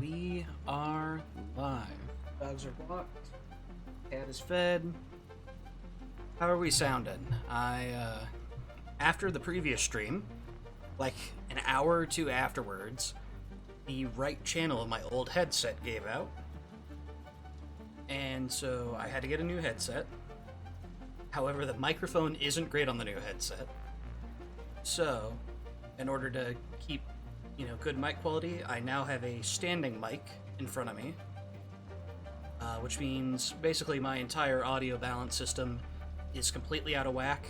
We are live. Dogs are walked. Cat is fed. How are we sounding? After the previous stream, like an hour or two afterwards, the right channel of my old headset gave out. And so I had to get a new headset. However, the microphone isn't great on the new headset. So, in order to keep, good mic quality, I now have a standing mic in front of me. Which means basically my entire audio balance system is completely out of whack.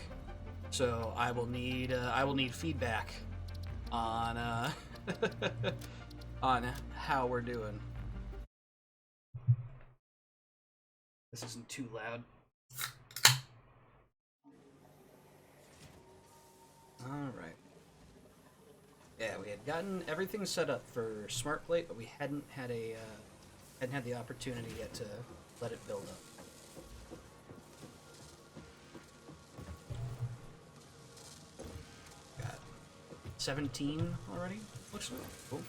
So I will need feedback on on how we're doing. This isn't too loud. All right. Yeah, we had gotten everything set up for Smart Plate, but we hadn't had the opportunity yet to let it build up. Got 17 already. Looks like. Cool.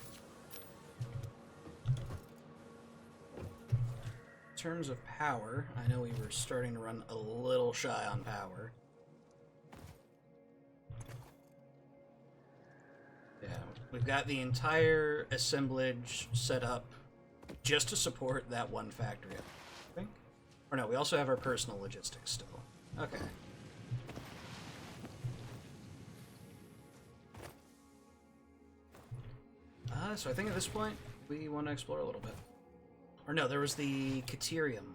In terms of power, I know we were starting to run a little shy on power. Yeah, we've got the entire assemblage set up just to support that one factory, I think. Or no, we also have our personal logistics still. Okay. So I think at this point, we want to explore a little bit. Or no, there was the Caterium.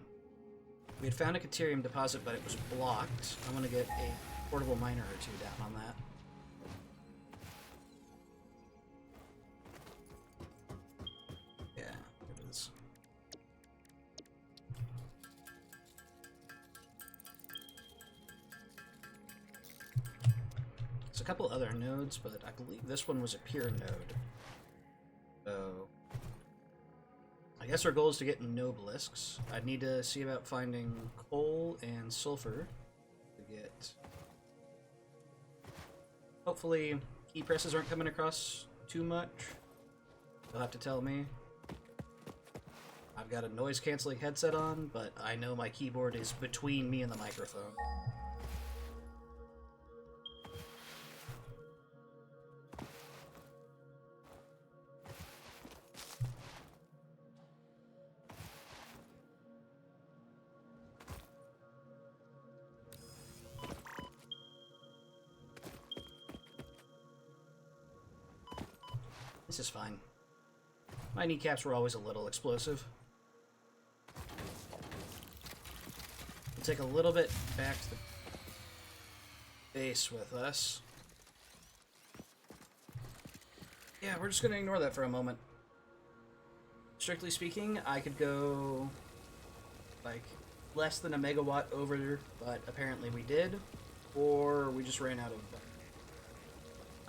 We had found a Caterium deposit, but it was blocked. I want to get a portable miner or two down on that. Yeah, it is. There's a couple other nodes, but I believe this one was a pure node. So I guess our goal is to get no obelisks. I'd need to see about finding coal and sulfur to get. Hopefully, key presses aren't coming across too much. You'll have to tell me. I've got a noise canceling headset on, but I know my keyboard is between me and the microphone. This is fine. My kneecaps were always a little explosive. We'll take a little bit back to the base with us. Yeah, we're just gonna ignore that for a moment. Strictly speaking, I could go like less than a megawatt over, but apparently we did, or we just ran out of.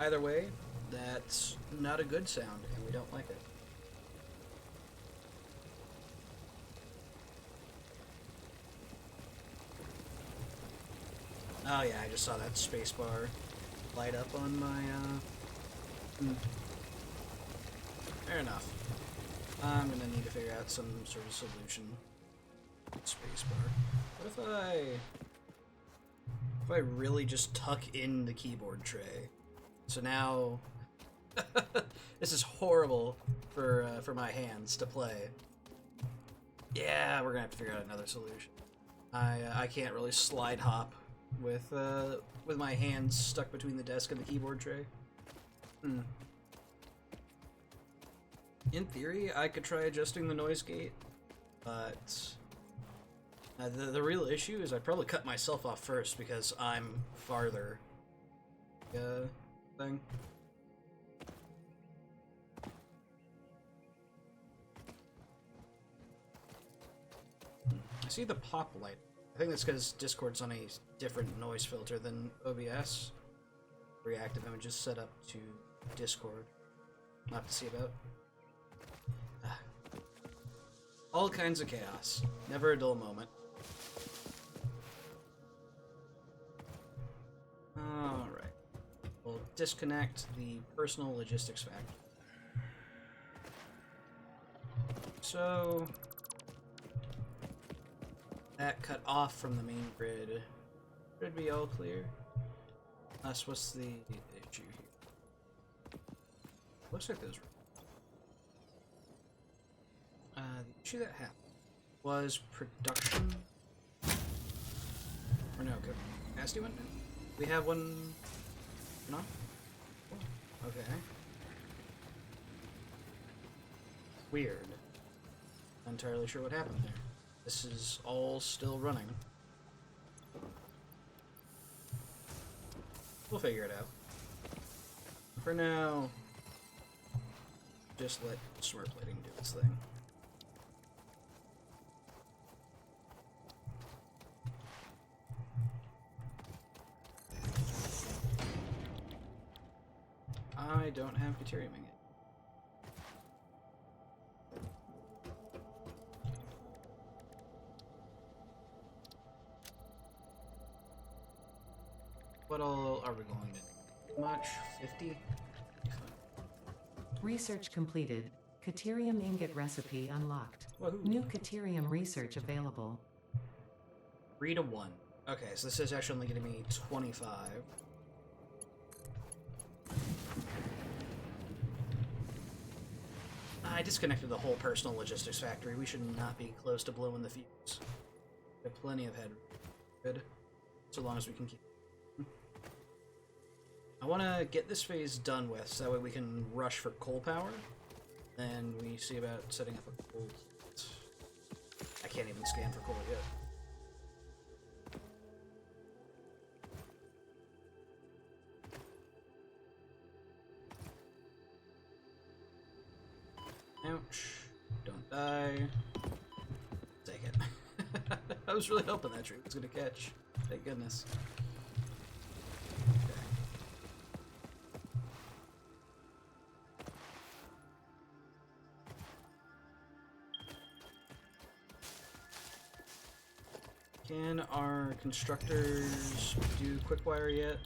Either way, that's not a good sound, and we don't like it. Oh yeah, I just saw that spacebar light up on my, Fair enough. I'm gonna need to figure out some sort of solution. Spacebar. What if I really just tuck in the keyboard tray? So now, this is horrible for my hands to play. Yeah, we're gonna have to figure out another solution. I can't really slide hop with my hands stuck between the desk and the keyboard tray. In theory, I could try adjusting the noise gate, but the real issue is I'd probably cut myself off first because I'm farther. Thing. I see the pop light. I think that's because Discord's on a different noise filter than OBS. Reactive images set up to Discord. I'll have to see about. All kinds of chaos. Never a dull moment. Alright. We'll disconnect the personal logistics factory. So that cut off from the main grid should be all clear. What's the issue here? Looks like those. The issue that happened was production. Or no, capacity one? We have one. No? Oh, okay. Weird. Not entirely sure what happened there. This is all still running. We'll figure it out. For now, just let smart plating do its thing. I don't have deuterium in it. What all are we going to do? Much? 50? Research completed. Caterium ingot recipe unlocked. Woohoo. New caterium research available. 3 to 1. Okay, so this is actually only going to be 25. I disconnected the whole personal logistics factory. We should not be close to blowing the fuse. We have plenty of head. Good. So long as we can keep. I want to get this phase done with, so that way we can rush for coal power. Then we see about setting up a coal plant. I can't even scan for coal yet. Ouch. Don't die. Take it. I was really hoping that tree was going to catch. Thank goodness. Okay. Can our constructors do quick wire yet?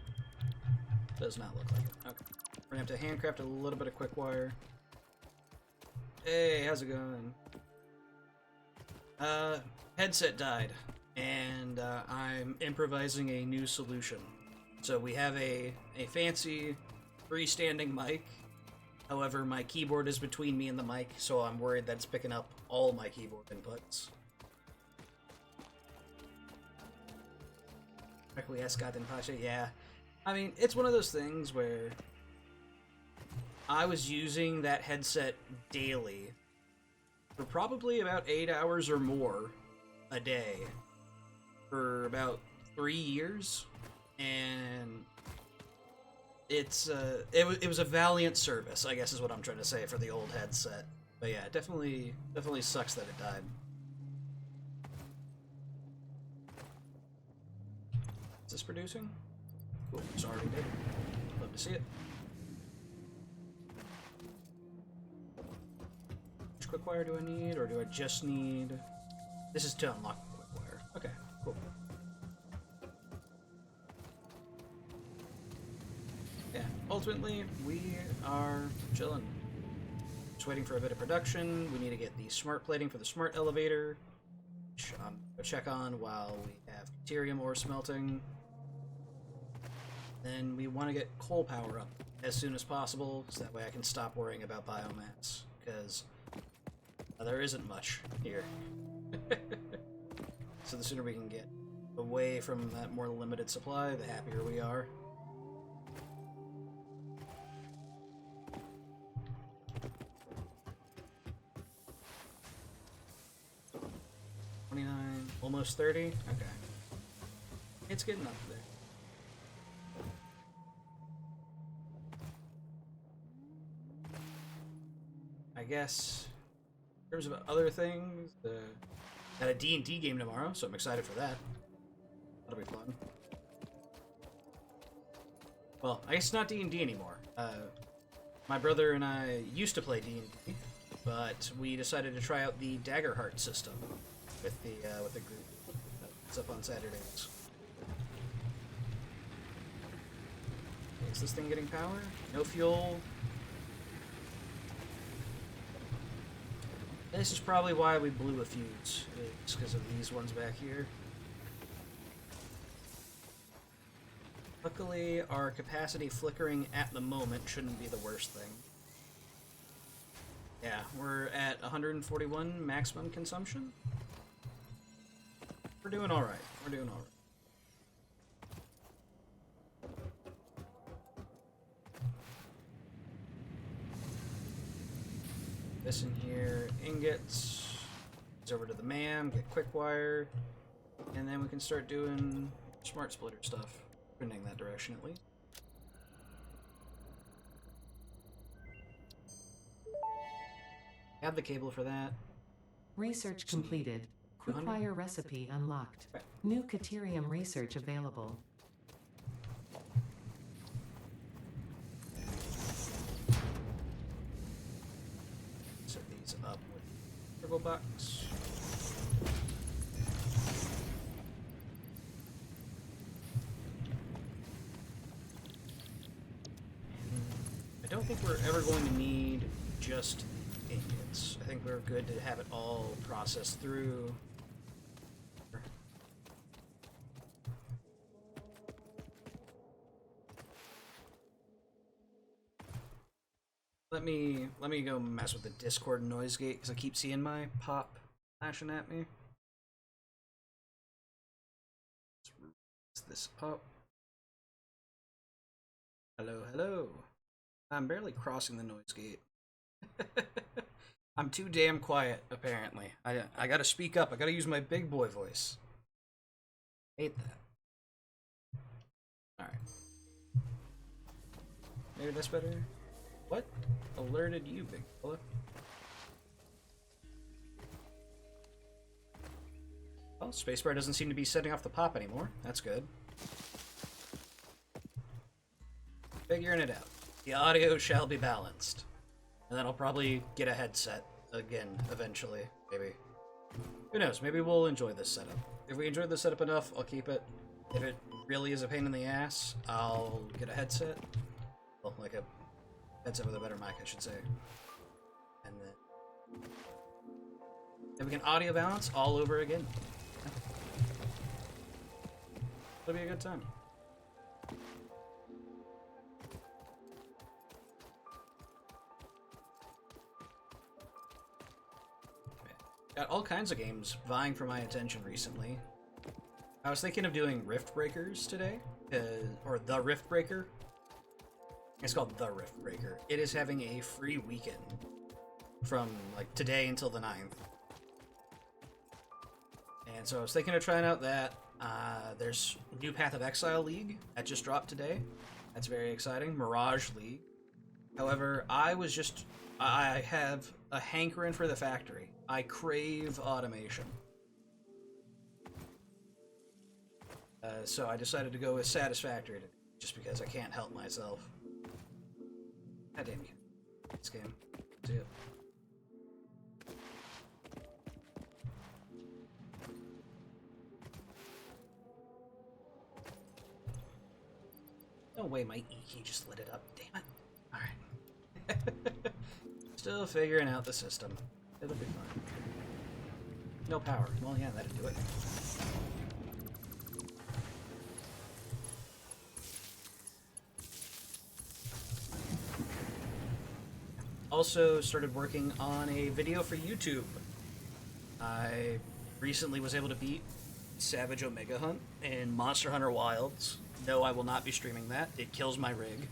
Does not look like it. Okay. We're going to have to handcraft a little bit of quick wire. Hey, how's it going? Headset died, and I'm improvising a new solution. So we have a fancy freestanding mic. However, my keyboard is between me and the mic, so I'm worried that it's picking up all my keyboard inputs. Requiescat and Pacha, yeah. I mean, it's one of those things where I was using that headset daily for probably about 8 hours or more a day for about 3 years, and it was a valiant service, I guess is what I'm trying to say for the old headset. But yeah, it definitely sucks that it died. Is this producing? Cool, it's already did. Love to see it. Which quick wire do I need, or do I just need... This is to unlock the quick wire. Okay, cool. Yeah, ultimately, we are chilling. Just waiting for a bit of production. We need to get the smart plating for the smart elevator, which I'm gonna check on while we have deuterium ore smelting. Then we want to get coal power up as soon as possible, so that way I can stop worrying about biomass, because there isn't much here. So the sooner we can get away from that more limited supply, the happier we are. Almost 30? Okay. It's getting up there. I guess, in terms of other things, got a D&D game tomorrow, so I'm excited for that. That'll be fun. Well, I guess it's not D&D anymore. My brother and I used to play D&D, but we decided to try out the Daggerheart system with the group. It's up on Saturdays. Is this thing getting power? No fuel. This is probably why we blew a fuse. It's because of these ones back here. Luckily, our capacity flickering at the moment shouldn't be the worst thing. Yeah, we're at 141 maximum consumption. We're doing alright. We're doing alright. This in here, ingots. It's over to the MAM, get quick wire, and then we can start doing smart splitter stuff. Trending that direction at least. Have the cable for that. Research completed. Quick-wire recipe unlocked. Okay. New Caterium research available. Set these up with turbo box. I don't think we're ever going to need just ingots. I think we're good to have it all processed through. Let me go mess with the Discord noise gate because I keep seeing my pop flashing at me. Let's raise this up. Hello, hello. I'm barely crossing the noise gate. I'm too damn quiet, apparently. I gotta speak up. I gotta use my big boy voice. Hate that. Alright. Maybe that's better. What alerted you, big fella? Well, spacebar doesn't seem to be setting off the pop anymore. That's good. Figuring it out. The audio shall be balanced. And then I'll probably get a headset again, eventually, maybe. Who knows, maybe we'll enjoy this setup. If we enjoy this setup enough, I'll keep it. If it really is a pain in the ass, I'll get a headset. Well, like a headset with a better mic, I should say. And then we can audio balance all over again. It'll be a good time. Got all kinds of games vying for my attention recently. I was thinking of doing Rift Breakers today, or the Rift Breaker. It's called the Rift Breaker. It is having a free weekend from like today until the 9th. And so I was thinking of trying out that. There's new Path of Exile League that just dropped today. That's very exciting. Mirage League. However, I have a hankering for the factory. I crave automation. So I decided to go with Satisfactory today, just because I can't help myself. God damn you. This game. See it. No way my E key just lit it up. Damn it. Alright. Still figuring out the system. It'll be fun. No power. Well, yeah, that'd do it. Also started working on a video for YouTube. I recently was able to beat Savage Omega Hunt in Monster Hunter Wilds. No, I will not be streaming that. It kills my rig.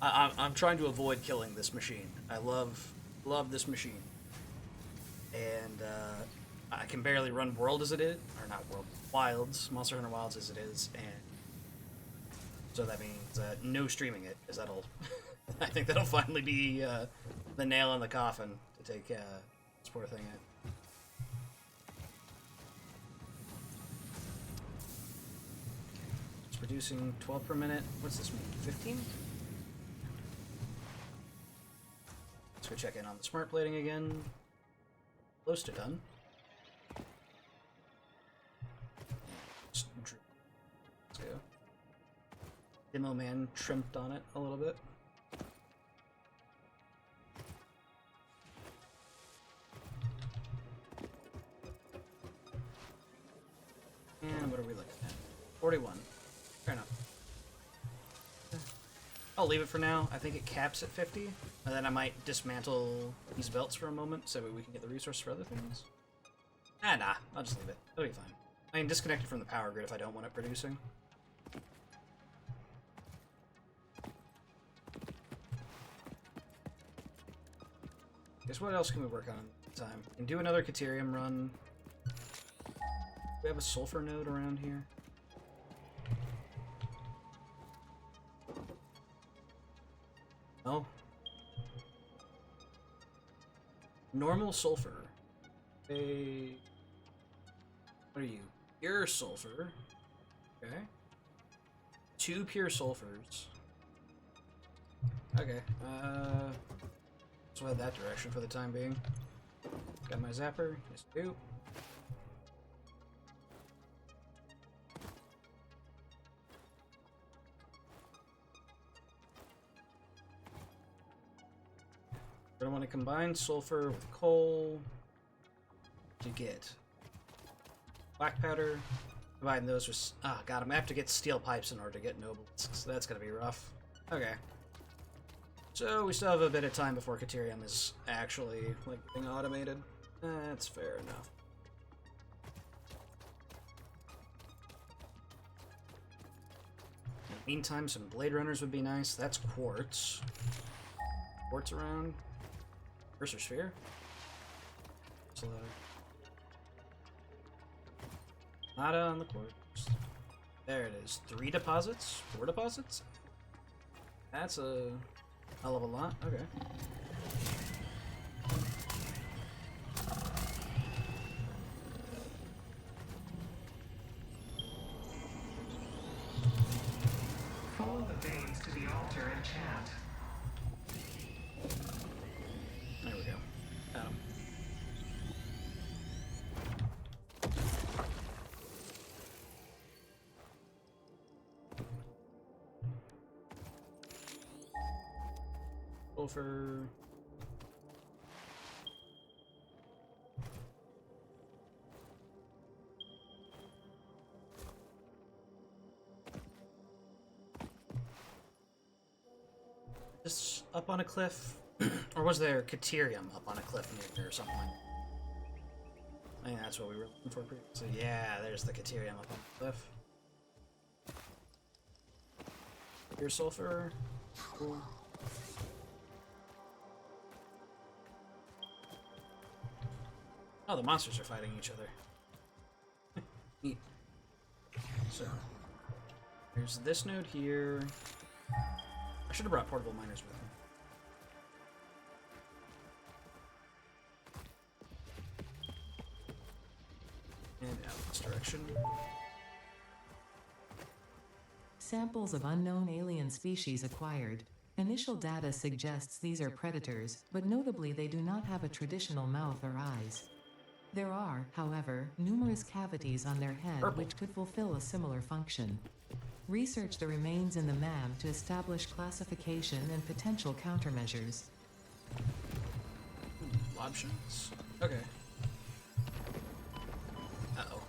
I'm trying to avoid killing this machine. I love this machine. And I can barely run World as it is, or not World, Wilds, Monster Hunter Wilds as it is, and so that means no streaming it, because that'll, I think that'll finally be the nail in the coffin to take this poor thing in. It's producing 12 per minute. What's this mean? 15? Let's go check in on the smart plating again. Close to done. Let's go. Demo man trimmed on it a little bit. And what are we looking at? 41. Fair enough. I'll leave it for now. I think it caps at 50. And then I might dismantle these belts for a moment so we can get the resource for other things. Nah. I'll just leave it. It'll be fine. I can disconnect it from the power grid if I don't want it producing. Guess what else can we work on in time? We can do another Caterium run. Do we have a sulfur node around here? No. Normal sulfur. What are you? Pure sulfur. Okay. 2 pure sulfurs. Okay. Let's head that direction for the time being. Got my zapper. Yes, I do. We're gonna want to combine sulfur with coal to get black powder. Combine those with... Ah, God, I'm gonna have to get steel pipes in order to get nobles, so that's gonna be rough. Okay. So we still have a bit of time before Caterium is actually, like, being automated. That's fair enough. In the meantime, some Blade Runners would be nice. That's quartz. Quartz around. Cursor Sphere. So, nada on the quartz. There it is. 3 deposits? 4 deposits? That's a hell of a lot. Okay. Follow the veins to the altar and chant. There we go. Got him. Sulfur. Just up on a cliff? Or was there Caterium up on a cliff near here or something? I think that's what we were looking for previously. Yeah, there's the Caterium up on the cliff. Pure sulfur. Cool. Oh, the monsters are fighting each other. Neat. So, there's this node here. I should have brought portable miners with me. And out this direction. Samples of unknown alien species acquired. Initial data suggests these are predators, but notably they do not have a traditional mouth or eyes. There are, however, numerous cavities on their head which could fulfill a similar function. Research the remains in the MAM to establish classification and potential countermeasures. Options. Okay. Uh-oh.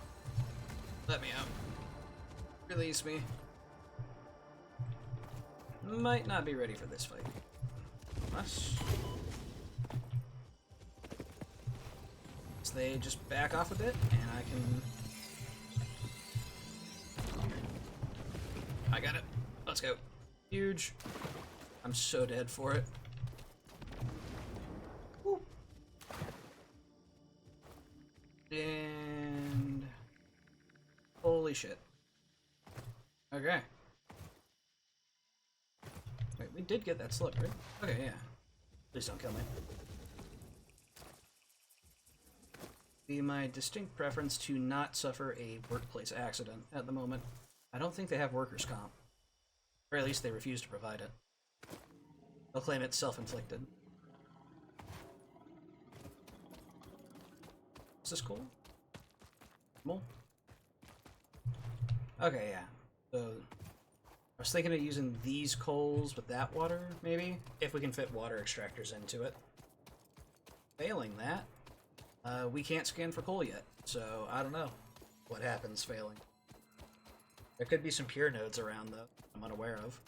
Let me out. Release me. Might not be ready for this fight. Unless... they just back off a bit, and I can... I got it. Let's go. Huge. I'm so dead for it. Woo. And... holy shit. Okay. Wait, we did get that slug, right? Okay, yeah. Please don't kill me. Be my distinct preference to not suffer a workplace accident at the moment. I don't think they have workers' comp. Or at least they refuse to provide it. They'll claim it's self-inflicted. Is this cool? Cool? Okay, yeah. So, I was thinking of using these coals with that water, maybe? If we can fit water extractors into it. Failing that, we can't scan for coal yet, so I don't know. what happens failing. There could be some pure nodes around, though, I'm unaware of.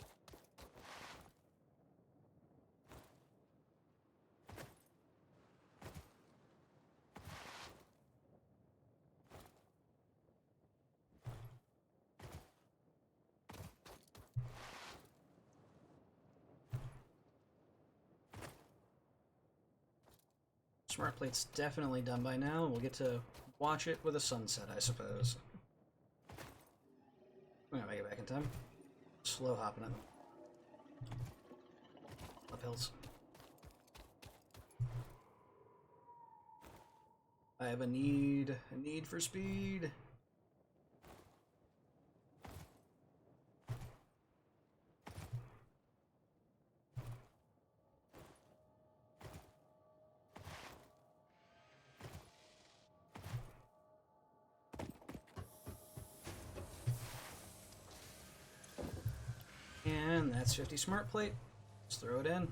Smart plate's definitely done by now, and we'll get to watch it with a sunset, I suppose. I'm gonna make it back in time. Slow hopping it. Uphills. I have a need for speed. And that's 50 smart plate. Let's throw it in.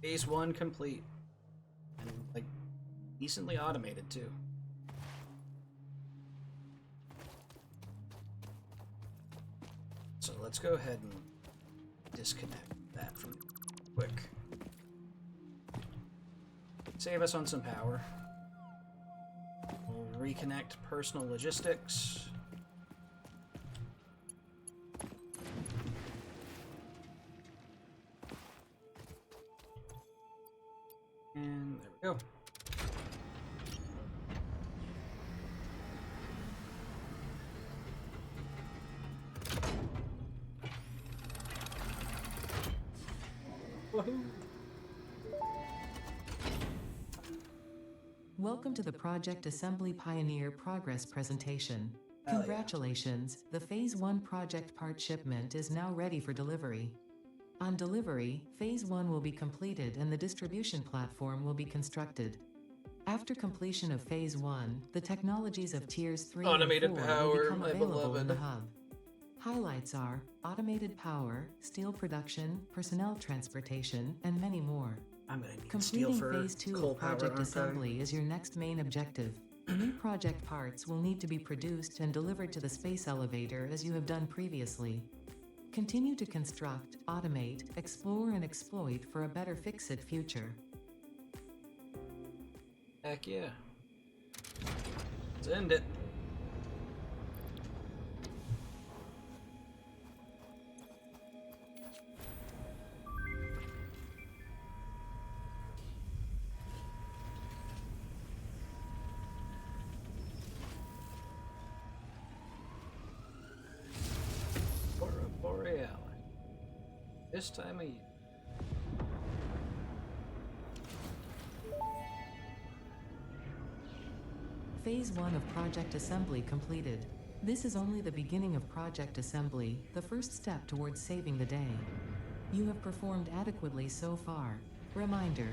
Phase 1 complete. And, like, decently automated, too. So let's go ahead and disconnect that from quick. Save us on some power. We'll reconnect personal logistics. And there we go. Woohoo! Welcome to the Project Assembly Pioneer Progress presentation. Hell yeah. Congratulations, the Phase 1 project part shipment is now ready for delivery. On delivery, Phase 1 will be completed and the distribution platform will be constructed. After completion of Phase 1, the technologies of Tiers 3 Automated and 4 power, will become my available in the beloved. hub. Highlights are automated power, steel production, personnel transportation, and many more. I'm gonna need steel Completing for Phase 2 coal of power, Project aren't I? Assembly is your next main objective. New project parts will need to be produced and delivered to the space elevator as you have done previously. Continue to construct, automate, explore, and exploit for a better Fix-It future. Heck yeah. Let's end it. Aurora Borealis. This time of year. Phase 1 of Project Assembly completed. This is only the beginning of Project Assembly, the first step towards saving the day. You have performed adequately so far. Reminder,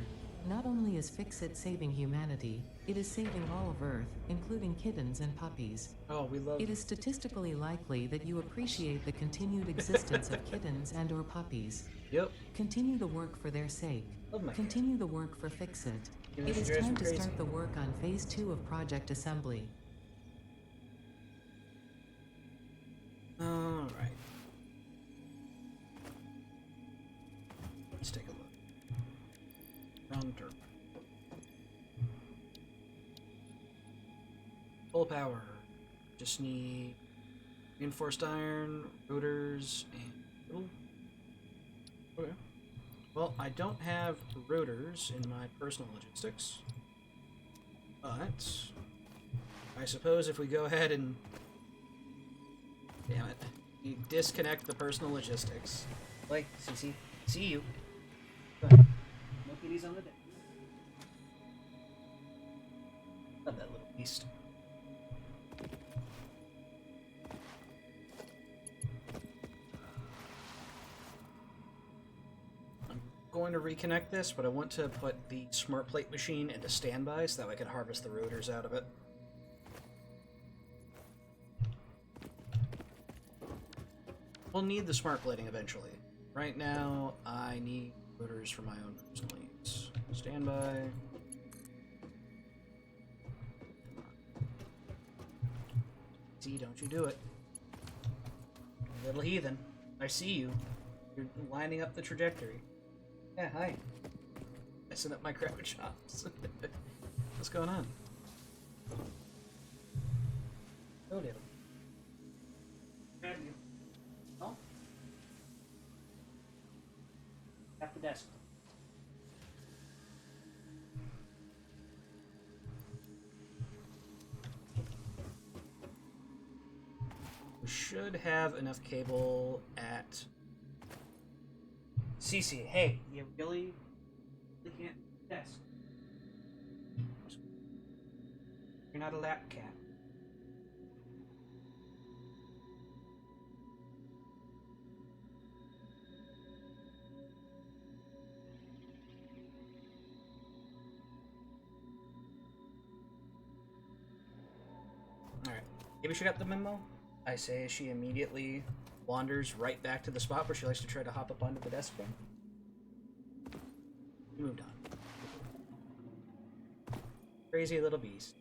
not only is Fix-It saving humanity, it is saving all of Earth, including kittens and puppies. Oh, we love It is statistically likely that you appreciate the continued existence of kittens and or puppies. Yep. Continue the work for their sake. Love my Continue the work for Fix-It. You know, It is drives time me to crazy. start the work on Phase 2 of Project Assembly. Alright. Let's take a look. Round turn. Full power. Just need reinforced iron, rotors, and... Okay. Well, I don't have rotors in my personal logistics. But... I suppose if we go ahead and... Damn it. You disconnect the personal logistics. Like, CC. See you. Go ahead. No kitties on the deck. Love that little beast. I'm going to reconnect this, but I want to put the smart plate machine into standby so that I can harvest the rotors out of it. We'll need the smart plating eventually. Right now, I need rotors for my own personal needs. Standby. Beastie, don't you do it. Little heathen. I see you. You're lining up the trajectory. Yeah, hi. Messing up my crab chops. What's going on? Oh, dear. Grab you. Oh? At the desk. We should have enough cable at Cece. Hey, you really can't desk. You're not a lap cat. Alright. Maybe she got the memo? I say as she immediately wanders right back to the spot where she likes to try to hop up onto the desk from. We moved on. Crazy little beast.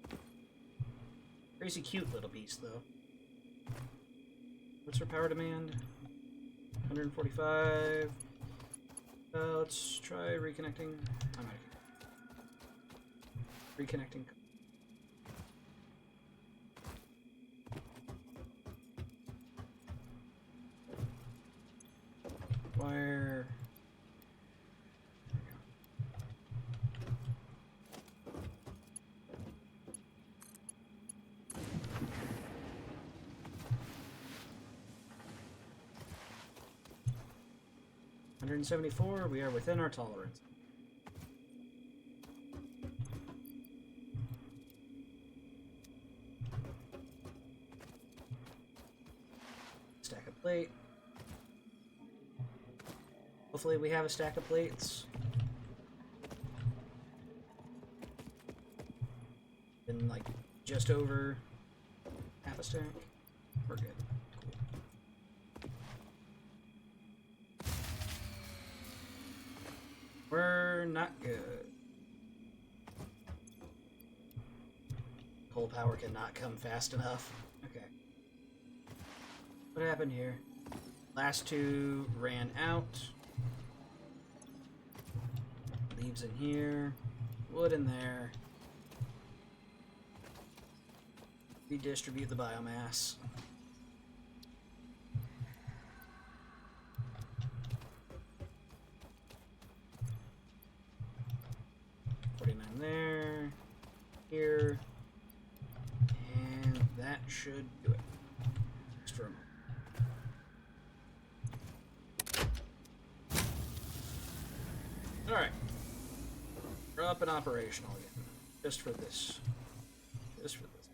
Crazy cute little beast, though. What's her power demand? 145. Let's try reconnecting. I'm out of here. Reconnecting. Wire. 174, we are within our tolerance. Stack of plate. Hopefully we have a stack of plates. Been like just over half a stack. We're good. We're not good. Coal power cannot come fast enough. Okay. What happened here? Last two ran out. Leaves in here. Wood in there. Redistribute the biomass. There, here, and that should do it. Just for a moment. Alright. We're up and operational again. Just for this. Just for this.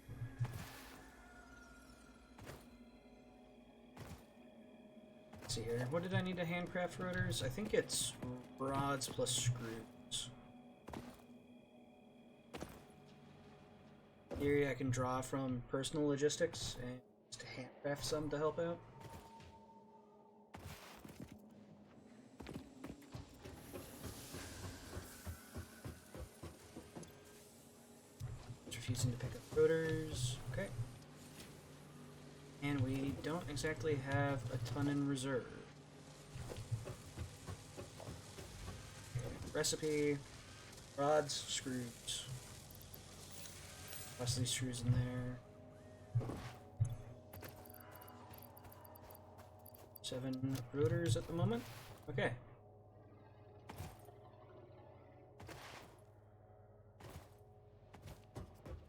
Let's see here. What did I need to handcraft rotors? I think it's rods plus screws. Here I can draw from personal logistics and just handcraft some to help out. It's refusing to pick up rotors. Okay. And we don't exactly have a ton in reserve. Okay. Recipe, rods, screws. Toss these screws in there. 7 rotors at the moment. Okay.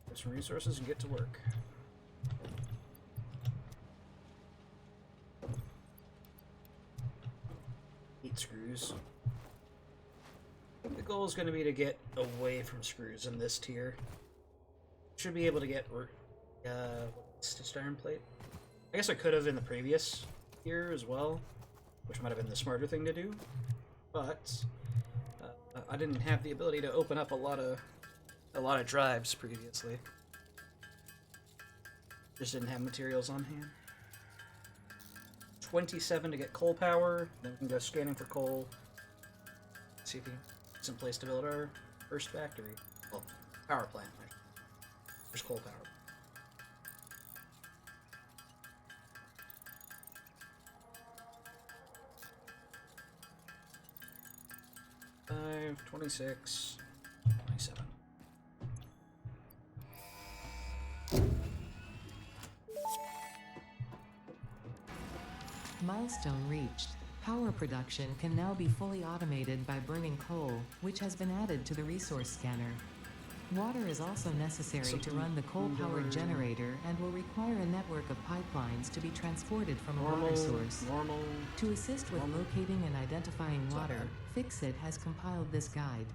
Get some resources and get to work. Screws. I think the goal is going to be to get away from screws in this tier. Should be able to get stitched iron plate. I guess I could have in the previous tier as well, which might have been the smarter thing to do, but I didn't have the ability to open up a lot of drives previously. Just didn't have materials on hand. 27 to get coal power, then we can go scanning for coal. See if we can get some place to build our first factory. Well, power plant, right? There's coal power. 26, 27. Milestone reached. Power production can now be fully automated by burning coal, which has been added to the resource scanner. Water is also necessary to run the coal-powered generator and will require a network of pipelines to be transported from a water source. To assist with locating and identifying water, Fixit has compiled this guide.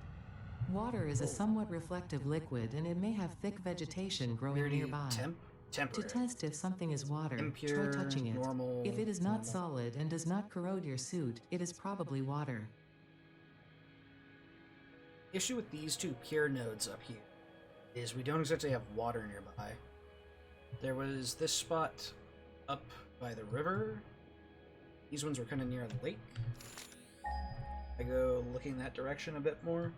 Water is a somewhat reflective liquid and it may have thick vegetation growing nearby. To test if something is water, Impure, try touching it. normal, If it is not normal. solid and does not corrode your suit, it is probably water. Issue with these two pure nodes up here is we don't exactly have water nearby. There was this spot up by the river. These ones were kind of near the lake. I go looking that direction a bit more.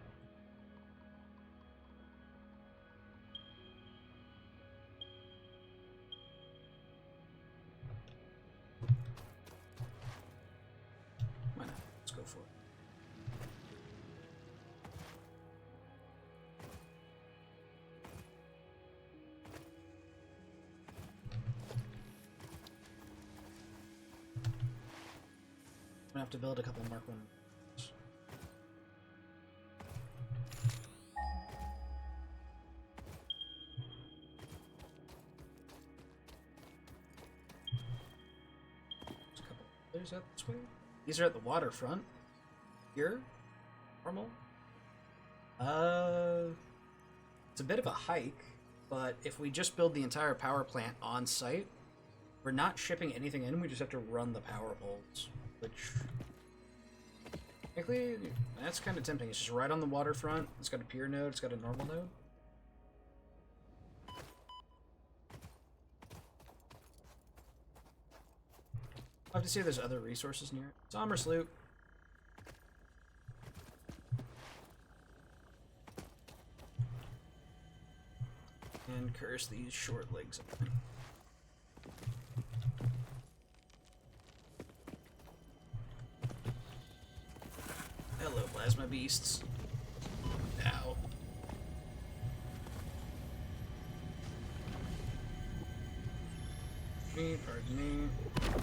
Why not? Let's go for it. I'm gonna have to build a couple Mark 1. There's a couple others out this way. These are at the waterfront. Here? Normal? It's a bit of a hike, but if we just build the entire power plant on site, we're not shipping anything in, we just have to run the power poles. Which, frankly, that's kind of tempting. It's just right on the waterfront. It's got a pier node. It's got a normal node. I'll have to see if there's other resources near it. Somber sloop. And curse these short legs. Hello, plasma beasts. Ow. Pardon me.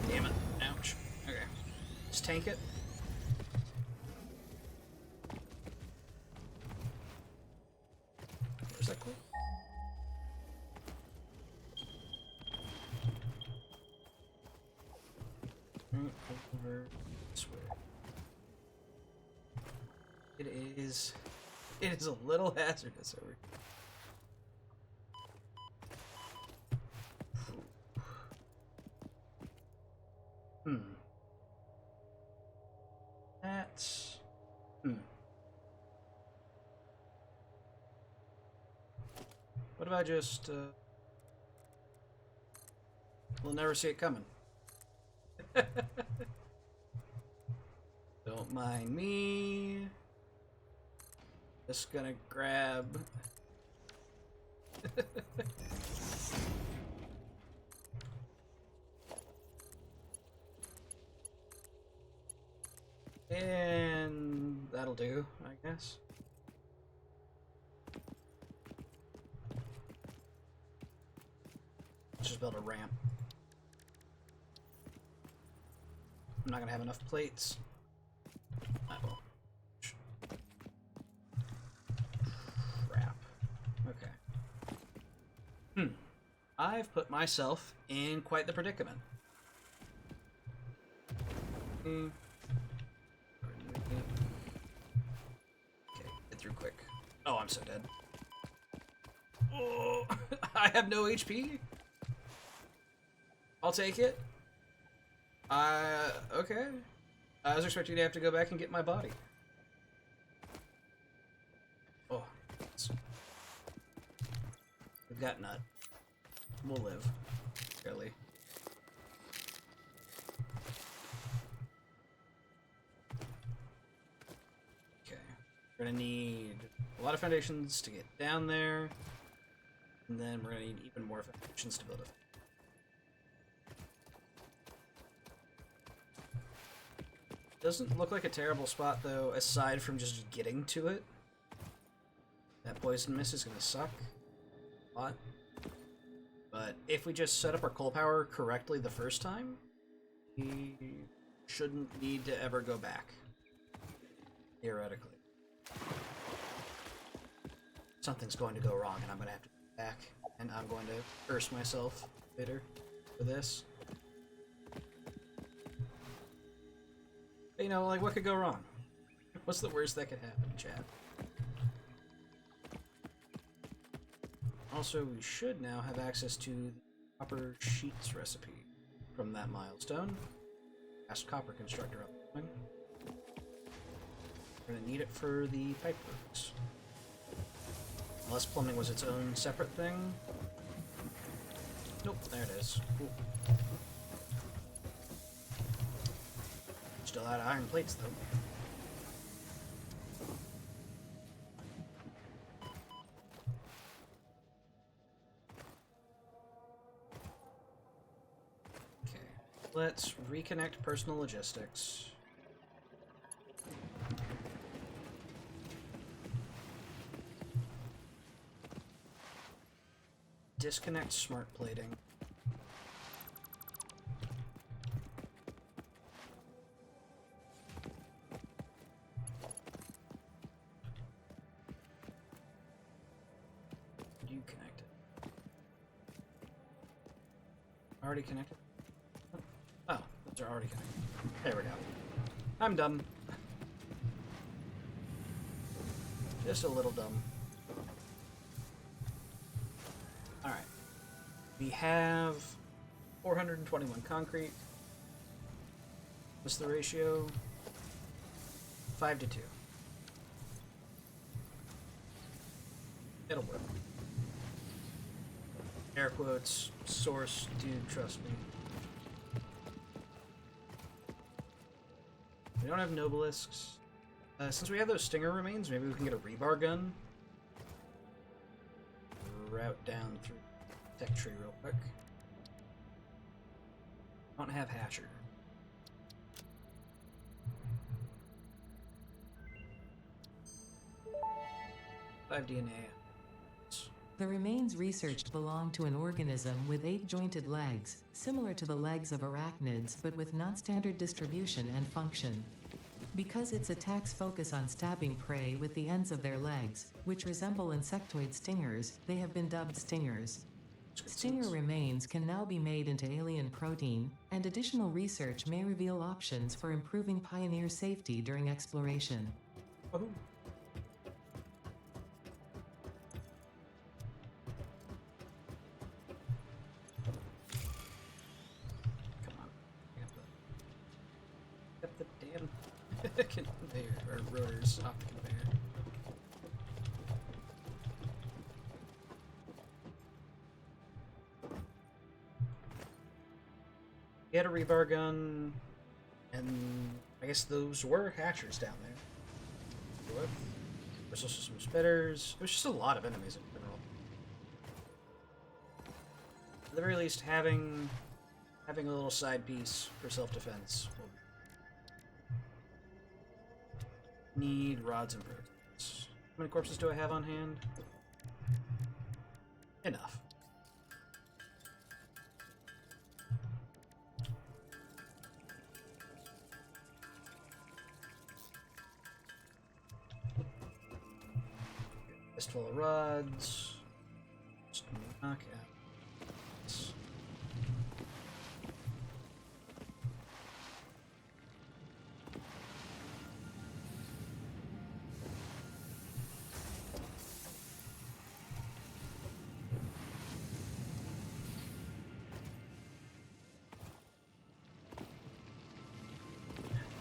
Damn it. Ouch. Okay. Just tank it. Where's that cool? Right over this way. It is a little hazardous over here. That's... What if I just, we'll never see it coming. Don't mind me. Just gonna grab... And that'll do, I guess. Let's just build a ramp. I'm not gonna have enough plates. Oh. Crap. Okay. I've put myself in quite the predicament. Okay, get through quick. Oh, I'm so dead. Oh, I have no HP. I'll take it. Okay. I was expecting to have to go back and get my body. Oh, we've got nut. We'll live. Really. Okay. We're gonna need a lot of foundations to get down there. And then we're gonna need even more foundations to build it. Doesn't look like a terrible spot though, aside from just getting to it. That poison mist is gonna suck a lot. But if we just set up our coal power correctly the first time, we shouldn't need to ever go back. Theoretically. Something's going to go wrong and I'm gonna have to go back, and I'm going to curse myself later for this. But, you know, like, what could go wrong? What's the worst that could happen, chat? Also, we should now have access to the copper sheets recipe from that milestone. Fast copper constructor up and running. We're gonna need it for the pipe works. Unless plumbing was its own separate thing. Nope, there it is. Cool. Still out of iron plates, though. Okay, let's reconnect personal logistics. Disconnect smart plating. You connect it. Already connected? Oh, those are already connected. There we go. I'm dumb. Just a little dumb. Alright. We have 421 concrete. What's the ratio? 5 to 2. It'll work. Air quotes, source, dude, trust me. We don't have nobelisks. Since we have those stinger remains, maybe we can get a rebar gun. Route down through tech tree real quick. Don't have Hatcher. Five DNA. The remains researched belong to an organism with 8 jointed legs, similar to the legs of arachnids but with non-standard distribution and function. Because its attacks focus on stabbing prey with the ends of their legs, which resemble insectoid stingers, they have been dubbed stingers. Stinger remains can now be made into alien protein, and additional research may reveal options for improving pioneer safety during exploration. Oh. Come on. Get the damn conveyor, or rotors off the conveyor. He had a rebar gun, and I guess those were hatchers down there. What? There's also some spitters. There's just a lot of enemies in general. At the very least, having a little side piece for self-defense will need rods and proteins. How many corpses do I have on hand? Enough. Fistful of rods. Just knock out. This.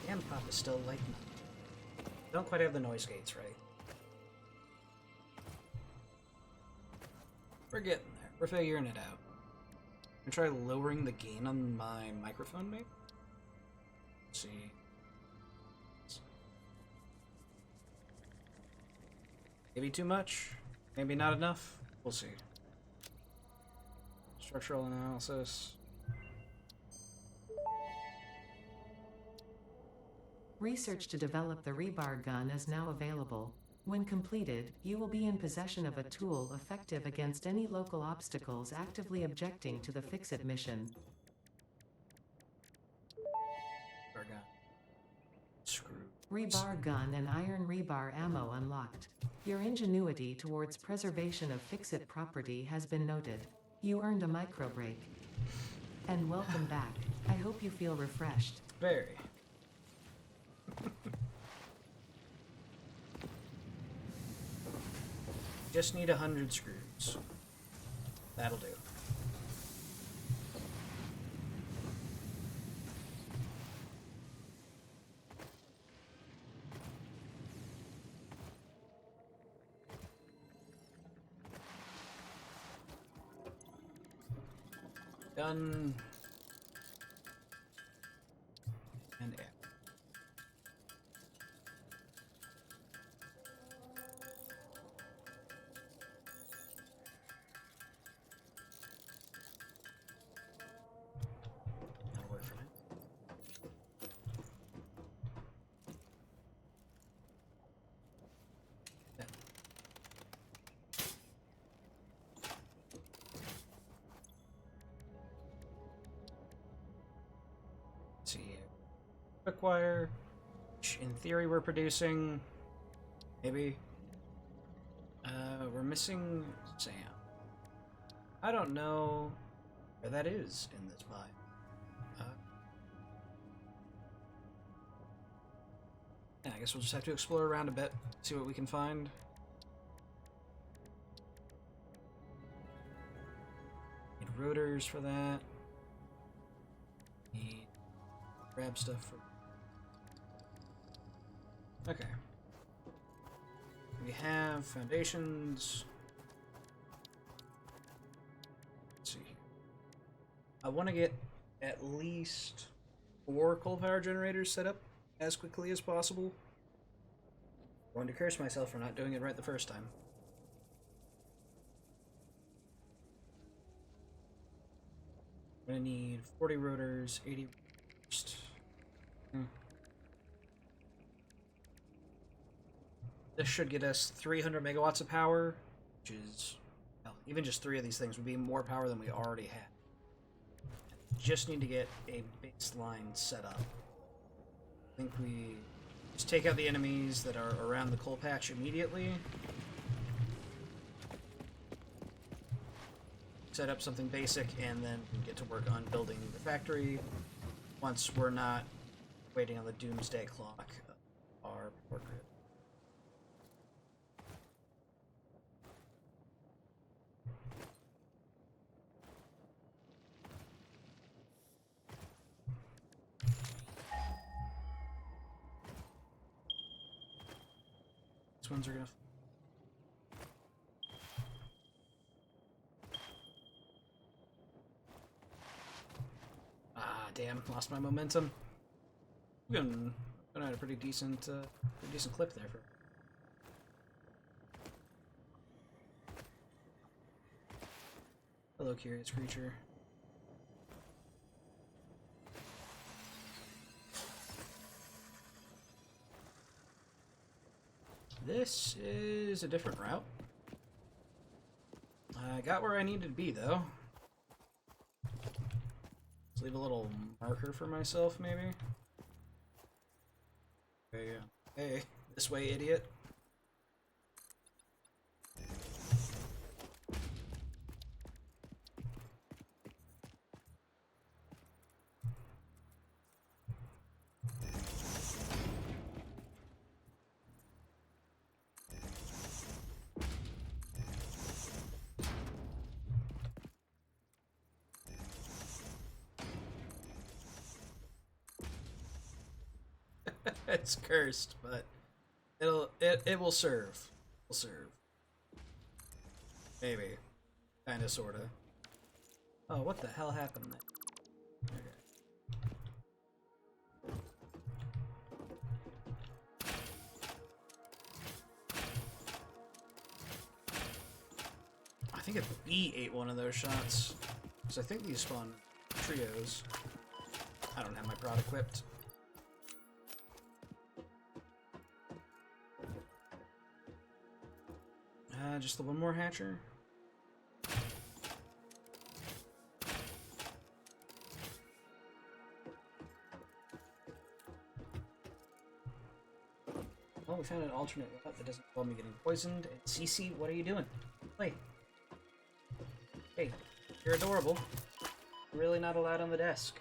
Damn, Pop is still lighting up. Don't quite have the noise gates right. We're getting there. We're figuring it out. I'm gonna try lowering the gain on my microphone, maybe? Let's see. Maybe too much? Maybe not enough? We'll see. Structural analysis. Research to develop the rebar gun is now available. When completed, you will be in possession of a tool effective against any local obstacles actively objecting to the Fix-It mission. Argon. Screw. Rebar gun and iron rebar ammo unlocked. Your ingenuity towards preservation of Fix-It property has been noted. You earned a micro break. And welcome back. I hope you feel refreshed. Very. Just need 100 screws. That'll do. Done. And air. That'll work for me. Yeah. Let's see here. Quick which in theory we're producing. Maybe. We're missing Sam. I don't know where that is in this biome. Yeah, I guess we'll just have to explore around a bit, see what we can find. Need rotors for that. Need grab stuff for. Okay. We have foundations. Let's see. I want to get at least 4 coal power generators set up as quickly as possible. I'm going to curse myself for not doing it right the first time. I'm going to need 40 rotors, 80 rotors. This should get us 300 megawatts of power, which is, well, even just 3 of these things would be more power than we already have. Just need to get a baseline set up. I think we just take out the enemies that are around the coal patch immediately. Set up something basic, and then get to work on building the factory once we're not waiting on the doomsday clock of our power grid. These ones are gonna. Ah, damn! Lost my momentum. We're gonna had a pretty decent clip there for. Hello, curious creature. This is a different route. I got where I needed to be, though. Let's leave a little marker for myself, maybe. Okay, hey, this way, idiot. It's cursed, but it will serve. Will serve. Maybe. Kinda, sorta. Oh, what the hell happened there? Okay. I think a bee ate one of those shots. Because I think these spawn trios. I don't have my prod equipped. Just the one more hatcher? Well, we found an alternate route that doesn't involve me getting poisoned. And Cece, what are you doing? Wait. Hey, you're adorable. You're really not allowed on the desk.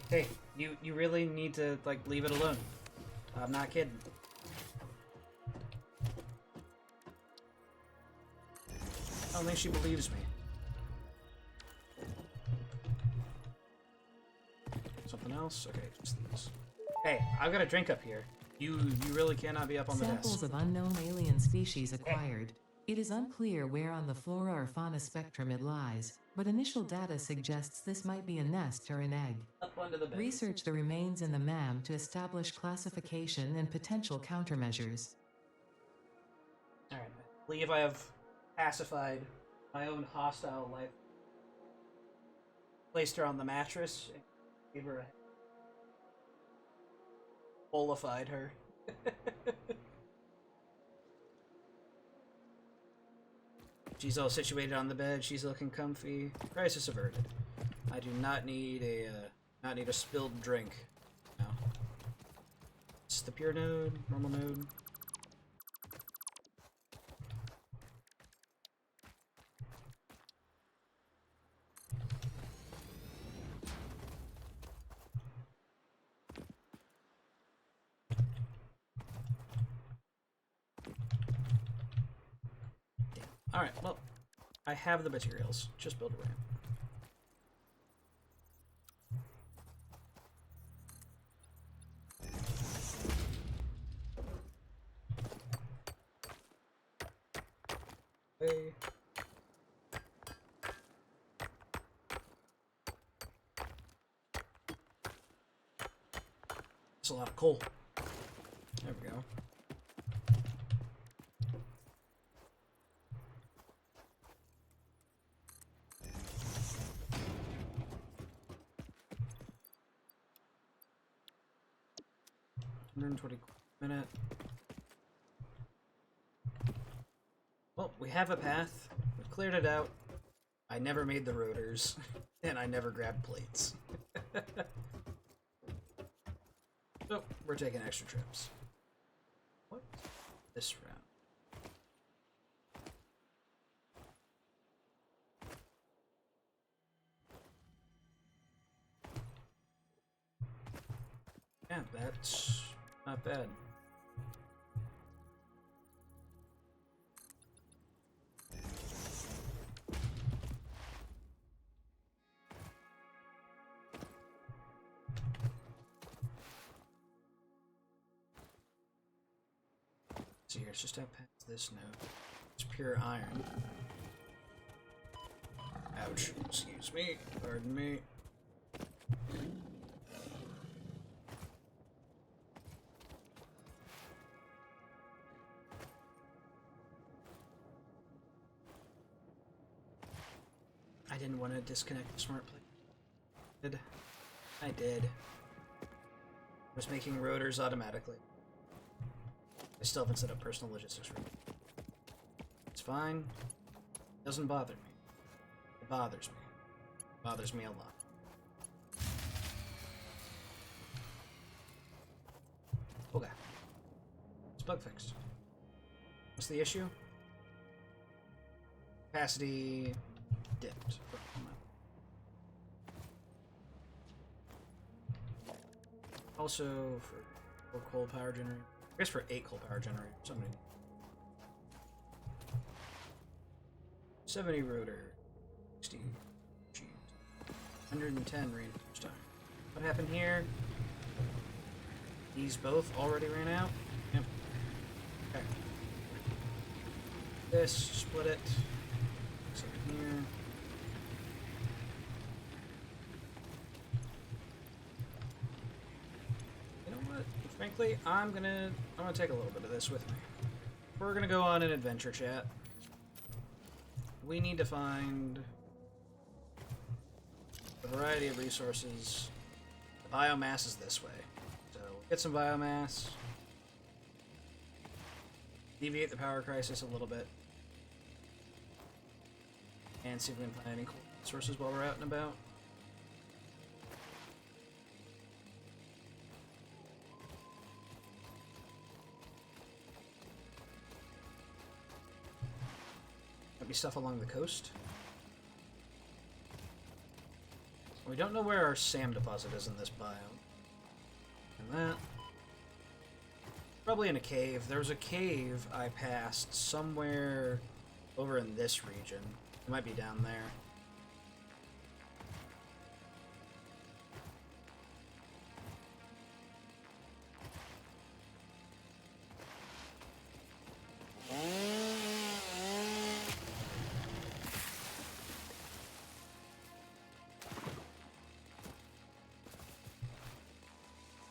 Hey, you really need to, like, leave it alone. I'm not kidding. I don't think she believes me. Something else? Okay, just these. Hey, I've got a drink up here. You really cannot be up on the desk. Samples of unknown alien species acquired. It is unclear where on the flora or fauna spectrum it lies, but initial data suggests this might be a nest or an egg. Up under the bed. Research the remains in the MAM to establish classification and potential countermeasures. Alright, I believe I have pacified my own hostile life. Placed her on the mattress and gave her a... Bolified her. She's all situated on the bed. She's looking comfy. Crisis averted. I do not need a spilled drink. No. It's the pure node, normal node. Alright, well, I have the materials. Just build a ramp. Hey. That's a lot of coal. There we go. $120 Well, we have a path. We've cleared it out. I never made the rotors, and I never grabbed plates. So, we're taking extra trips. What? This route. Yeah, that's not bad. So here's just out past this node. It's pure iron. Ouch. Excuse me. Pardon me. I didn't want to disconnect the smart plate. I did. I was making rotors automatically. I still haven't set up personal logistics room. It's fine. It doesn't bother me. It bothers me. It bothers me a lot. Okay. It's bug fixed. What's the issue? Capacity dipped. Also for 4 coal power generator. I guess for 8 coal power generators. Somebody. 70 rotor. 60 G. 110 reinforced iron. What happened here? These both already ran out? Yep. Okay. This, split it. So here. You know what? Frankly, I'm gonna take a little bit of this with me. We're gonna go on an adventure chat. We need to find a variety of resources. The biomass is this way, so Get some biomass. Deviate the power crisis a little bit. And see if we can find any cool sources while we're out and about. Might be stuff along the coast. We don't know where our SAM deposit is in this biome. And that. Probably in a cave. There was a cave I passed somewhere over in this region. It might be down there.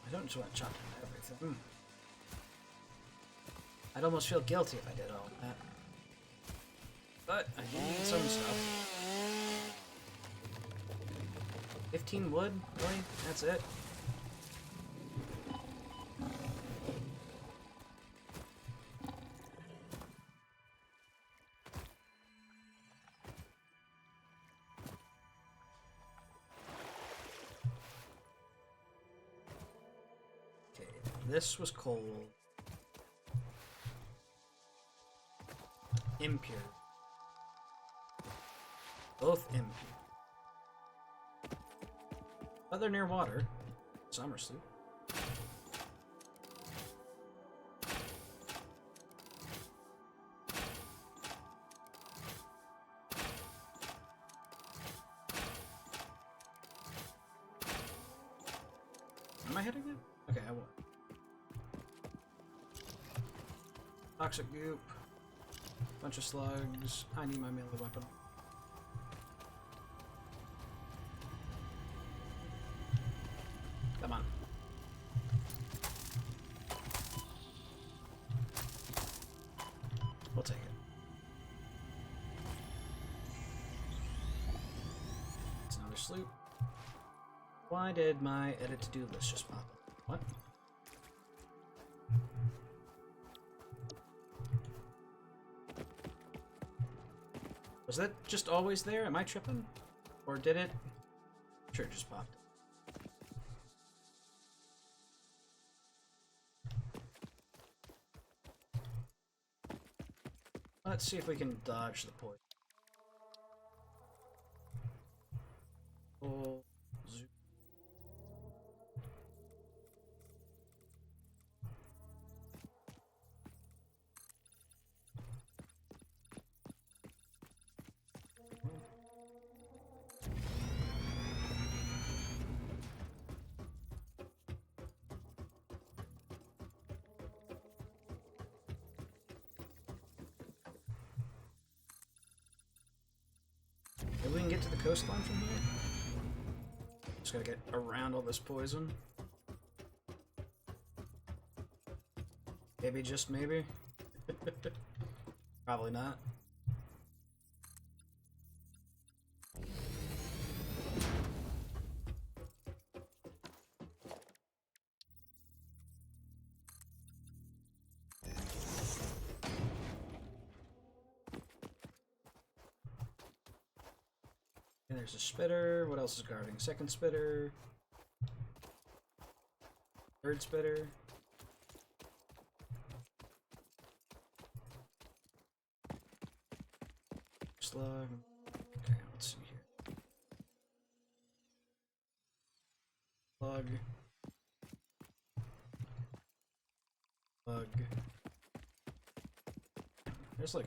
I don't just want to chop down everything. I'd almost feel guilty if I did all that. But I do need some stuff. 15 wood? Really? That's it? Okay, this was cold. Impure. Both impure. But they're near water. Summer sleep. Am I hitting it? Okay, I will. Toxic goop. Bunch of slugs. I need my melee weapon. Come on. We'll take it. It's another sloop. Why did my edit to-do list just pop up? What? Was that just always there? Am I tripping? Or did it? Sure, it just popped. Let's see if we can dodge the poison. Oh, zoom. Maybe we can get to the coastline from here? Just gotta get around all this poison. Maybe, just maybe. Probably not. And there's a spitter. What else is guarding? Second spitter. Third spitter. Slug. Okay, let's see here. Slug. Slug. There's like...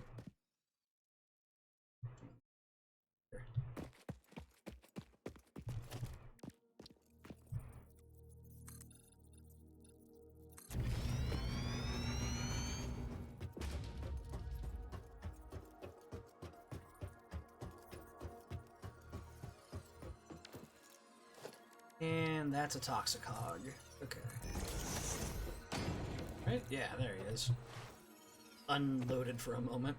And that's a toxic hog. Okay. Right? Yeah, there he is. Unloaded for a moment.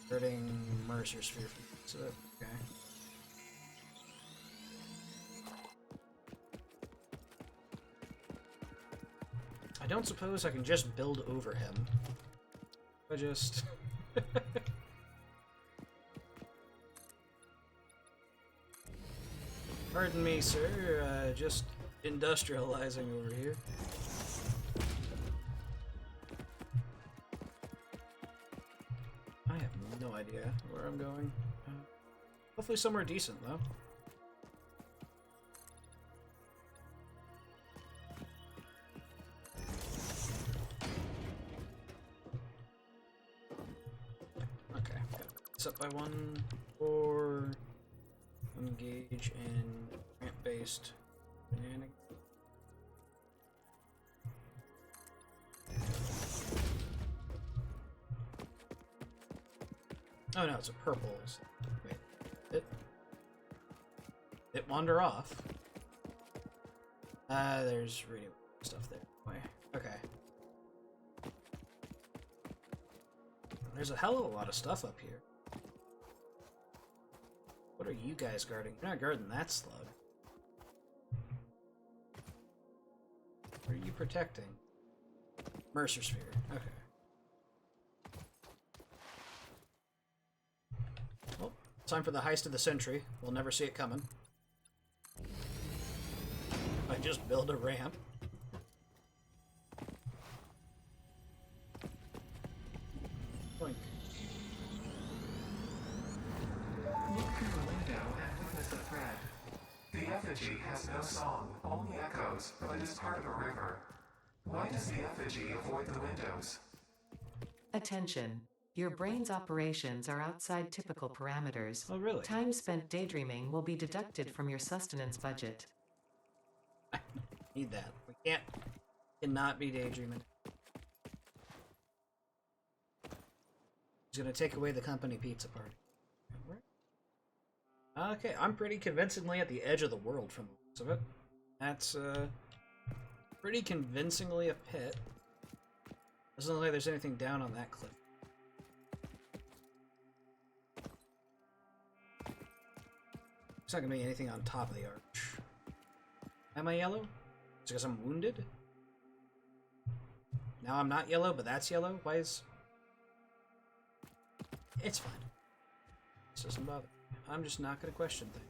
Hurting Mercer Sphere. So, okay. don't suppose I can just build over him. I just... Pardon me, sir. Just industrializing over here. I have no idea where I'm going. Hopefully somewhere decent, though. Okay, got this up by 1 or engage in ramp-based banana. Oh no, it's a purple. Wait, it wander off. There's radio stuff there. Wait, okay. There's a hell of a lot of stuff up here. What are you guys guarding? You're not guarding that slug. What are you protecting? Mercer Sphere. Okay. Well, time for the heist of the century. We'll never see it coming. I just build a ramp. Boink. Look through the window and witness a thread. The effigy has no song, only echoes, but it is part of a river. Why does the effigy avoid the windows? Attention. Your brain's operations are outside typical parameters. Oh, really? Time spent daydreaming will be deducted from your sustenance budget. I need that. We cannot be daydreaming. He's gonna take away the company pizza party. Okay, I'm pretty convincingly at the edge of the world from the looks of it. That's, pretty convincingly a pit. Doesn't look like there's anything down on that cliff. There's not gonna be anything on top of the arch. Am I yellow? It's because I'm wounded? Now I'm not yellow, but that's yellow? Why is... It's fine. This doesn't bother me. I'm just not gonna question things.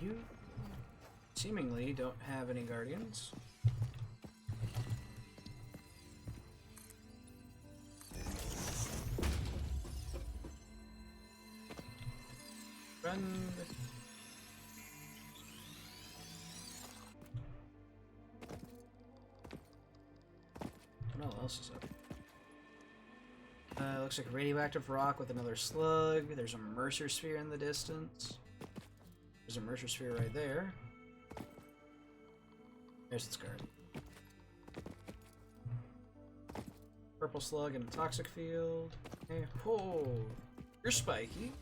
You seemingly don't have any guardians. Run. What else is up? Looks like a radioactive rock with another slug. There's a Mercer Sphere in the distance. There's a Mercer Sphere right there. There's its guard. Purple slug in a toxic field. Okay. Oh, you're spiky.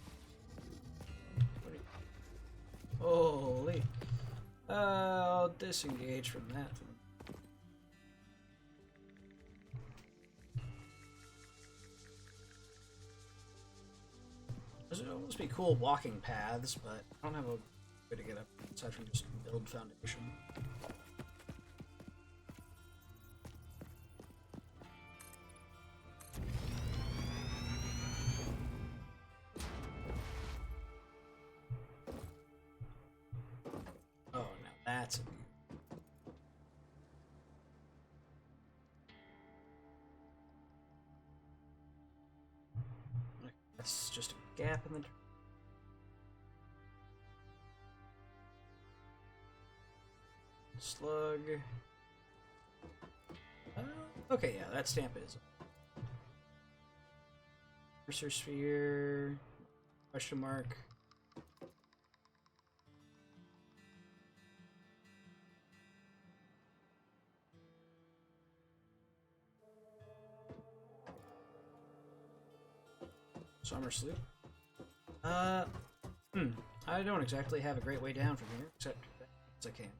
What are you... Holy. I'll disengage from that. Those would almost be cool walking paths, but I don't have a way to get up aside from just build foundation. Oh, now that's a view. That's just a gap in the... Slug. Okay, yeah, that stamp is. Mercer Sphere. Question mark. Summer Sloop. I don't exactly have a great way down from here, except as I can.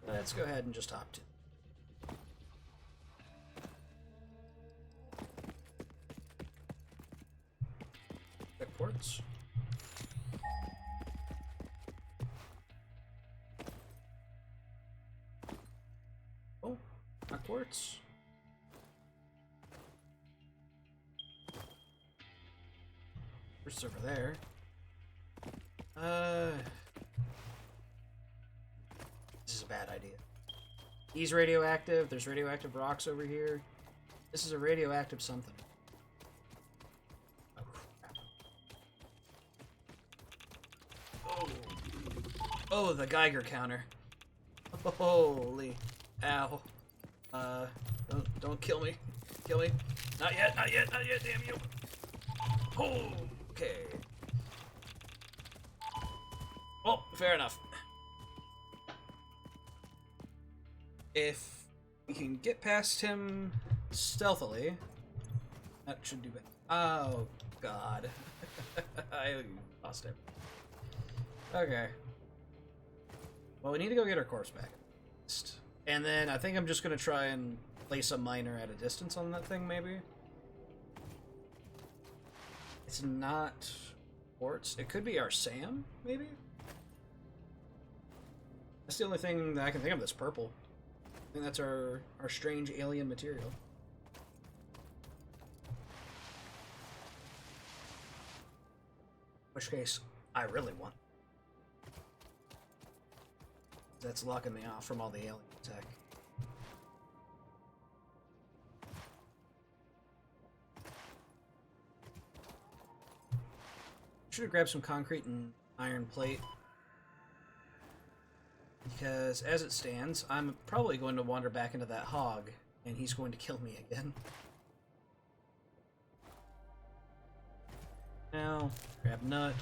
Let's go ahead and just hop to. Check ports. quartz. What's over there? This is a bad idea. He's radioactive. There's radioactive rocks over here. This is a radioactive something. Oh, crap. Oh, the Geiger counter. Holy. Ow. Don't kill me. Kill me. Not yet, not yet, not yet, damn you. Oh, okay. Well, fair enough. If we can get past him stealthily, that should do it. Oh, God. I lost it. Okay. Well, we need to go get our corpse back. And then I think I'm just going to try and place a miner at a distance on that thing, maybe. It's not quartz. It could be our Sam, maybe? That's the only thing that I can think of that's purple. I think that's our strange alien material. In which case, I really want. That's locking me off from all the alien tech. Should have grabbed some concrete and iron plate. Because as it stands, I'm probably going to wander back into that hog, and he's going to kill me again. Now, grab nut.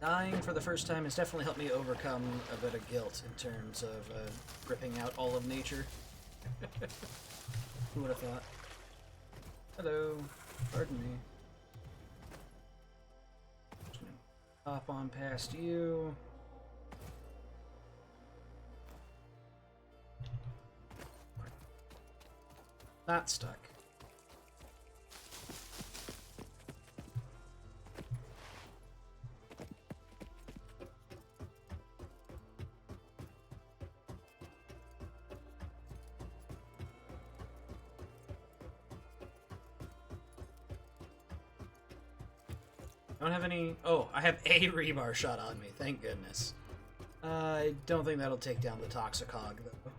Dying for the first time has definitely helped me overcome a bit of guilt in terms of ripping out all of nature. Who would have thought? Hello. Pardon me. Just gonna hop on past you. Not stuck. I don't have any... Oh, I have a rebar shot on me. Thank goodness. I don't think that'll take down the Toxicog, though.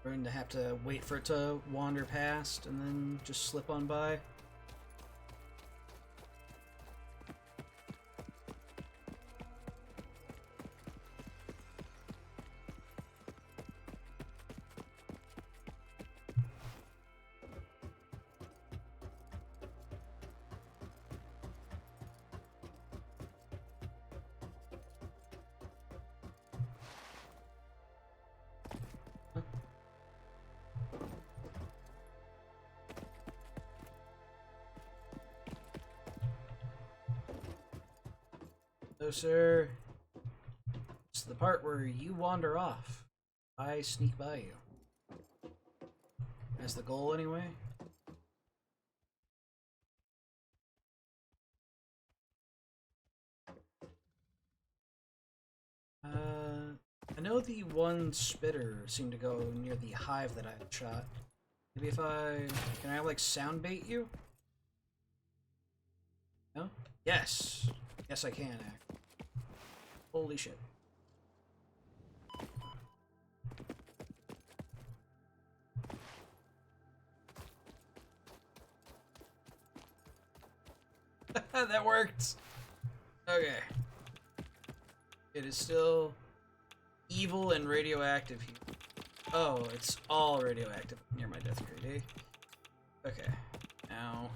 We're going to have to wait for it to wander past and then just slip on by. No, sir. It's the part where you wander off. I sneak by you. That's the goal, anyway. I know the one spitter seemed to go near the hive that I shot. Maybe if I... Can I, like, sound bait you? No? Yes! Yes, I can, actually. Holy shit. That worked! Okay. It is still evil and radioactive here. Oh, it's all radioactive near my death crate, eh? Okay. Now...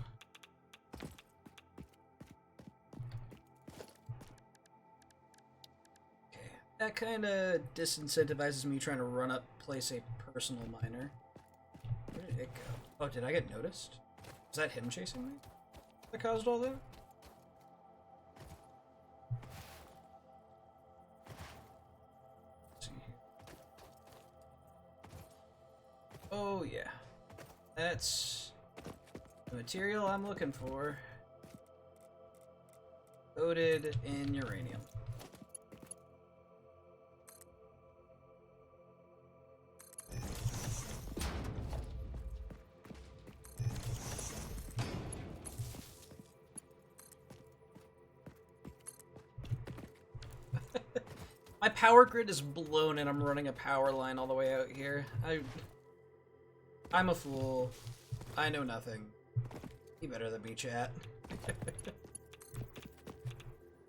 Okay. That kind of disincentivizes me trying to run up, place a personal miner. Where did it go? Oh, did I get noticed? Was that him chasing me? That caused all that? Let's see here. Oh, yeah. That's the material I'm looking for. Coated in uranium. My power grid is blown and I'm running a power line all the way out here. I'm a fool. I know nothing. Be better than me, chat.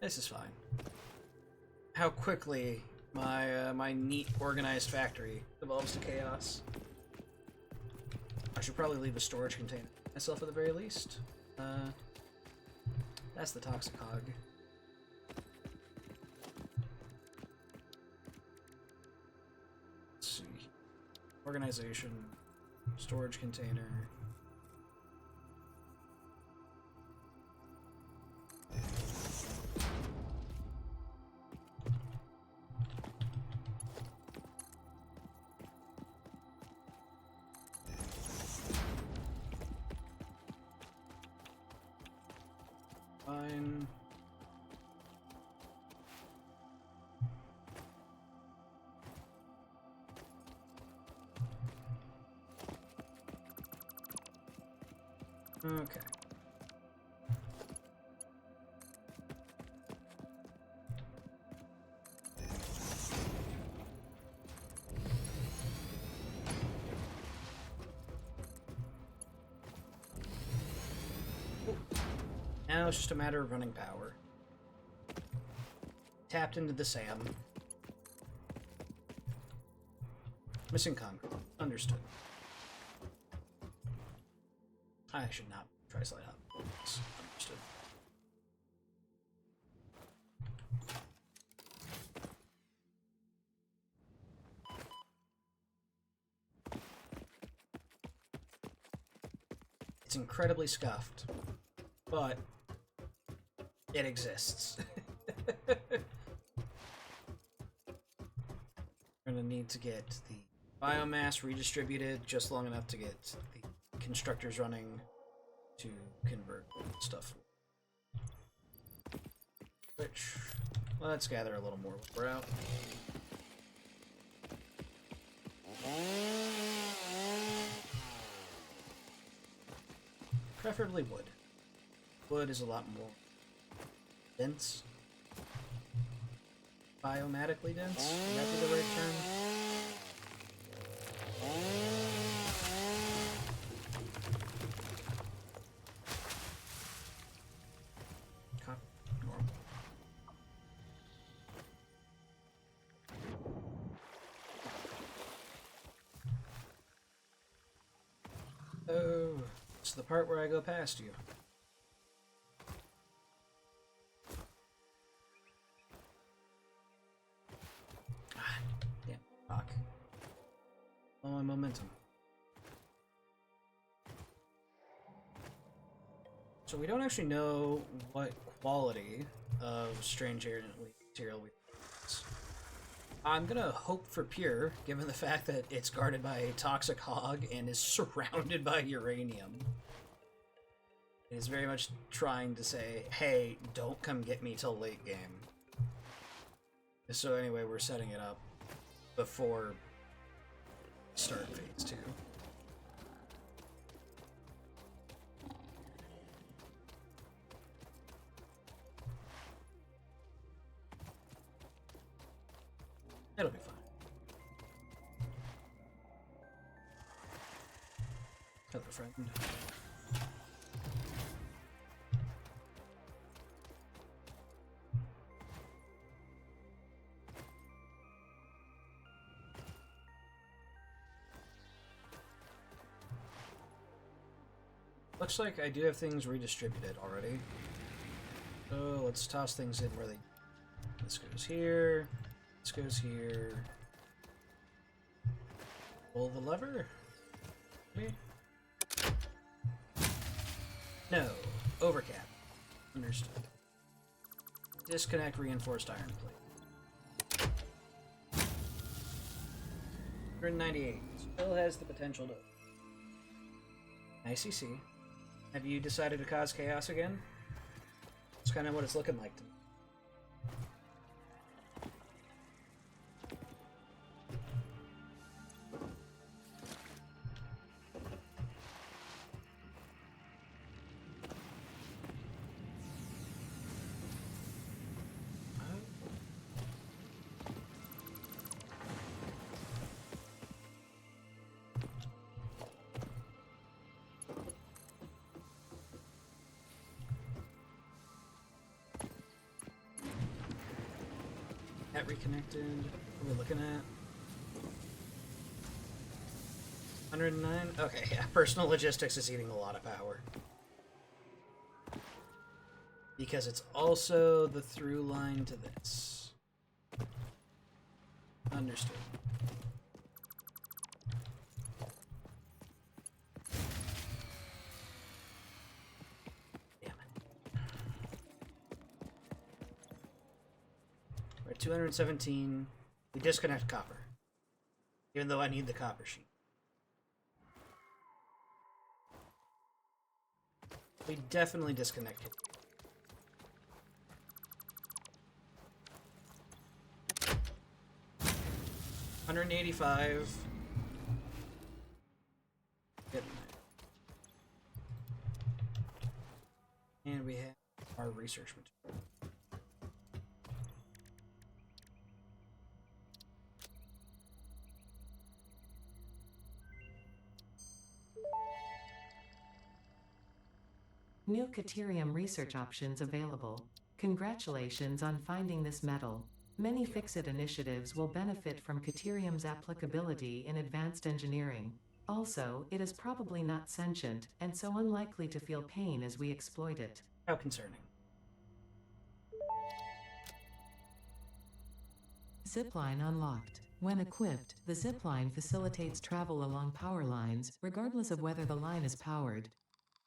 This is fine. How quickly my neat, organized factory devolves to chaos. I should probably leave a storage container myself at the very least. That's the toxic hog. Let's see. Organization, storage container. Fine. Okay. Now it's just a matter of running power. Tapped into the SAM. Missing concrete. Understood. I should not try slide up. Understood. It's incredibly scuffed, but it exists. We're gonna need to get the biomass redistributed just long enough to get the constructors running to convert stuff. Which, let's gather a little more while we're out. Preferably wood. Wood is a lot more dense. Biomatically dense? Would that be the right term? Normal. Oh, it's the part where I go past you. Oh, my momentum. So we don't actually know what quality of strange material we use. I'm gonna hope for pure, given the fact that it's guarded by a toxic hog and is surrounded by uranium. It is very much trying to say, hey, don't come get me till late game. So anyway, we're setting it up before start phase 2. It'll be fine. Hello, friend. Looks like I do have things redistributed already. So let's toss things in where they... This goes here. This goes here. Pull the lever? Okay. No. Overcap. Understood. Disconnect reinforced iron plate. 198. Still has the potential to... ICC. Have you decided to cause chaos again? That's kind of what it's looking like to me. Reconnected. What are we looking at? 109? Okay, yeah. Personal logistics is eating a lot of power. Because it's also the through line to this. Understood. Damn it. We're at 217. We disconnect copper. Even though I need the copper sheet. We definitely disconnected. $185. Getting there. And we have our research material. New Caterium research options available. Congratulations on finding this metal. Many Fix-It initiatives will benefit from Caterium's applicability in advanced engineering. Also, it is probably not sentient, and so unlikely to feel pain as we exploit it. How concerning. Zipline unlocked. When equipped, the zipline facilitates travel along power lines, regardless of whether the line is powered.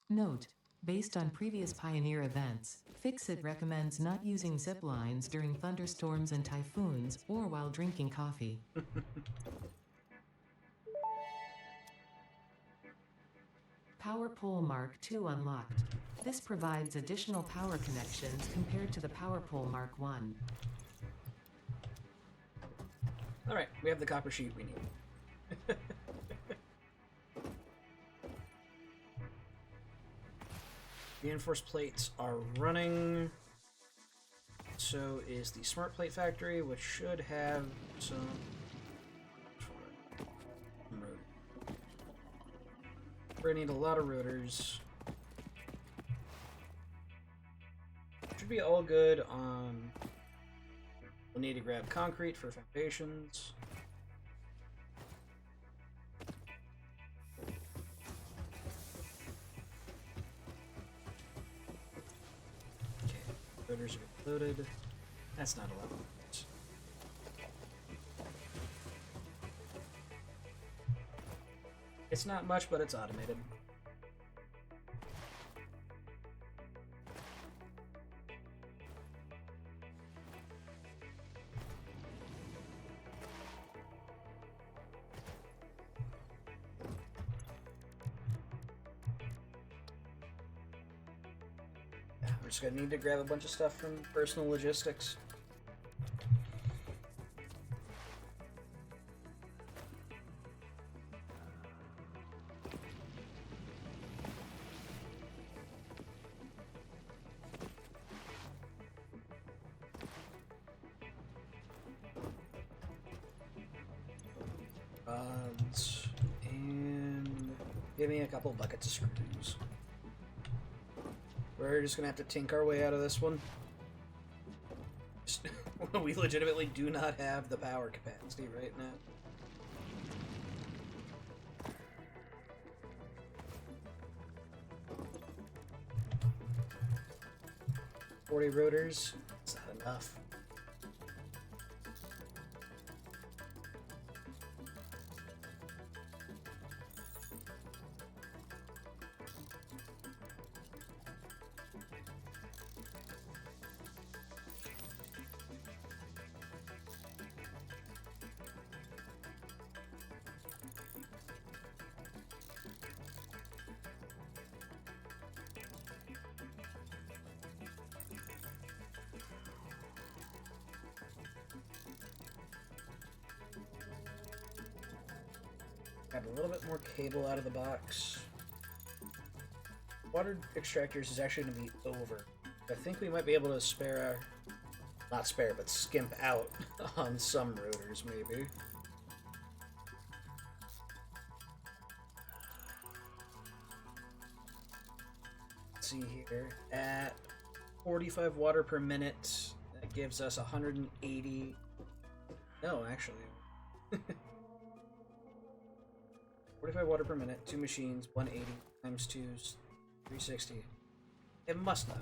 Note: based on previous Pioneer events, Fix-It recommends not using zip lines during thunderstorms and typhoons, or while drinking coffee. Power Pole Mark II unlocked. This provides additional power connections compared to the Power Pole Mark I. Alright, we have the copper sheet we need. Reinforced plates are running. So is the Smart Plate Factory, which should have some rotors. We're gonna need a lot of rotors. Should be all good on... We'll need to grab concrete for foundations. Rotors are loaded. That's not a lot of rotors. It's not much, but it's automated. We're just gonna need to grab a bunch of stuff from personal logistics. And give me a couple buckets of screws. We're just gonna have to tink our way out of this one. We legitimately do not have the power capacity right now. $40 rotors. It's not enough. Got a little bit more cable out of the box. Water extractors is actually going to be over. I think we might be able to spare, not spare, but skimp out on some rotors, maybe. Let's see here. At 45 water per minute, that gives us 180. No, actually. 45 water per minute, 2 machines, 180 times 2 is 360. It must not.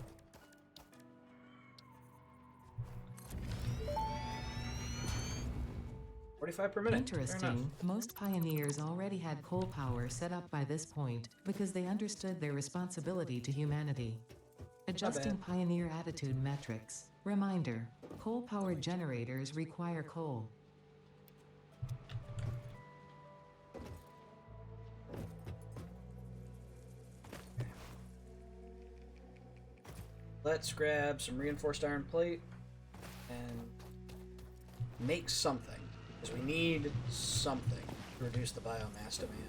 $45 per minute. Interesting. Most pioneers already had coal power set up by this point because they understood their responsibility to humanity. Adjusting pioneer attitude metrics. Reminder: coal-powered generators require coal. Let's grab some reinforced iron plate and make something. Because we need something to reduce the biomass demand.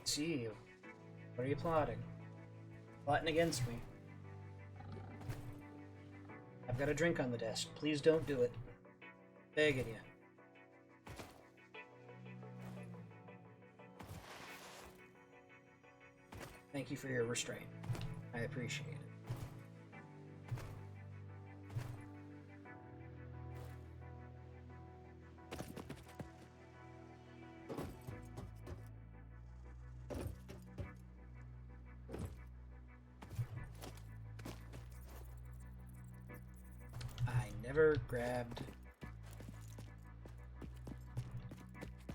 See you. What are you plotting? Plotting against me. I've got a drink on the desk. Please don't do it. Begging you. Thank you for your restraint. I appreciate it. Never grabbed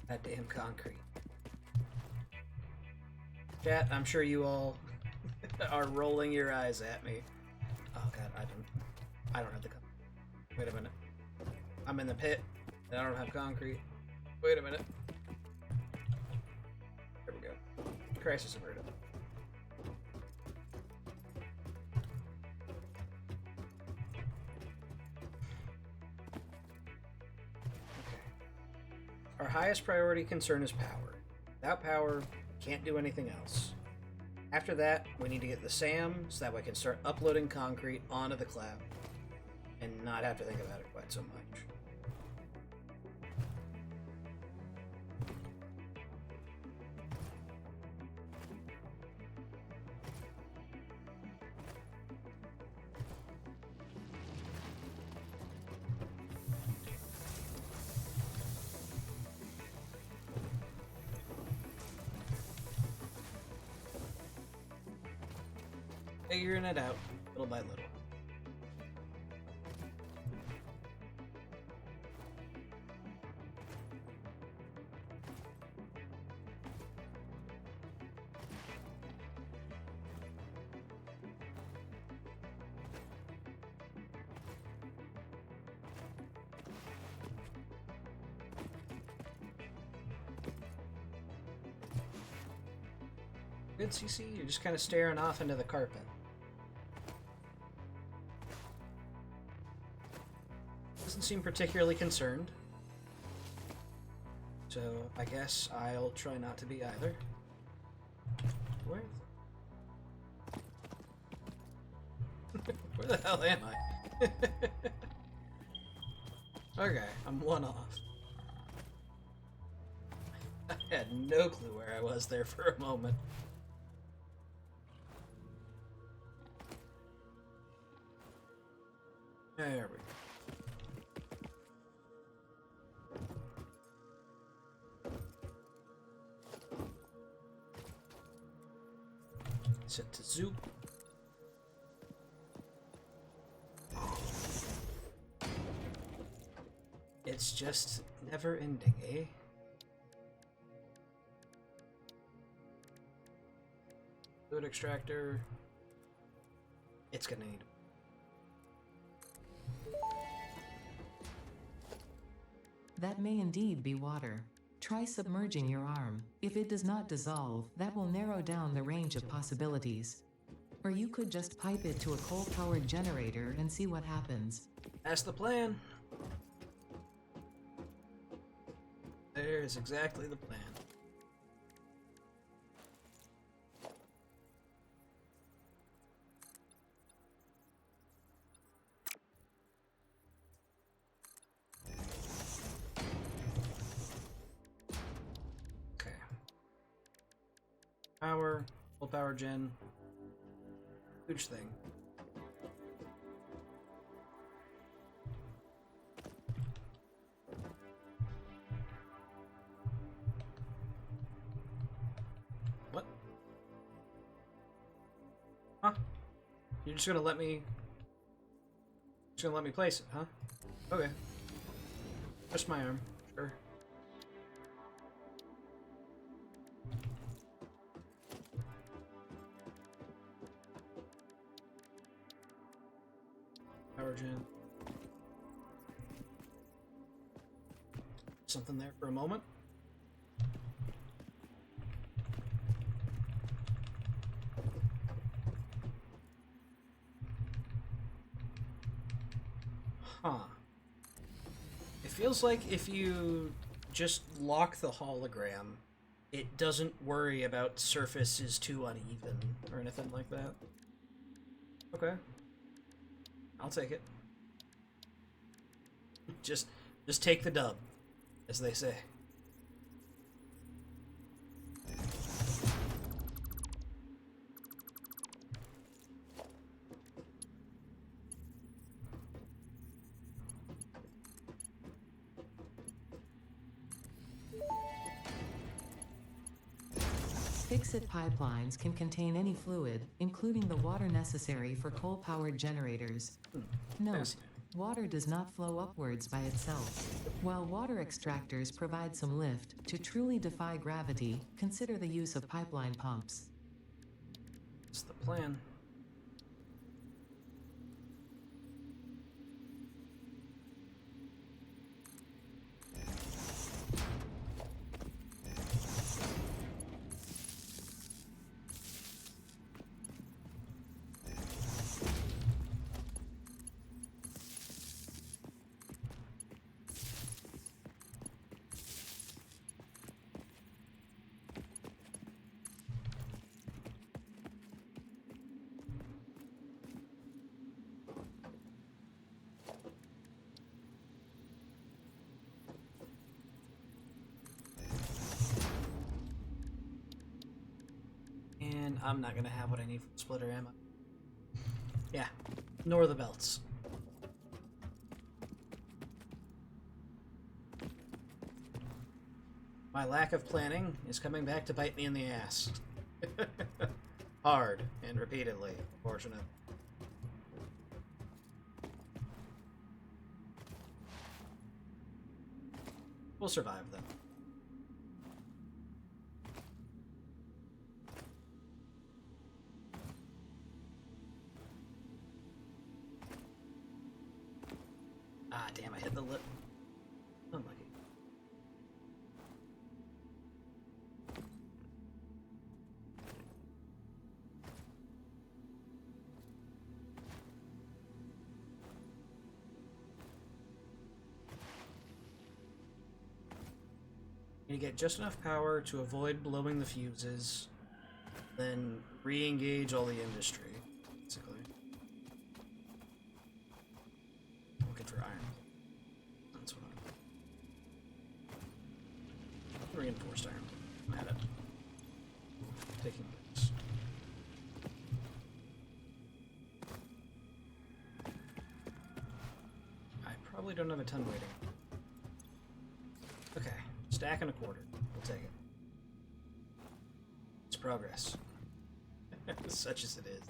that damn concrete. Chat, I'm sure you all are rolling your eyes at me. Oh god, I don't have the concrete. Wait a minute. I'm in the pit and I don't have concrete. Wait a minute. There we go. Crisis averted. Our highest priority concern is power. Without power, can't do anything else. After that, we need to get the SAM so that we can start uploading concrete onto the cloud and not have to think about it quite so much. Figuring it out, little by little. Good, CC? You're just kind of staring off into the carpet. Doesn't seem particularly concerned. So, I guess I'll try not to be either. Where? Where the hell am I? Okay, I'm one off. I had no clue where I was there for a moment. There we go. Set to zoop. It's just never ending, eh? Fluid extractor. It's gonna need. That may indeed be water. Try submerging your arm. If it does not dissolve, that will narrow down the range of possibilities. Or you could just pipe it to a coal-powered generator and see what happens. That's the plan. There's exactly the plan. Okay. Power, full power gen. Huge thing. What? Huh? You're just gonna let me... Just gonna let me place it, huh? Okay. Just my arm. Sure. Power gen. Something there for a moment. Huh. It feels like if you just lock the hologram, it doesn't worry about surface is too uneven or anything like that. Okay. I'll take it. Just take the dub, as they say. Fix-it pipelines can contain any fluid, including the water necessary for coal-powered generators. Note, Fascinating. water does not flow upwards by itself. While water extractors provide some lift, to truly defy gravity, consider the use of pipeline pumps. That's the plan. And I'm not gonna have what I need for the splitter, am I? Yeah, nor the belts. My lack of planning is coming back to bite me in the ass. Hard and repeatedly, unfortunate. We'll survive though. Ah, damn, I hit the lip. Unlucky. You get just enough power to avoid blowing the fuses, then re-engage all the industry, basically. Looking for iron. That's what I'm... Reinforced iron. I'm at it. Taking this. I probably don't have a ton waiting. Okay. Stack and a quarter. We'll take it. It's progress. Such as it is.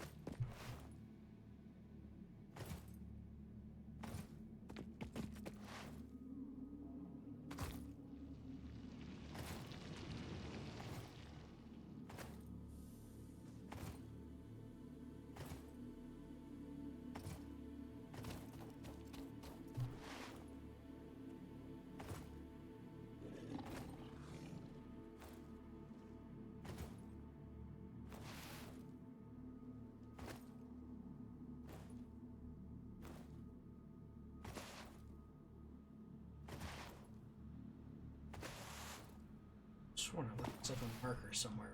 sworn I left myself a marker somewhere.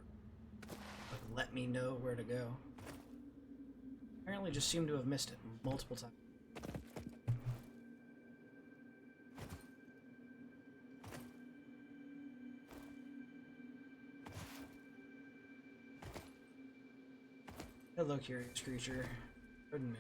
Like, let me know where to go. Apparently just seem to have missed it multiple times. Hello, curious creature. Pardon me.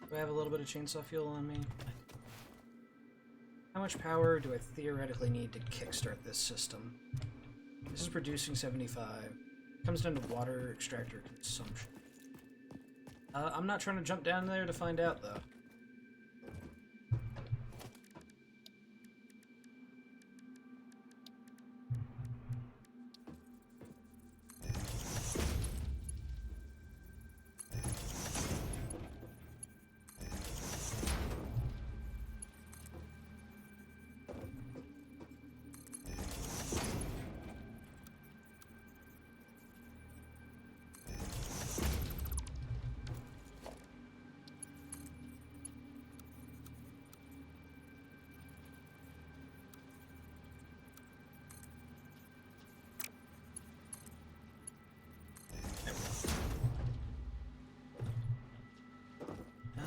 Do I have a little bit of chainsaw fuel on me? How much power do I theoretically need to kickstart this system? This is producing 75. Comes down to water extractor consumption. I'm not trying to jump down there to find out, though.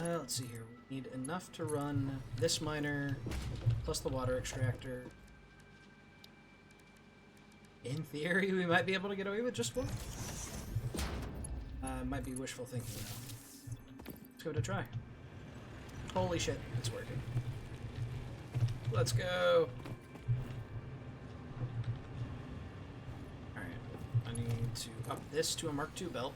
Let's see here. We need enough to run this miner plus the water extractor. In theory, we might be able to get away with just one. Might be wishful thinking, though. Let's give it a try. Holy shit, it's working. Let's go! Alright, I need to up this to a Mark II belt.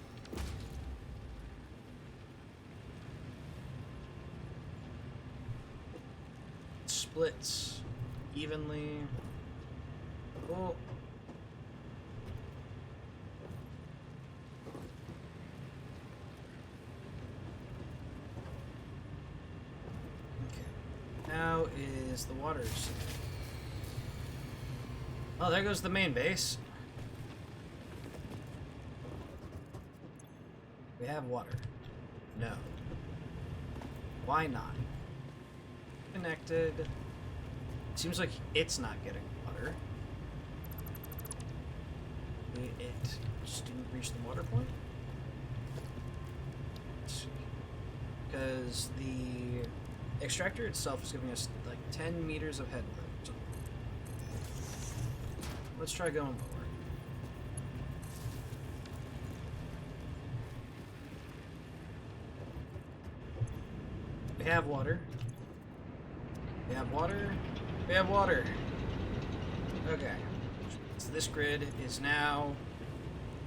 Splits evenly. Oh. Okay. Now is the water sink. Oh, there goes the main base. We have water. No. Why not? Connected. Seems like it's not getting water. It just didn't reach the water point? Let's see. Because the extractor itself is giving us like 10 meters of headroom. So let's try going lower. We have water. We have water. We have water. Okay. So this grid is now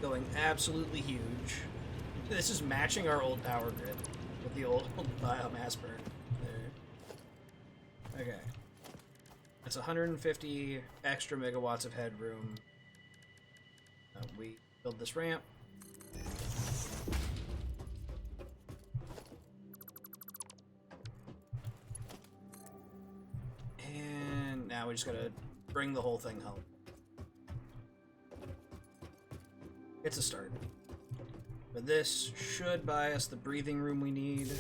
going absolutely huge. This is matching our old power grid with the old biomass burn there. Okay. That's 150 extra megawatts of headroom. We build this ramp. Now we just gotta bring the whole thing home. It's a start. But this should buy us the breathing room we need.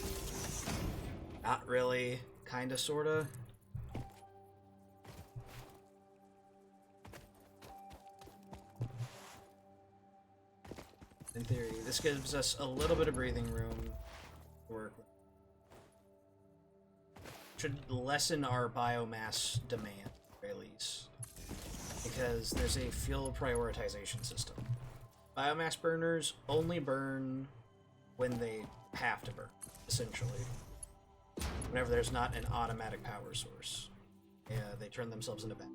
Not really. Kinda, sorta. In theory, this gives us a little bit of breathing room to work with. Should lessen our biomass demand, at least, because there's a fuel prioritization system. Biomass burners only burn when they have to burn, essentially. Whenever there's not an automatic power source, they turn themselves into batteries.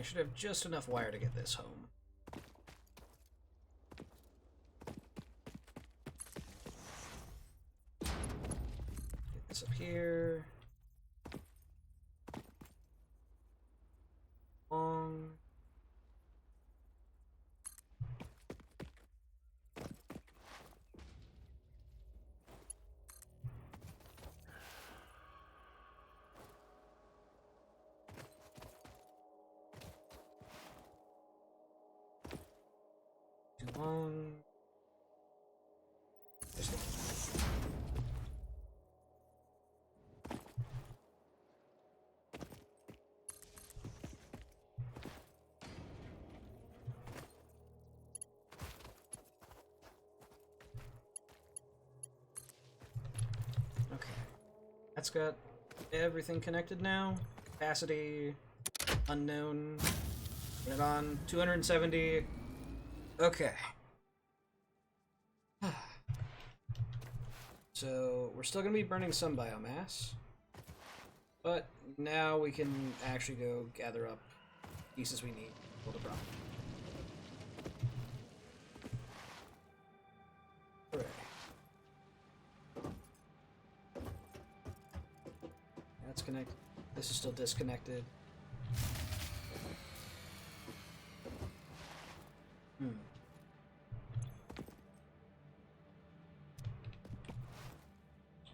I should have just enough wire to get this home. Get this up here. Long. Too long. Just okay. That's got everything connected now. Capacity unknown. Get it on 270. Okay. So we're still gonna be burning some biomass, but now we can actually go gather up pieces we need to build a problem. Hooray. That's connected. This is still disconnected.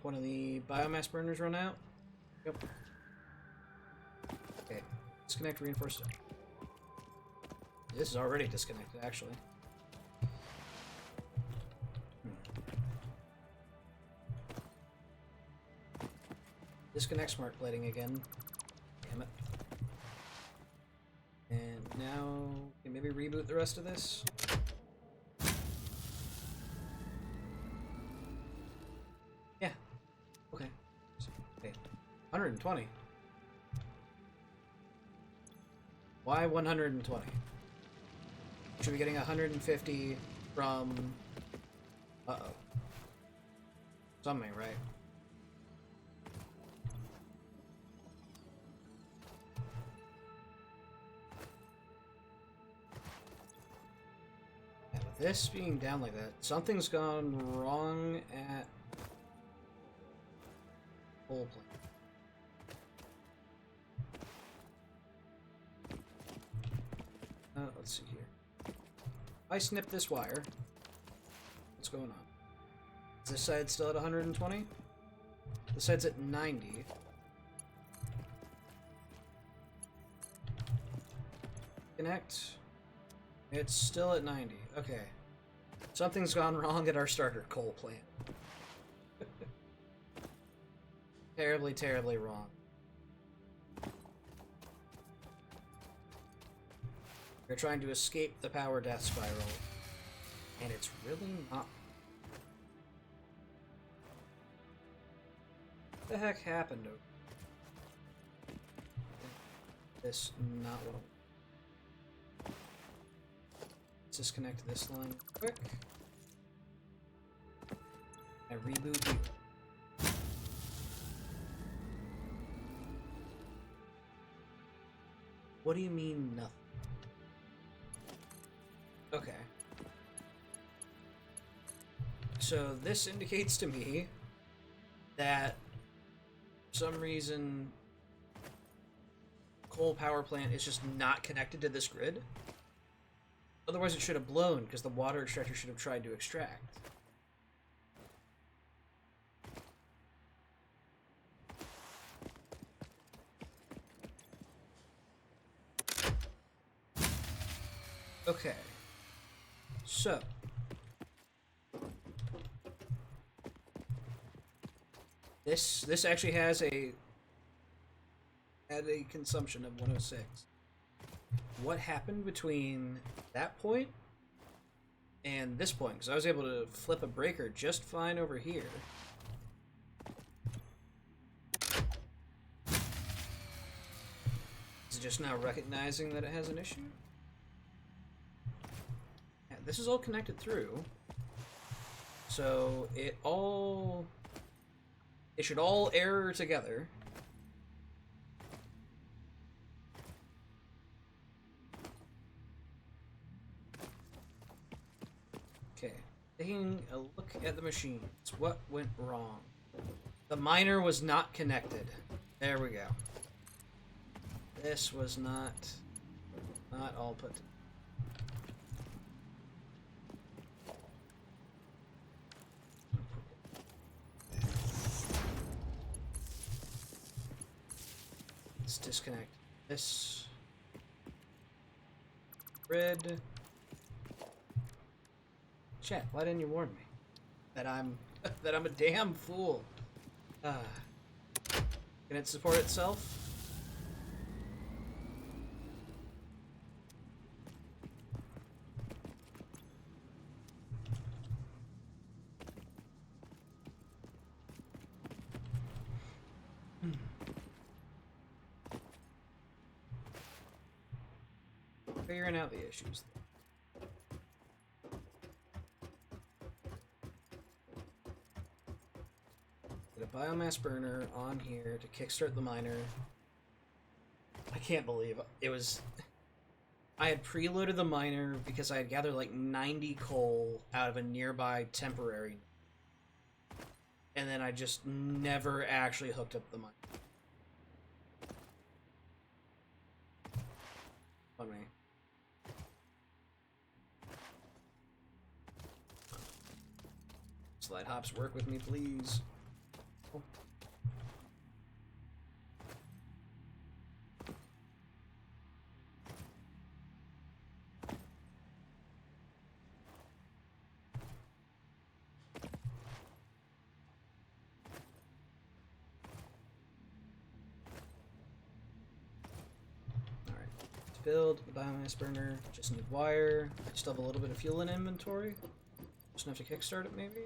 One of the biomass burners run out? Yep. Okay. Disconnect, reinforce. This is already disconnected, actually. Disconnect smart plating again. Damn it. And now, can maybe reboot the rest of this? Yeah. Okay. Okay. 120. Why 120? Should be getting 150 from... Uh-oh. Something, right? Yeah, with this being down like that, something's gone wrong at... Whole plant. Let's see here. I snip this wire. What's going on? Is this side still at 120? This side's at 90. Connect. It's still at 90. Okay. Something's gone wrong at our starter coal plant. Terribly, terribly wrong. We're trying to escape the power death spiral, and it's really not. What the heck happened over this? Not what I want. Let's disconnect this line quick. And reboot you. What do you mean nothing? Okay. So this indicates to me that for some reason coal power plant is just not connected to this grid. Otherwise it should have blown because the water extractor should have tried to extract. Okay. So, this actually has a consumption of 106. What happened between that point and this point? Because I was able to flip a breaker just fine over here. Is it just now recognizing that it has an issue? This is all connected through, so it should all error together. Okay, taking a look at the machines. What went wrong? The miner was not connected. There we go. This was not all put. Let's disconnect this grid. Chat, why didn't you warn me that I'm that I'm a damn fool? Can it support itself? Figuring out the issues. Get a biomass burner on here to kickstart the miner. I can't believe it was. I had preloaded the miner because I had gathered like 90 coal out of a nearby temporary, and then I just never actually hooked up the miner. On me. Slide hops, work with me, please. Oh. Alright, to build the biomass burner, just need wire. I still have a little bit of fuel in inventory. Just have to kickstart it, maybe?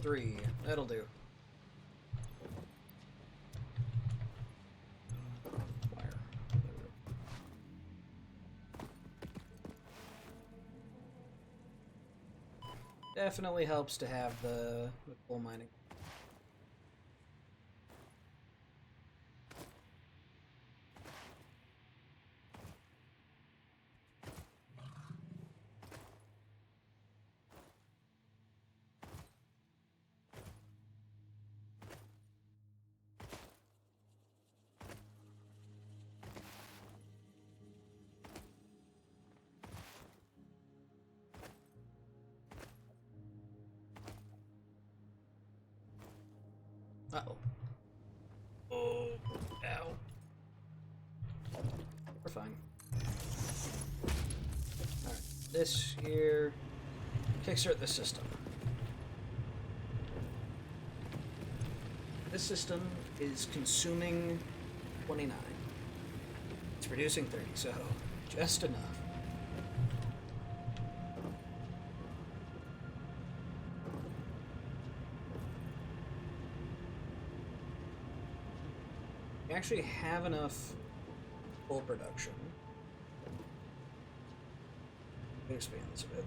3. That'll do. Wire. Definitely helps to have the coal mining. Uh-oh. Oh, ow. We're fine. Alright, this here. Kickstart the system. This system is consuming 29. It's producing 30, so just enough. We actually have enough coal production. Let me expand this a bit.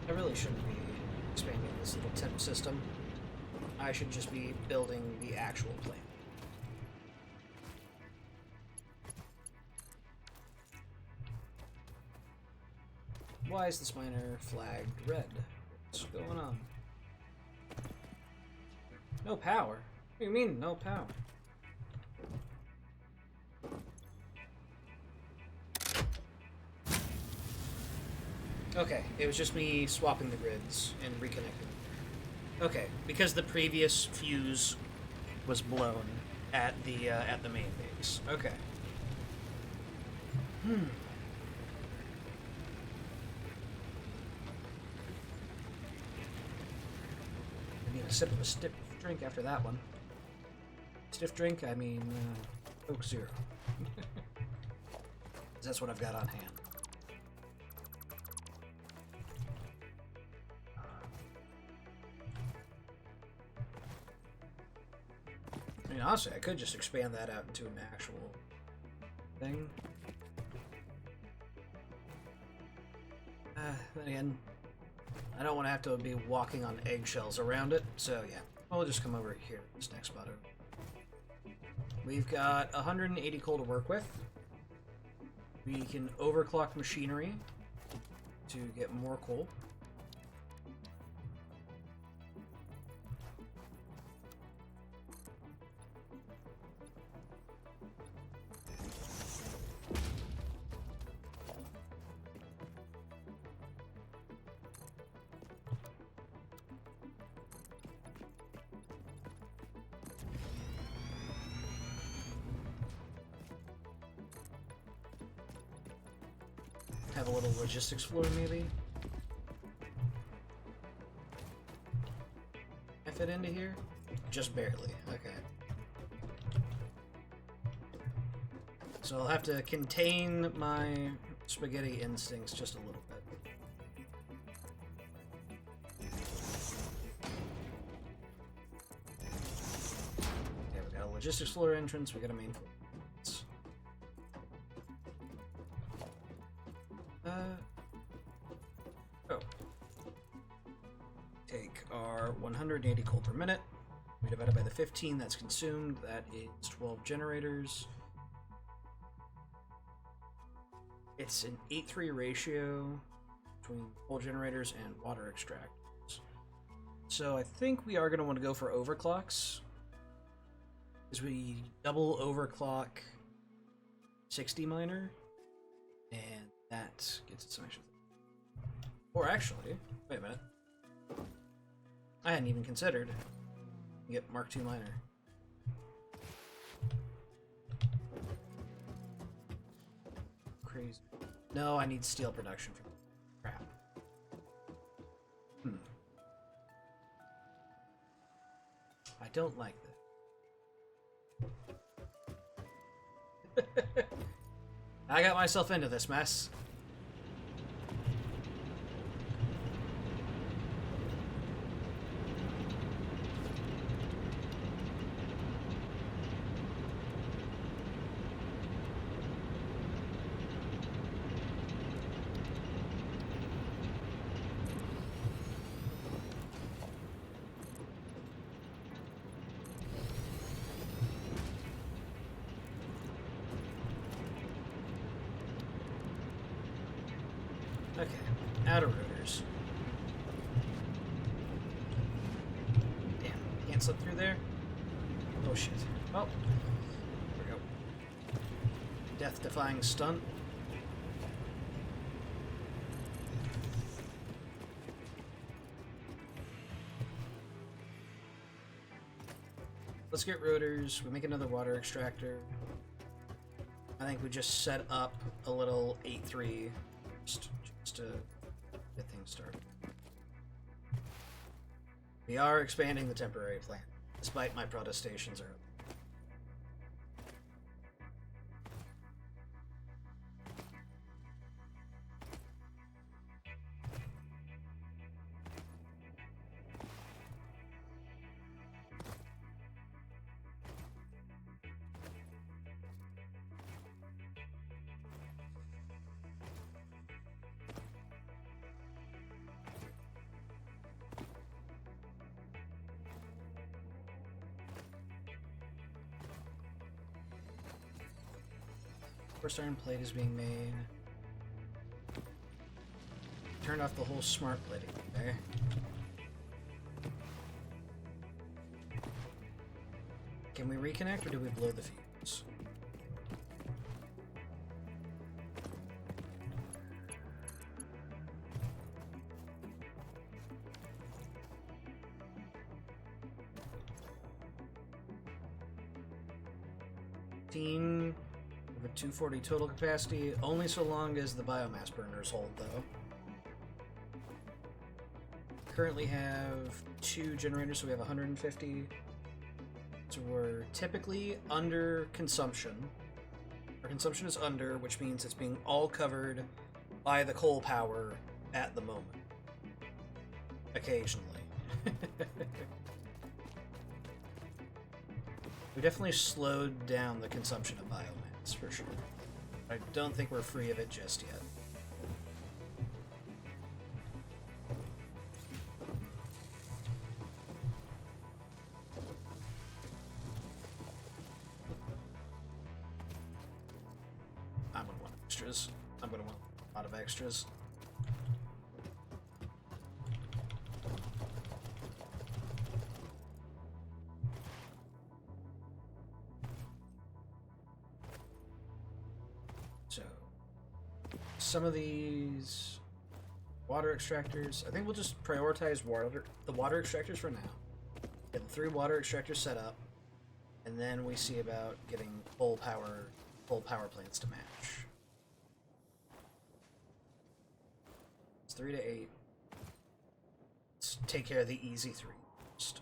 I really shouldn't be expanding this little temp system. I should just be building the actual plant. Why is this miner flagged red? What's going on? No power? What do you mean, no power? Okay, it was just me swapping the grids and reconnecting. Okay, because the previous fuse was blown at the main base. Okay. I need a sip of a stiff drink after that one. Stiff drink, I mean, Coke Zero. 'Cause that's what I've got on hand. I mean, honestly, I could just expand that out into an actual thing. Then again, I don't want to have to be walking on eggshells around it, so yeah, I'll just come over here, this next spot over. We've got 180 coal to work with. We can overclock machinery to get more coal. Have a little logistics floor, maybe? I fit into here? Just barely. Okay. So I'll have to contain my spaghetti instincts just a little bit. Okay, we got a logistics floor entrance, we got a main floor. Take our 180 coal per minute. We divide it by the 15 that's consumed. That is 12 generators. It's an 8:3 ratio between coal generators and water extractors. So I think we are going to want to go for overclocks. Because we double overclock 60 miner. And that gets some extra. Or actually, wait a minute. I hadn't even considered. Get Mark II miner. Crazy. No, I need steel production for crap. I don't like this. I got myself into this mess. Okay, out of rotors. Damn, can't slip through there? Oh shit. Oh, there we go. Death-defying stunt. Let's get rotors. We make another water extractor. I think we just set up a little 8-3 just to get things started. We are expanding the temporary plant, despite my protestations earlier. Forced iron plate is being made. Turned off the whole smart plating, okay? Can we reconnect or do we blow the fuse? 240 total capacity, only so long as the biomass burners hold, though. Currently have 2 generators, so we have 150. So we're typically under consumption. Our consumption is under, which means it's being all covered by the coal power at the moment. Occasionally. We definitely slowed down the consumption of biomass, for sure. I don't think we're free of it just yet. I'm gonna want extras. I'm gonna want a lot of extras. So, some of these water extractors, I think we'll just prioritize the water extractors for now. Get the 3 water extractors set up, and then we see about getting full power plants to match. It's 3 to 8. Let's take care of the easy 3 first.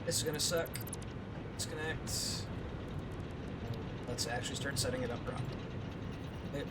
This is gonna suck. Disconnect. Let's actually start setting it up properly. Okay.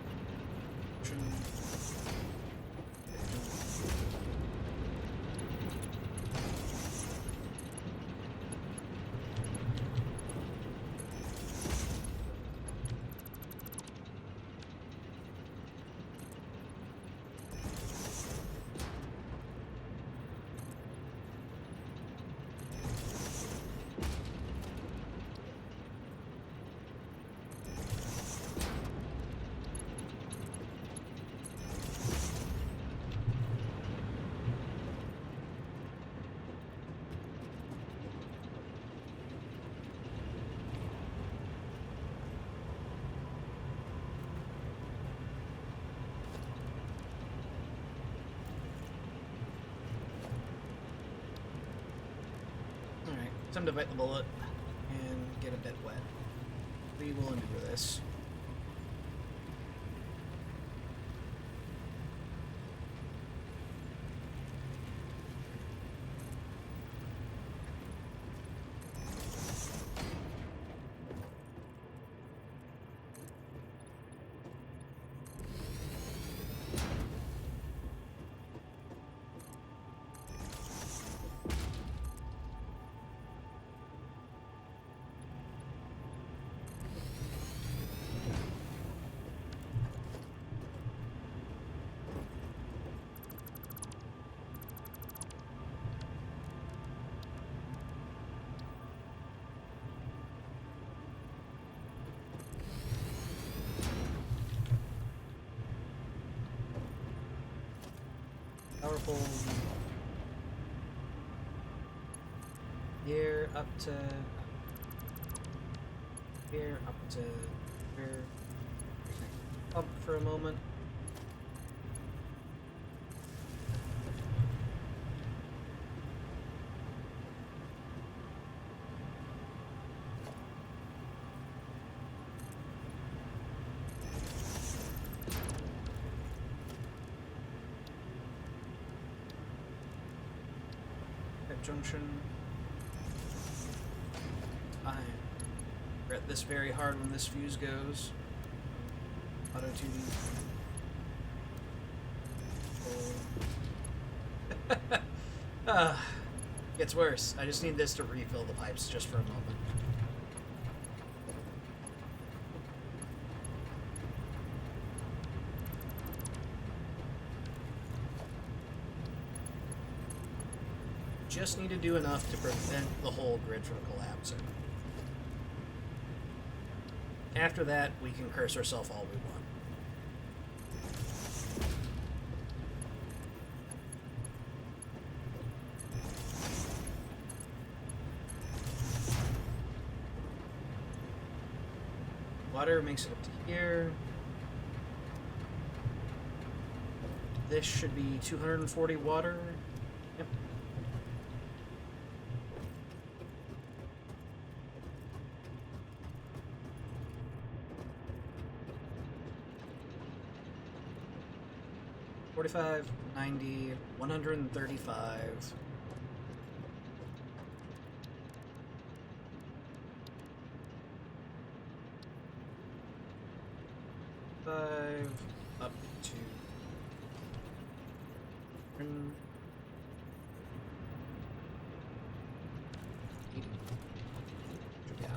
Time to bite the bullet and get a bit wet. We will endure this. Powerful here up to here, up to here. Up for a moment. Junction. I regret this very hard when this fuse goes. Auto tuning. Gets worse. I just need this to refill the pipes just for a moment. just need to do enough to prevent the whole grid from collapsing. After that, we can curse ourselves all we want. Water makes it up to here. This should be 240 water. Yep. $45, $90, $135. Up to 80. Yeah.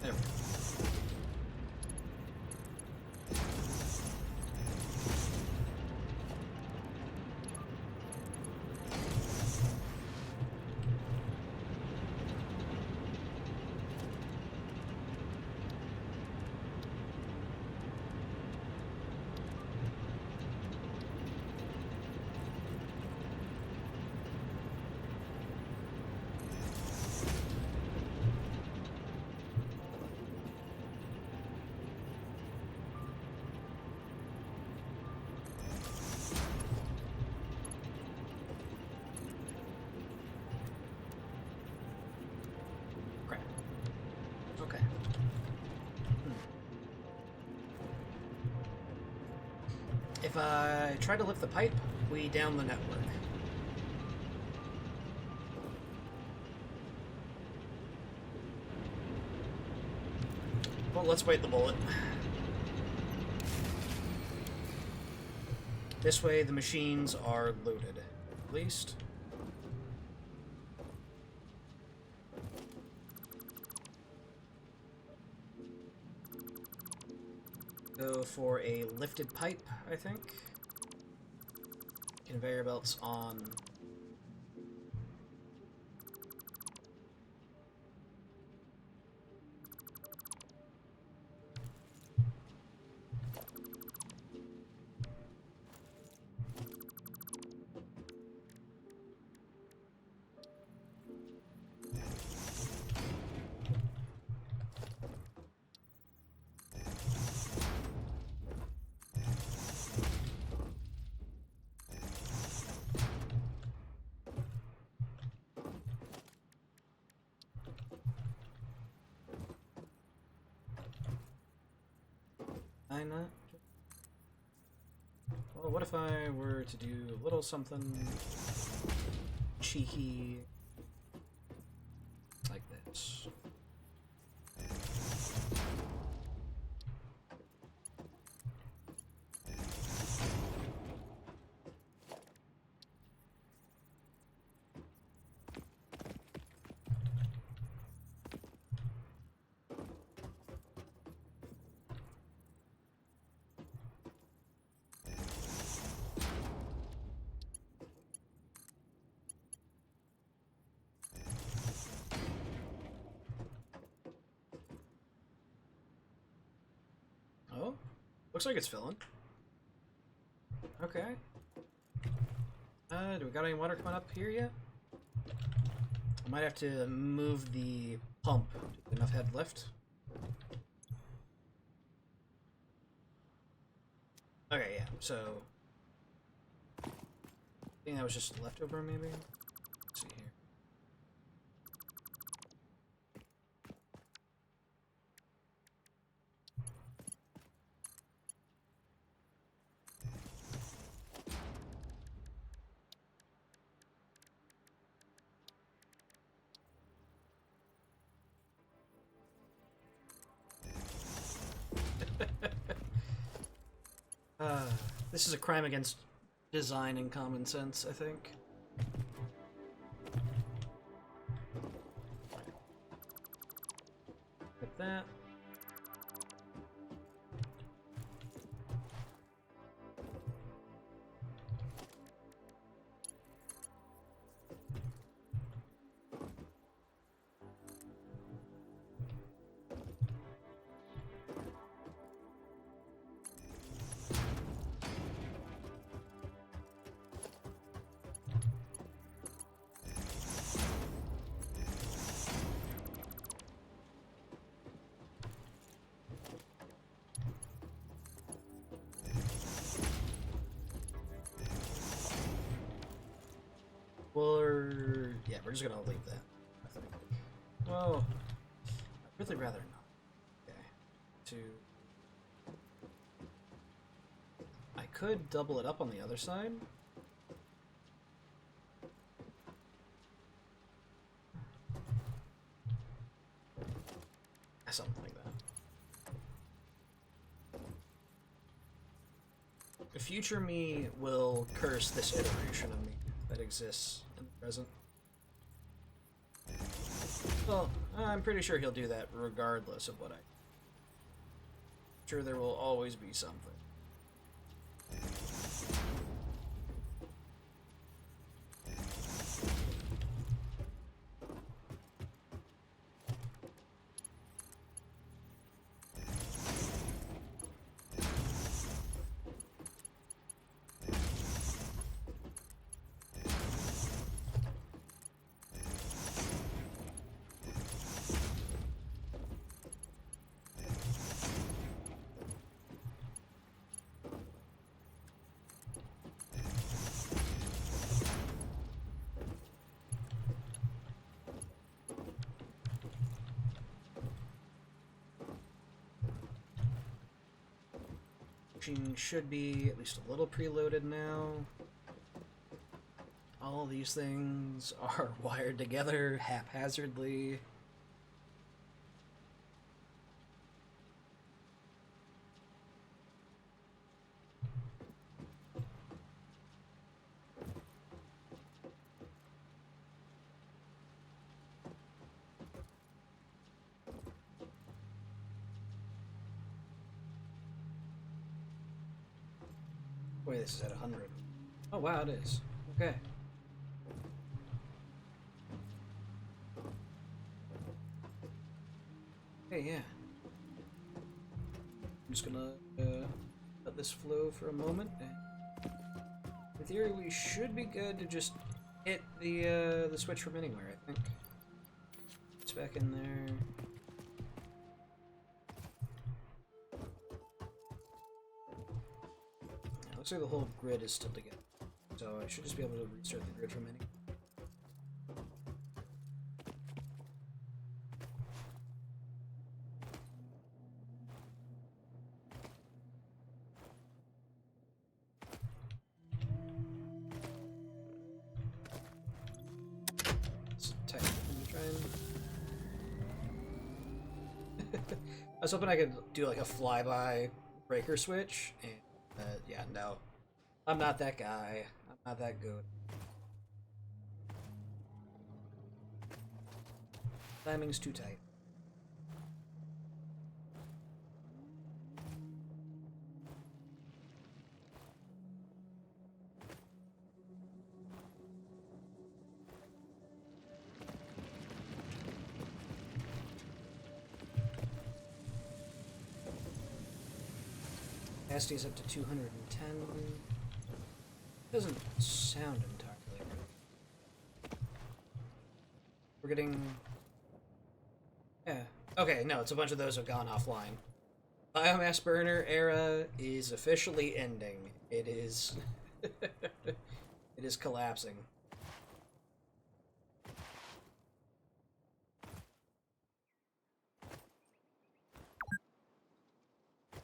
There we go. Crap. Okay. If I try to lift the pipe, we down the network. Well, let's bite the bullet. This way the machines are loaded, at least. Go for a lifted pipe, I think. Conveyor belts on. I not? Well, what if I were to do a little something cheeky like this? Oh, looks like it's filling. Okay. Do we got any water coming up here yet? I might have to move the pump to enough head lift. Okay, yeah, so I think that was just leftover, maybe? Let's see here. This is a crime against design and common sense, I think. Like that. we're just gonna leave that. I think. Well, I'd really rather not. Okay. I could double it up on the other side. Something like that. The future me will curse this iteration of me that exists in the present. Well, I'm pretty sure he'll do that regardless of what I... Sure, there will always be something. Machine should be at least a little preloaded now. All these things are wired together haphazardly. Wait, this is at 100. Oh wow, it is. Okay. Okay, yeah. I'm just gonna let this flow for a moment. In theory, we should be good to just hit the switch from anywhere, I think. It's back in there. Looks like the whole grid is still together, so I should just be able to restart the grid from any. Let's try and... I was hoping I could do like a flyby breaker switch, and yeah, no. I'm not that guy. I'm not that good. Timing's too tight. Capacity is up to 210. Doesn't sound entirely right. We're getting... Yeah. Okay, no, it's a bunch of those have gone offline. Biomass burner era is officially ending. It is... it is collapsing.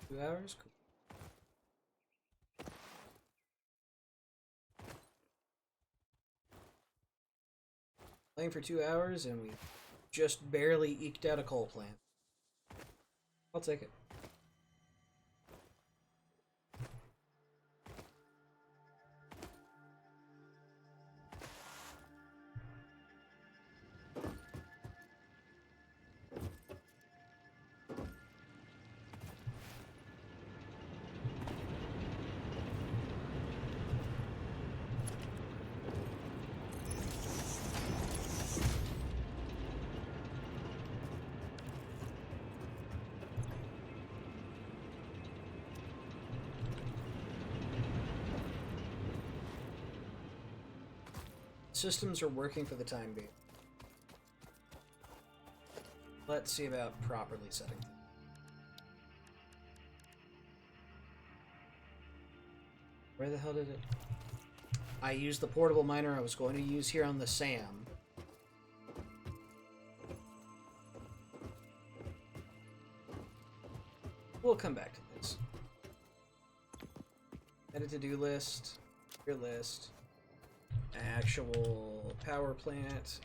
Two hours? Cool. Playing for 2 hours and we just barely eked out a coal plant. I'll take it. Systems are working for the time being. Let's see about properly setting things. Where the hell did it... I used the portable miner I was going to use here on the SAM, We'll come back to this. Edit to-do list. Your list. Actual power plant.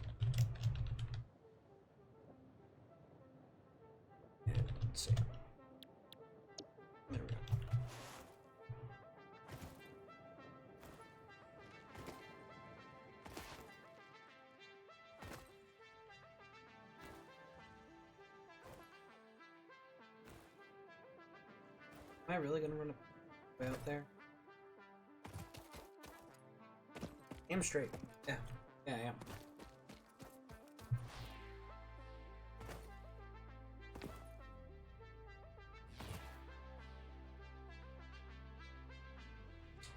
And save. There we go. Am I really gonna run a way out there? Aim straight. Yeah. Yeah, I am.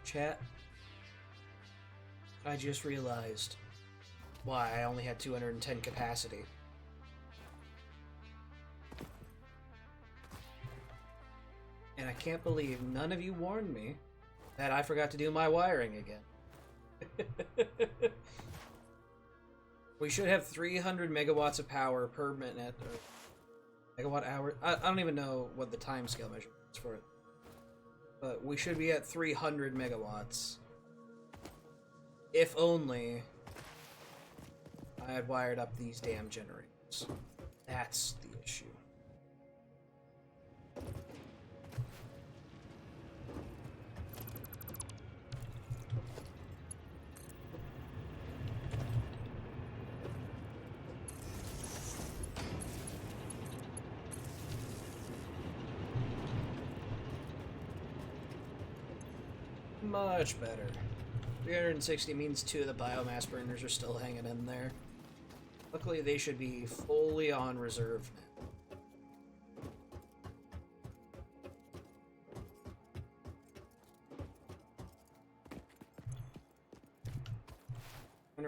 Chat. I just realized why I only had 210 capacity. And I can't believe none of you warned me that I forgot to do my wiring again. We should have 300 megawatts of power per minute. Or megawatt hour. I don't even know what the time scale measure is for it. But we should be at 300 megawatts. If only I had wired up these damn generators. That's the issue. Much better. 360 means 2 of the biomass burners are still hanging in there. Luckily, they should be fully on reserve now.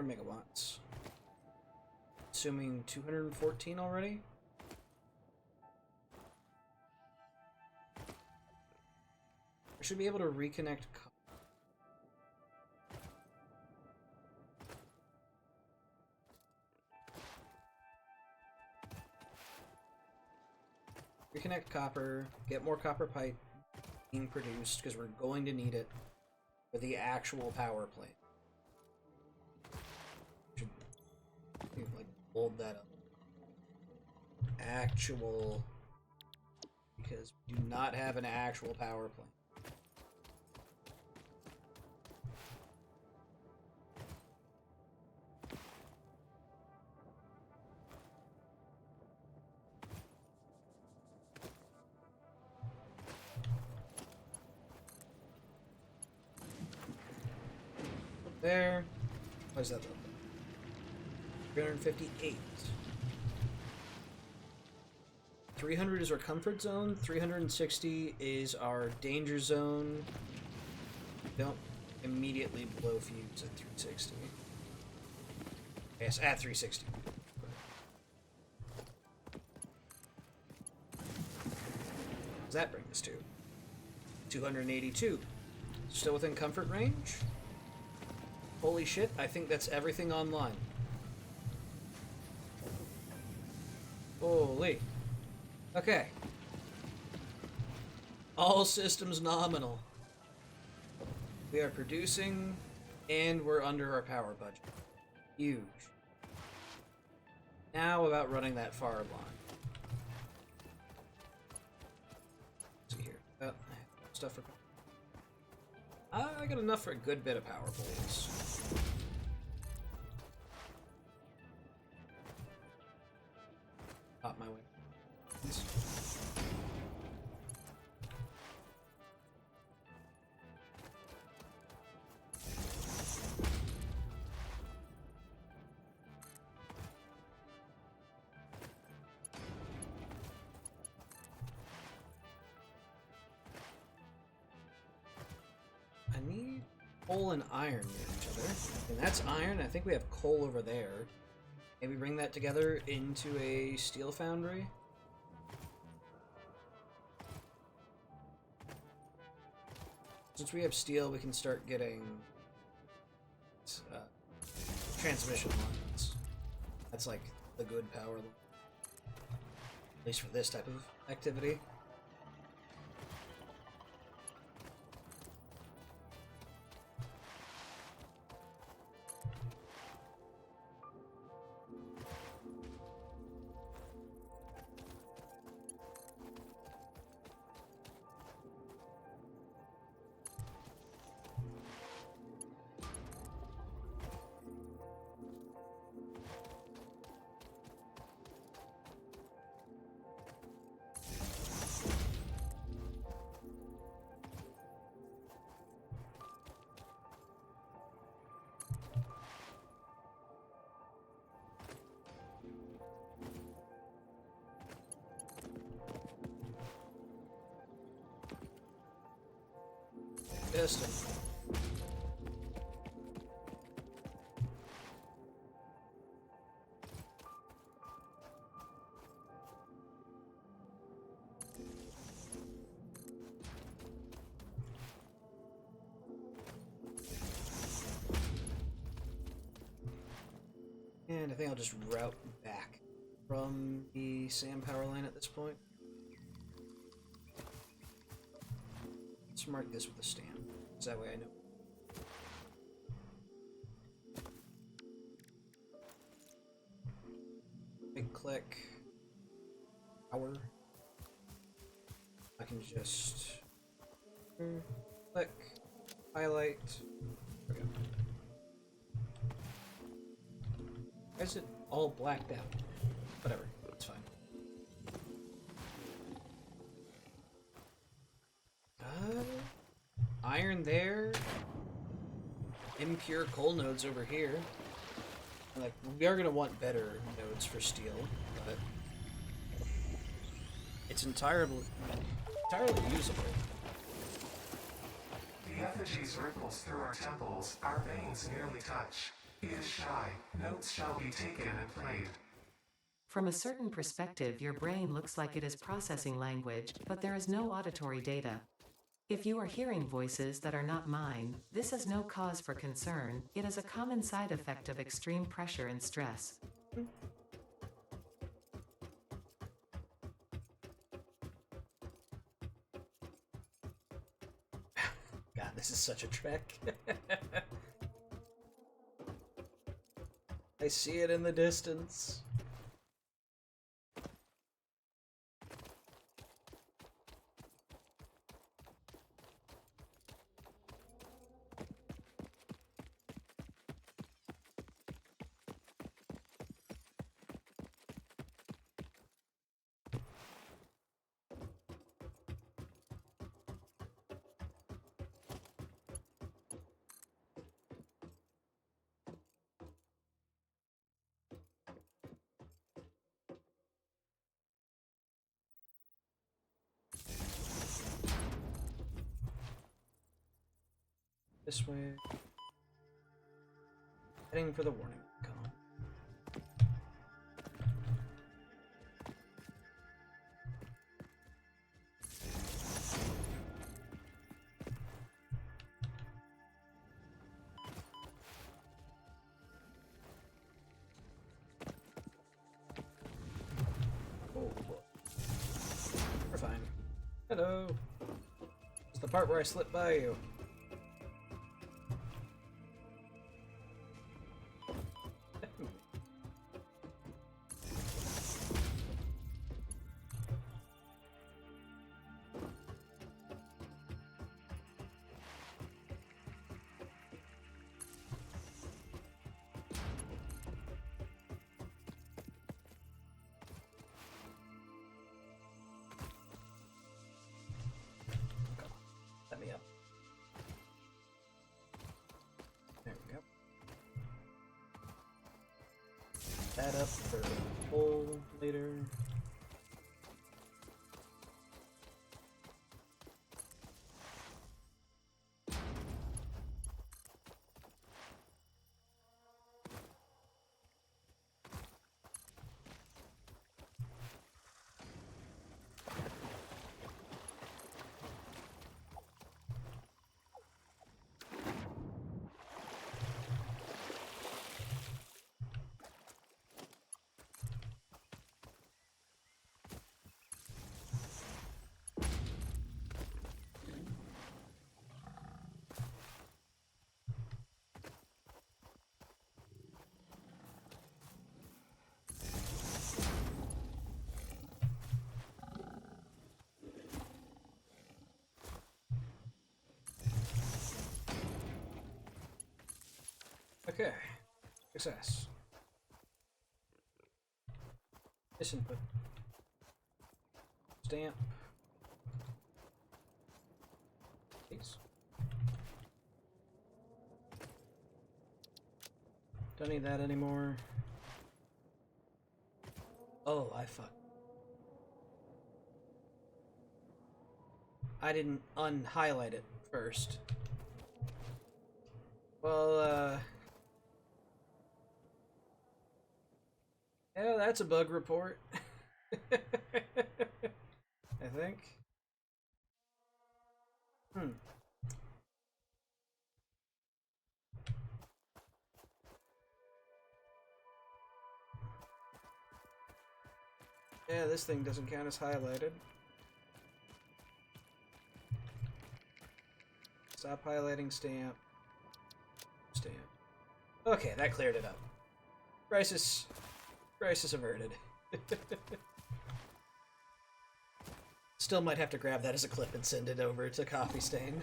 Megawatts. Assuming 214 already? I should be able to reconnect. Reconnect copper, get more copper pipe being produced, because we're going to need it for the actual power plant. Should like hold that up. Actual, because we do not have an actual power plant. There. What is that though? 358. 300 is our comfort zone. 360 is our danger zone. Don't immediately blow fuse at 360. Yes, at 360. What does that bring us to? 282. Still within comfort range? Holy shit, I think that's everything online. Holy. Okay. All systems nominal. We are producing, and we're under our power budget. Huge. Now about running that far line. Let's see here. Oh, I have stuff for... I got enough for a good bit of power poles. Pop my way. I need coal and iron near each other. And that's iron. I think we have coal over there. Maybe bring that together into a steel foundry. Since we have steel, we can start getting transmission lines. That's like the good power line. At least for this type of activity. piston. And I think I'll just route back from the sand power line at this point. Let's mark this with a stamp, so that way I know. Big click. Power. I can just click, highlight. There we go. Why is it all blacked out? Whatever, it's fine. Iron there. Impure coal nodes over here. Like, we are gonna want better nodes for steel, but it's entirely usable. The effigies ripples through our temples, our veins nearly touch. He is shy, notes shall be taken and played. From a certain perspective, your brain looks like it is processing language, but there is no auditory data. If you are hearing voices that are not mine, this is no cause for concern. It is a common side effect of extreme pressure and stress. God, this is such a trek. I see it in the distance. This way. Heading for the warning column. Oh, we're fine. Hello. It's the part where I slipped by you. Let me up. There we go. That up for hole later. Okay. Success. This input. Stamp. Please. Don't need that anymore. Oh, I fucked. I didn't unhighlight it first. Well, yeah, that's a bug report. I think. Hmm. Yeah, this thing doesn't count as highlighted. Stop highlighting stamp. Stamp. Okay, that cleared it up. Crisis averted. Still might have to grab that as a clip and send it over to Coffee Stain.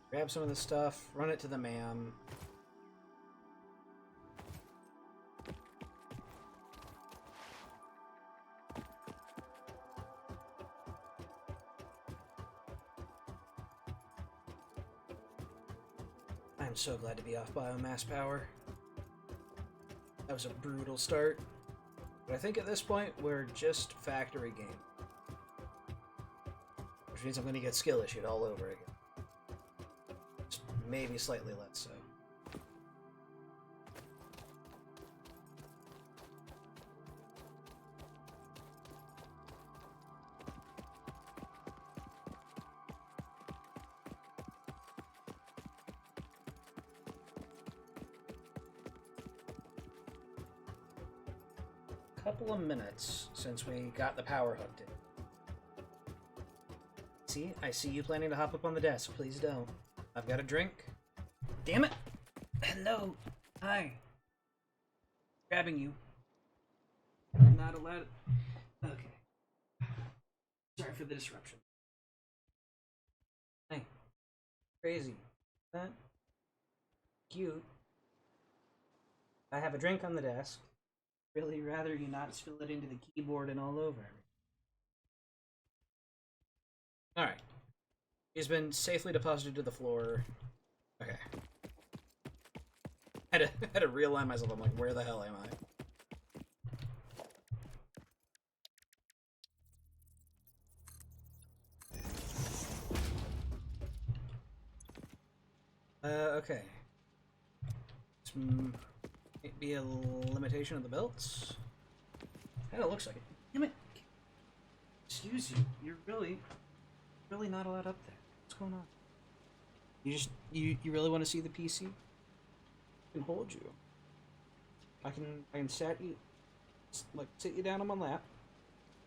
Grab some of the stuff, run it to the ma'am. I'm so glad to be off biomass power. That was a brutal start. But I think at this point, we're just factory game. Which means I'm going to get skill issued all over again. Just maybe slightly less so. Couple of minutes since we got the power hooked in. See? I see you planning to hop up on the desk. Please don't. I've got a drink. Damn it! Hello! Hi. Grabbing you. Not allowed. Okay. Sorry for the disruption. Hey. Crazy. That cute. I have a drink on the desk. Really rather you not spill it into the keyboard and all over. Alright. He's been safely deposited to the floor. Okay. Had to realign myself. I'm like, where the hell am I? Okay. This might be a limitation of the belts. Kinda looks like it. Damn it! Excuse you. You're really not allowed up there. What's going on? You really want to see the PC? I can hold you. I can sit you down on my lap,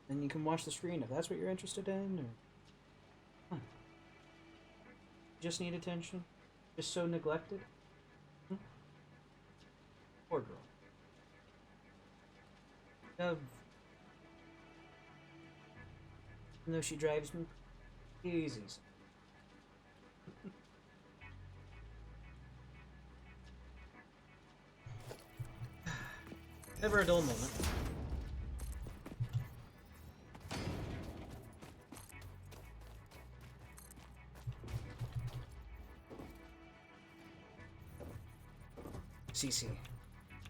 and you can watch the screen if that's what you're interested in. Or huh. Just need attention. Just so neglected. Hmm? Poor girl. Even though she drives me easy. Never a dull moment. CC.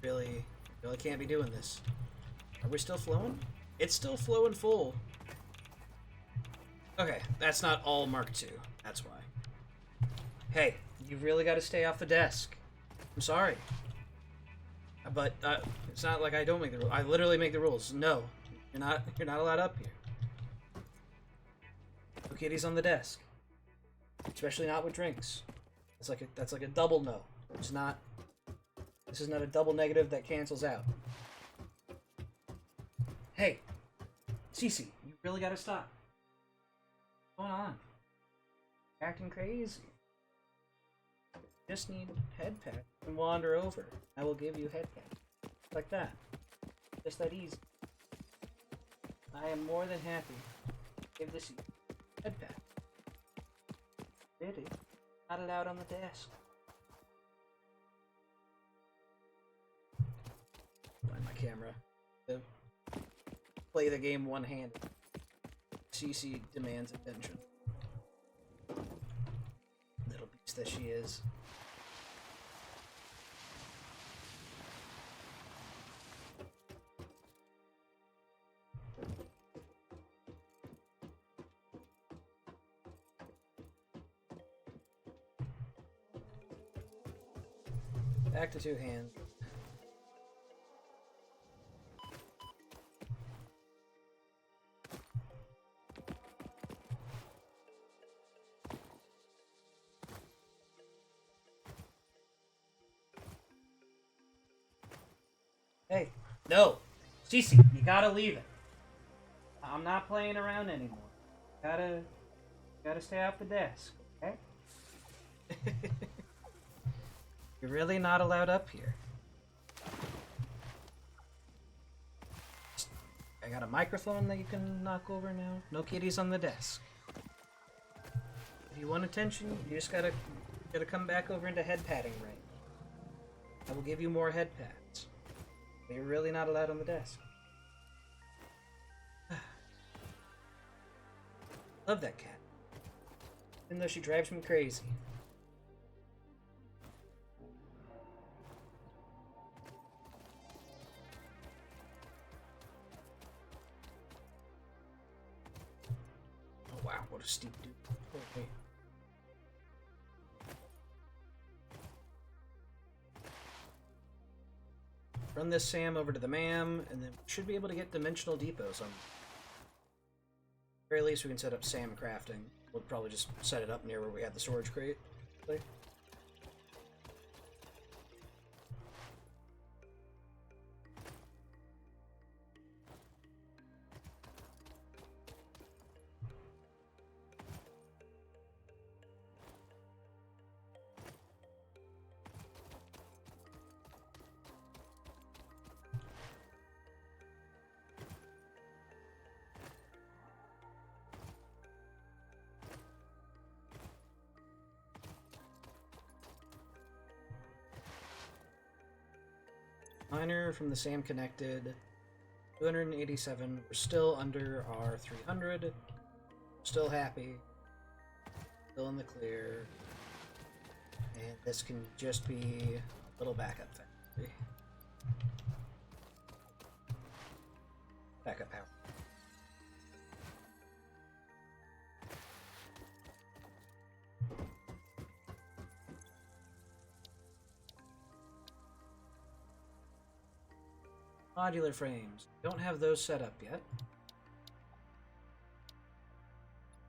Really can't be doing this. Are we still flowing? It's still flowing full. Okay, that's not all Mark II. That's why. Hey, you really got to stay off the desk. I'm sorry. But it's not like I don't make the rules. I literally make the rules. No, you're not allowed up here. No kitties on the desk. Especially not with drinks. That's like a double no. It's not. This is not a double negative that cancels out. Hey, Cece, you really gotta stop. What's going on? You're acting crazy. Just need head pat and wander over. I will give you head pat. Like that. Just that easy. I am more than happy to give this head pat. Really? Not allowed on the desk. Find my camera. To play the game one-handed. Cece demands attention. Little beast that she is. Back to two hands. Hey, no! Cece, you gotta leave it. I'm not playing around anymore. Gotta stay off the desk, okay? You're really not allowed up here. I got a microphone that you can knock over now. No kitties on the desk. If you want attention, you just gotta come back over into head patting range. I will give you more head pats. But you're really not allowed on the desk. Love that cat. Even though she drives me crazy. Oh wow, what a steep dude. Okay. Run this Sam over to the MAM, and then we should be able to get dimensional depots on. At the very least, we can set up Sam crafting. We'll probably just set it up near where we had the storage crate. Miner from the SAM connected. 287. We're still under our 300. Still happy. Still in the clear. And this can just be a little backup factory. Backup power. Modular frames. Don't have those set up yet.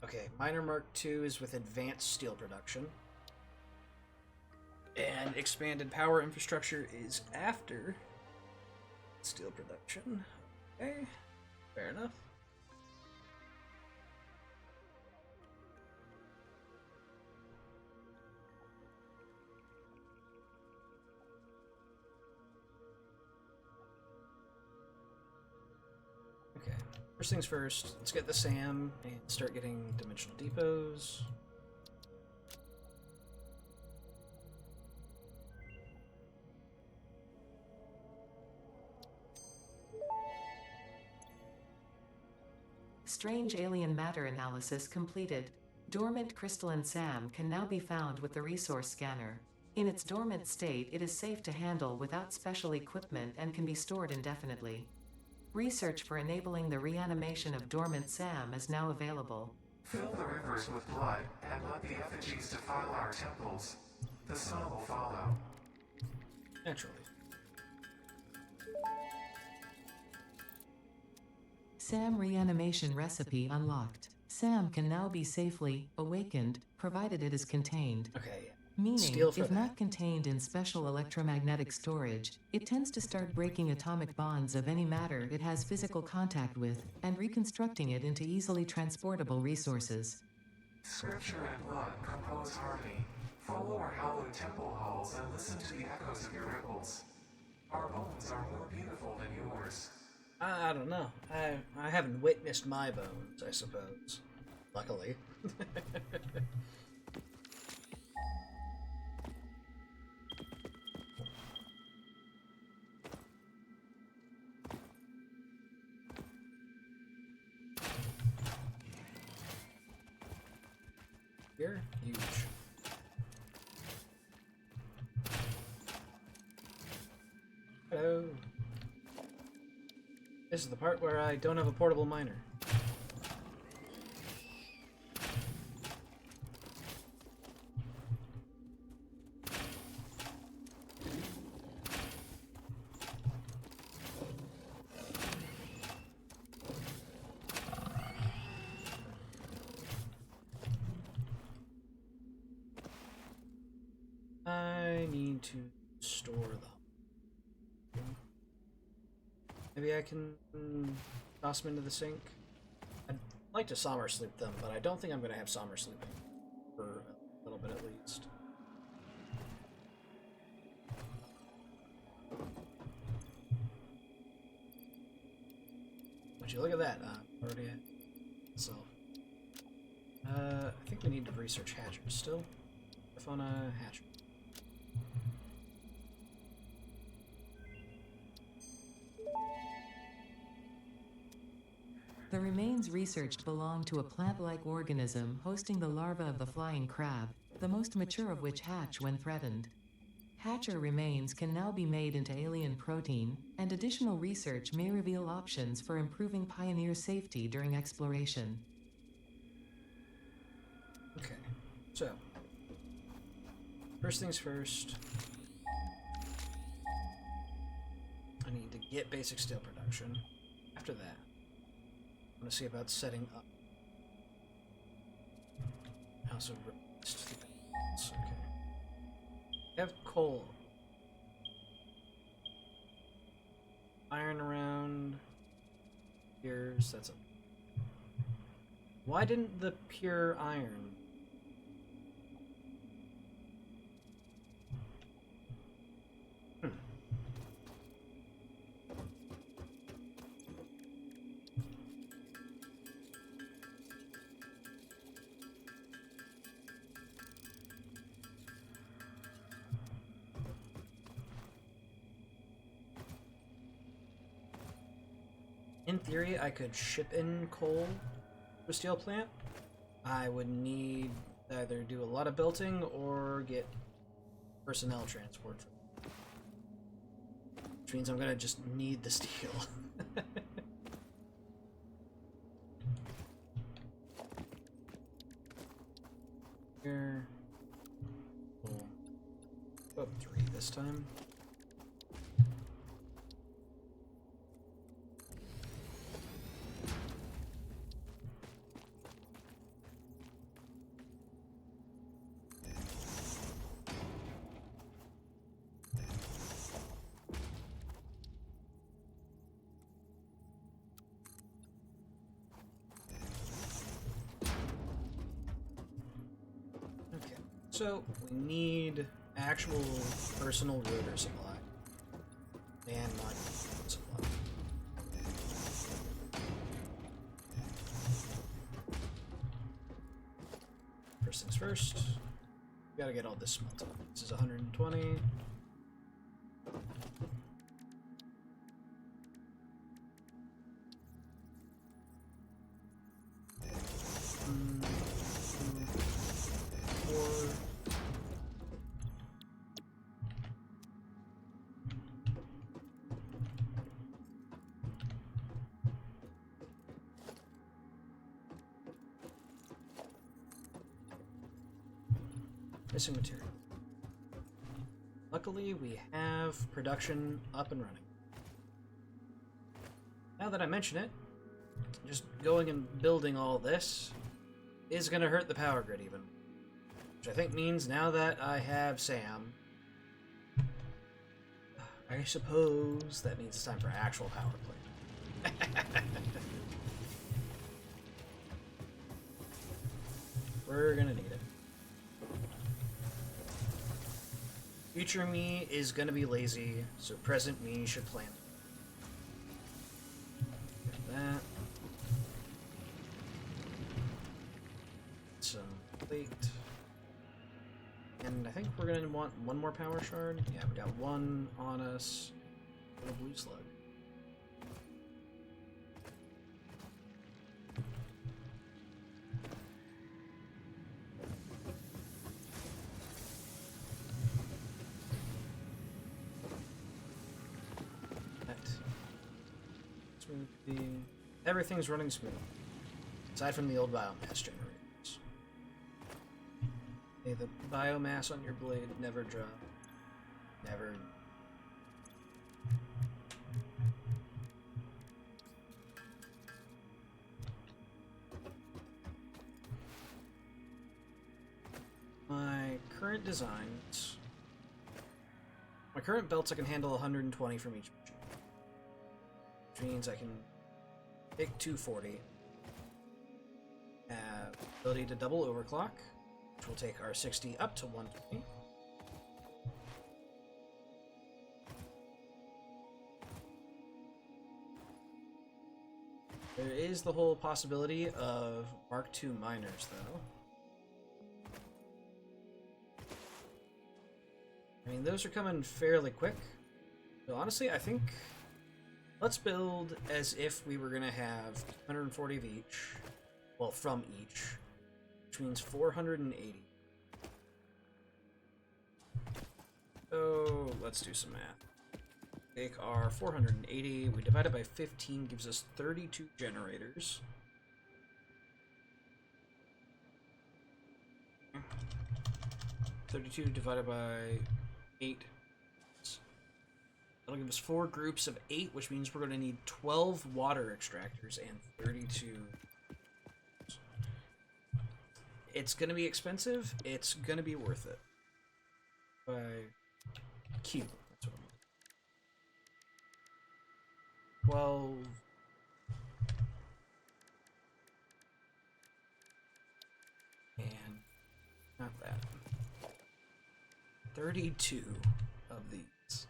Okay, Miner Mark II is with advanced steel production. And expanded power infrastructure is after steel production. Okay, fair enough. Okay, first things first, let's get the SAM and start getting dimensional depots. Strange alien matter analysis completed. Dormant crystalline SAM can now be found with the resource scanner. In its dormant state, it is safe to handle without special equipment and can be stored indefinitely. Research for enabling the reanimation of dormant SAM is now available. Fill the rivers with blood and let the effigies defile our temples. The sun will follow. Naturally. SAM reanimation recipe unlocked. SAM can now be safely awakened, provided it is contained. Okay. Meaning, Steal for if that. not contained in special electromagnetic storage, it tends to start breaking atomic bonds of any matter it has physical contact with, and reconstructing it into easily transportable resources. Scripture and blood compose harmony. Follow our hallowed temple halls and listen to the echoes of your ripples. Our bones are more beautiful than yours. I don't know. I haven't witnessed my bones, I suppose. Luckily. here. Huge. Hello. This is the part where I don't have a portable miner. I need to store them. Maybe I can toss them into the sink? I'd like to summer sleep them, but I don't think I'm going to have summer sleeping for a little bit at least. Would you look at that? Already had so. I think we need to research hatchers still. If on a hatcher. The remains researched belong to a plant-like organism hosting the larva of the flying crab, the most mature of which hatch when threatened. Hatcher remains can now be made into alien protein, and additional research may reveal options for improving Pioneer safety during exploration. Okay, so first things first, I need to get basic steel production. After that, I'm going to see about setting up. House of Rest. Okay. I have coal. Iron around. Gears, that's it. Why didn't the pure iron? In theory, I could ship in coal to a steel plant. I would need to either do a lot of belting or get personnel transport. Which means I'm gonna just need the steel. Here. Cool. Oh, 3 this time. So, we need actual personal rotor supply. And monument supply. First things first. We gotta get all this smelted. This is 120. Missing material. Luckily, we have production up and running. Now that I mention it, just going and building all this is going to hurt the power grid even. Which I think means now that I have Sam, I suppose that means it's time for actual power play. We're going to need it. Future me is gonna be lazy, so present me should plan. Get that. Some plate. And I think we're gonna want one more power shard. Yeah, we got one on us. A blue slug. Everything's running smooth. Aside from the old biomass generators. May the biomass on your blade never drop. Never. My current designs. My current belts I can handle 120 from each machine. Which means I can take 240. Ability to double overclock, which will take our 60 up to 120. There is the whole possibility of Mark II miners, though. I mean, those are coming fairly quick. So honestly, I think let's build as if we were going to have 140 of each. Well, from each. Which means 480. So, let's do some math. Take our 480, we divide it by 15, gives us 32 generators. 32 divided by 8. That'll give us 4 groups of 8, which means we're going to need 12 water extractors and 32. It's going to be expensive. It's going to be worth it. By Q. That's what I'm 12. And not that. 32 of these.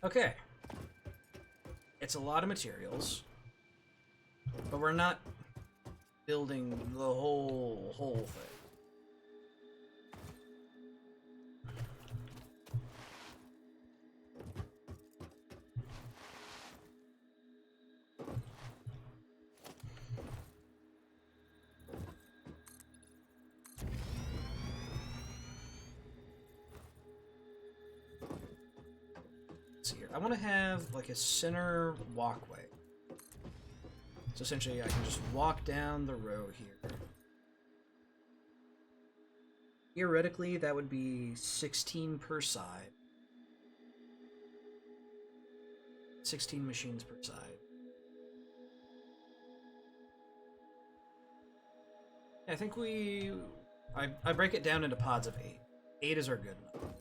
Okay. It's a lot of materials. But we're not building the whole thing. Let's see here. I want to have like a center walkway. So essentially, I can just walk down the row here. Theoretically, that would be 16 per side. 16 machines per side. I think I break it down into pods of 8. 8 is our good enough.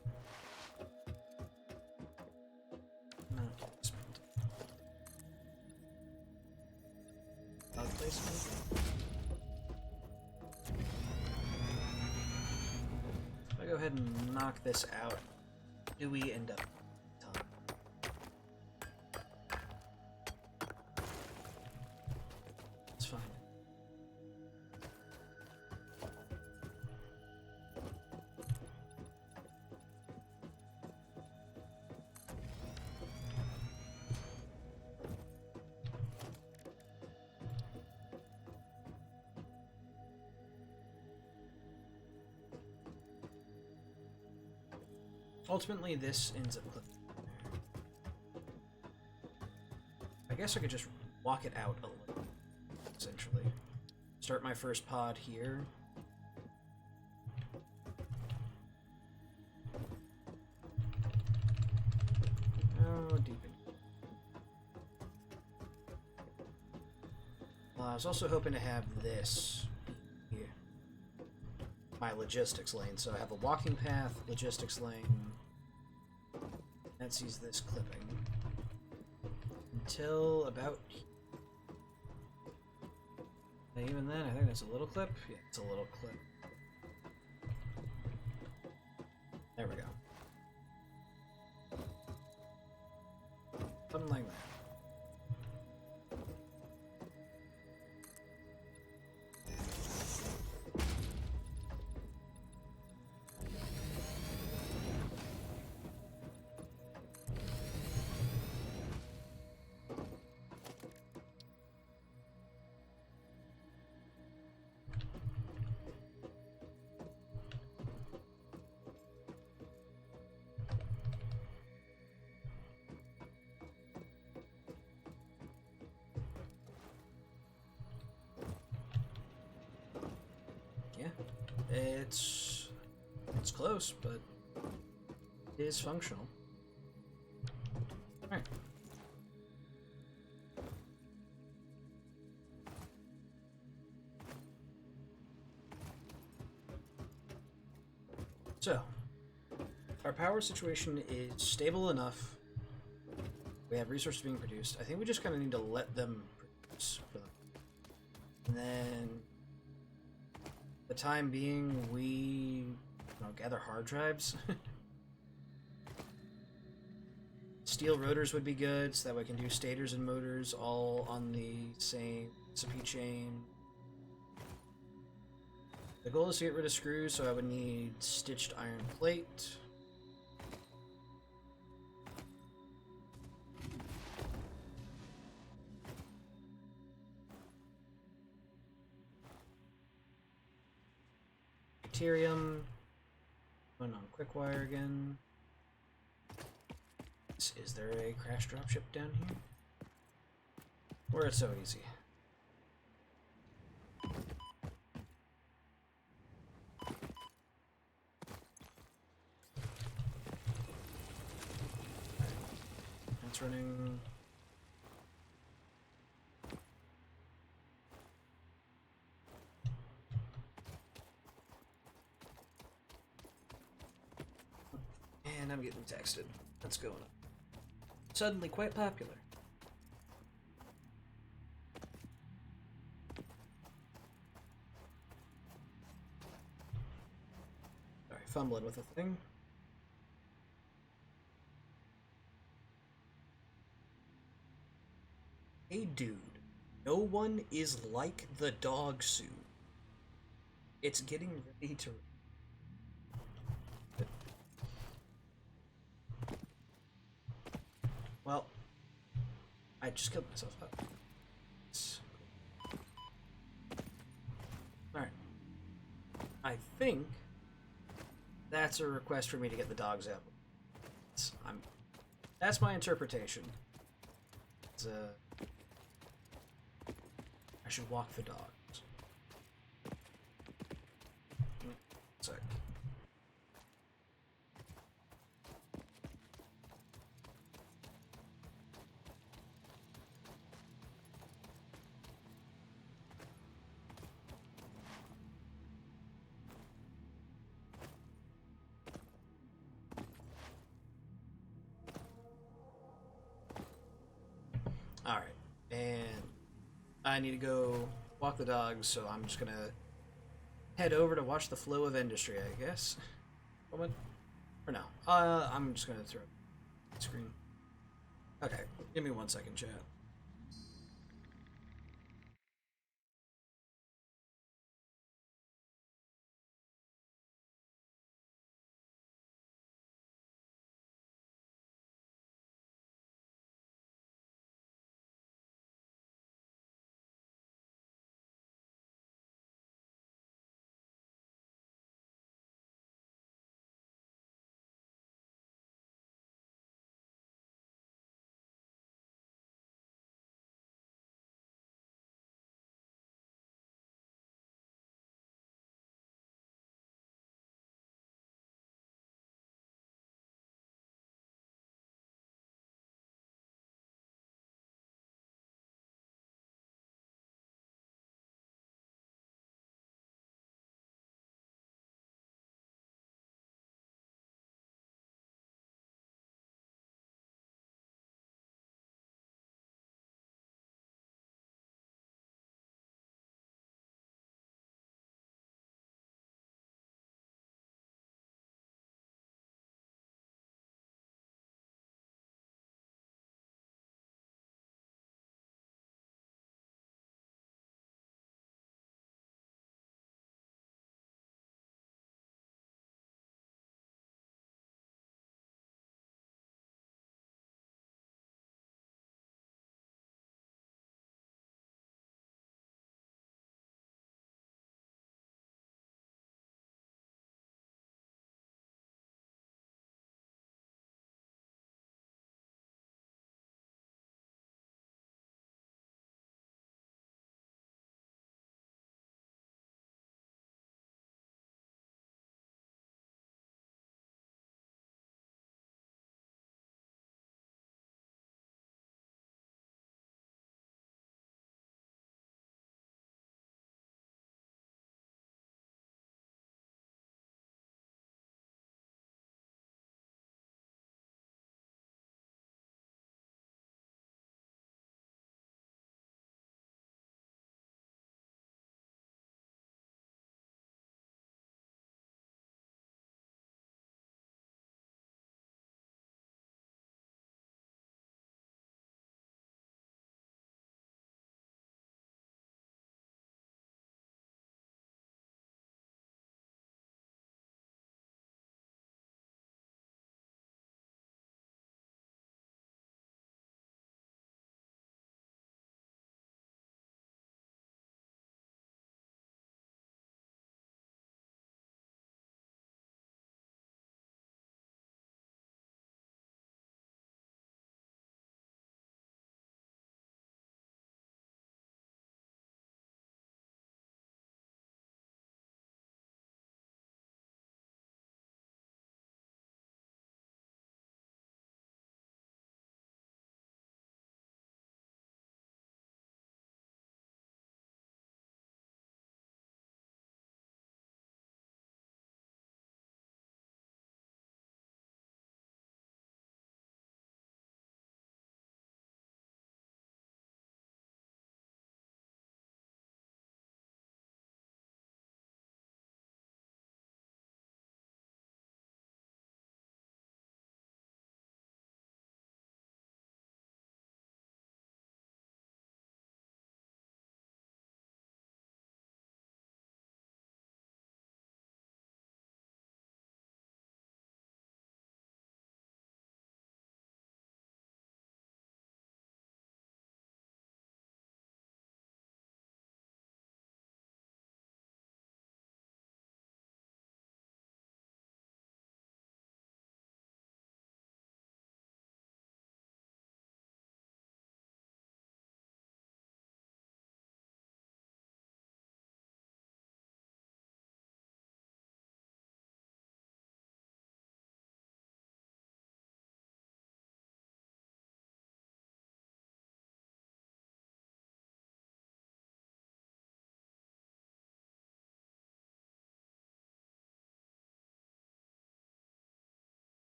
If I go ahead and knock this out, do we end up time? It's fine. Ultimately, this ends up clipping. I guess I could just walk it out a little, essentially. Start my first pod here. Oh, deep in. I was also hoping to have this here. My logistics lane. So I have a walking path, logistics lane. That sees this clipping. Until about... Even then, I think that's a little clip. Yeah, it's a little clip. There we go. Something like that. It's close, but it is functional. Alright. So, our power situation is stable enough. We have resources being produced. I think we just kind of need to let them produce for them. And then, the time being, we gather hard drives. Steel rotors would be good, so that way I can do stators and motors all on the same recipe chain. The goal is to get rid of screws, so I would need stitched iron plate. Deuterium. Going on quick wire again. Is there a crash dropship down here? Where it's so easy. That's running. And I'm getting texted. That's going up. Suddenly quite popular. Sorry, fumbling with the thing. Hey dude, no one is like the dog suit. It's getting ready to... Well, I just killed myself up. Alright. I think that's a request for me to get the dogs out. That's my interpretation. I should walk the dogs. Sorry. Alright, and I need to go walk the dogs, so I'm just gonna head over to watch the flow of industry, I guess. Moment. Or no. I'm just gonna throw the screen. Okay, give me 1 second, chat.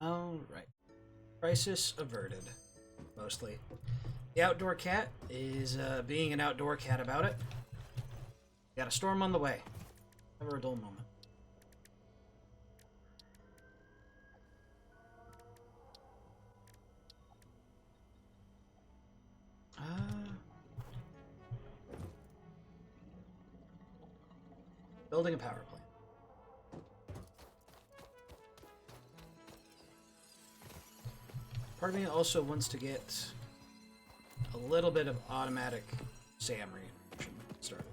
Alright. Crisis averted. Mostly. The outdoor cat is being an outdoor cat about it. Got a storm on the way. Never a dull moment. Building a power plant. Part of me also wants to get a little bit of automatic SAM reaction started.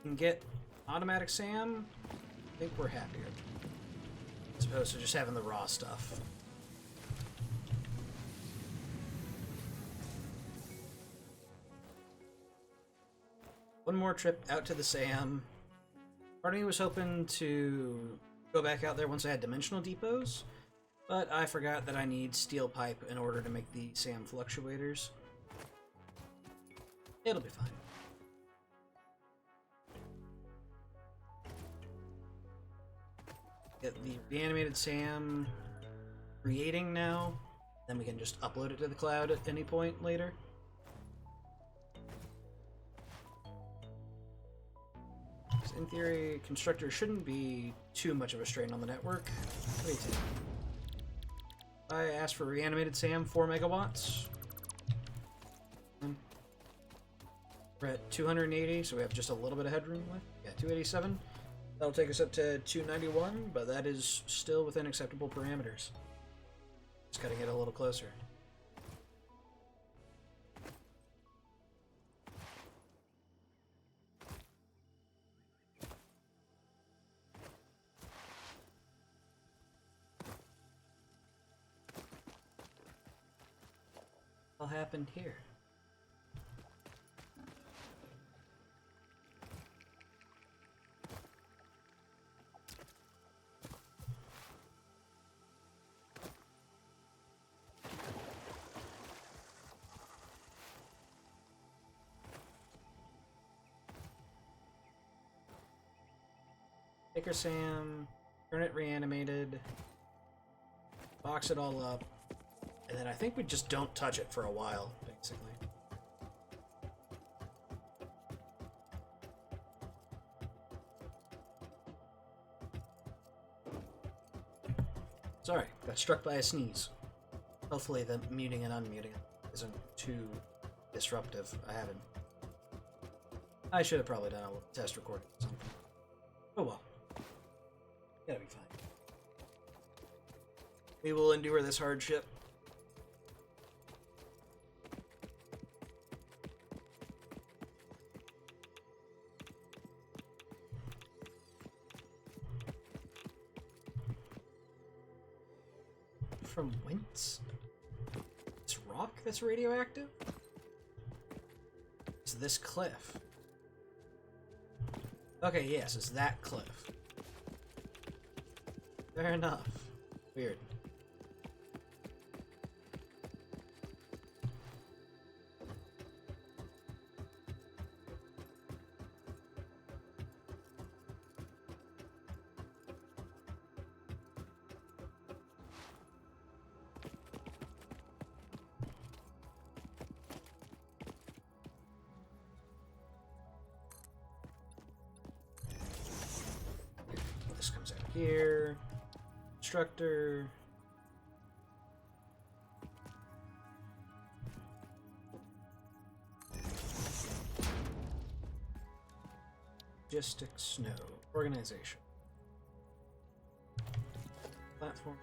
We can get automatic SAM, I think we're happier. As opposed to just having the raw stuff. One more trip out to the SAM. Part of me was hoping to go back out there once I had dimensional depots, but I forgot that I need steel pipe in order to make the SAM fluctuators. It'll be fine. Get the reanimated SAM creating now, then we can just upload it to the cloud at any point later. In theory, constructor shouldn't be too much of a strain on the network. What do you think? I asked for reanimated SAM 4 megawatts. We're at 280, so we have just a little bit of headroom left. Yeah, 287. That'll take us up to 291, but that is still within acceptable parameters. Just gotta get a little closer. What happened here? Take our SAM, turn it reanimated, box it all up, and then I think we just don't touch it for a while, basically. Sorry, got struck by a sneeze. Hopefully the muting and unmuting isn't too disruptive. I should have probably done a test recording or something. Oh well. Gotta be fine. We will endure this hardship. From whence? It's rock that's radioactive? It's this cliff. Okay, yes, it's that cliff. Fair enough. Weird. This comes out here. Constructor. Logistics, no. Organization. Platform.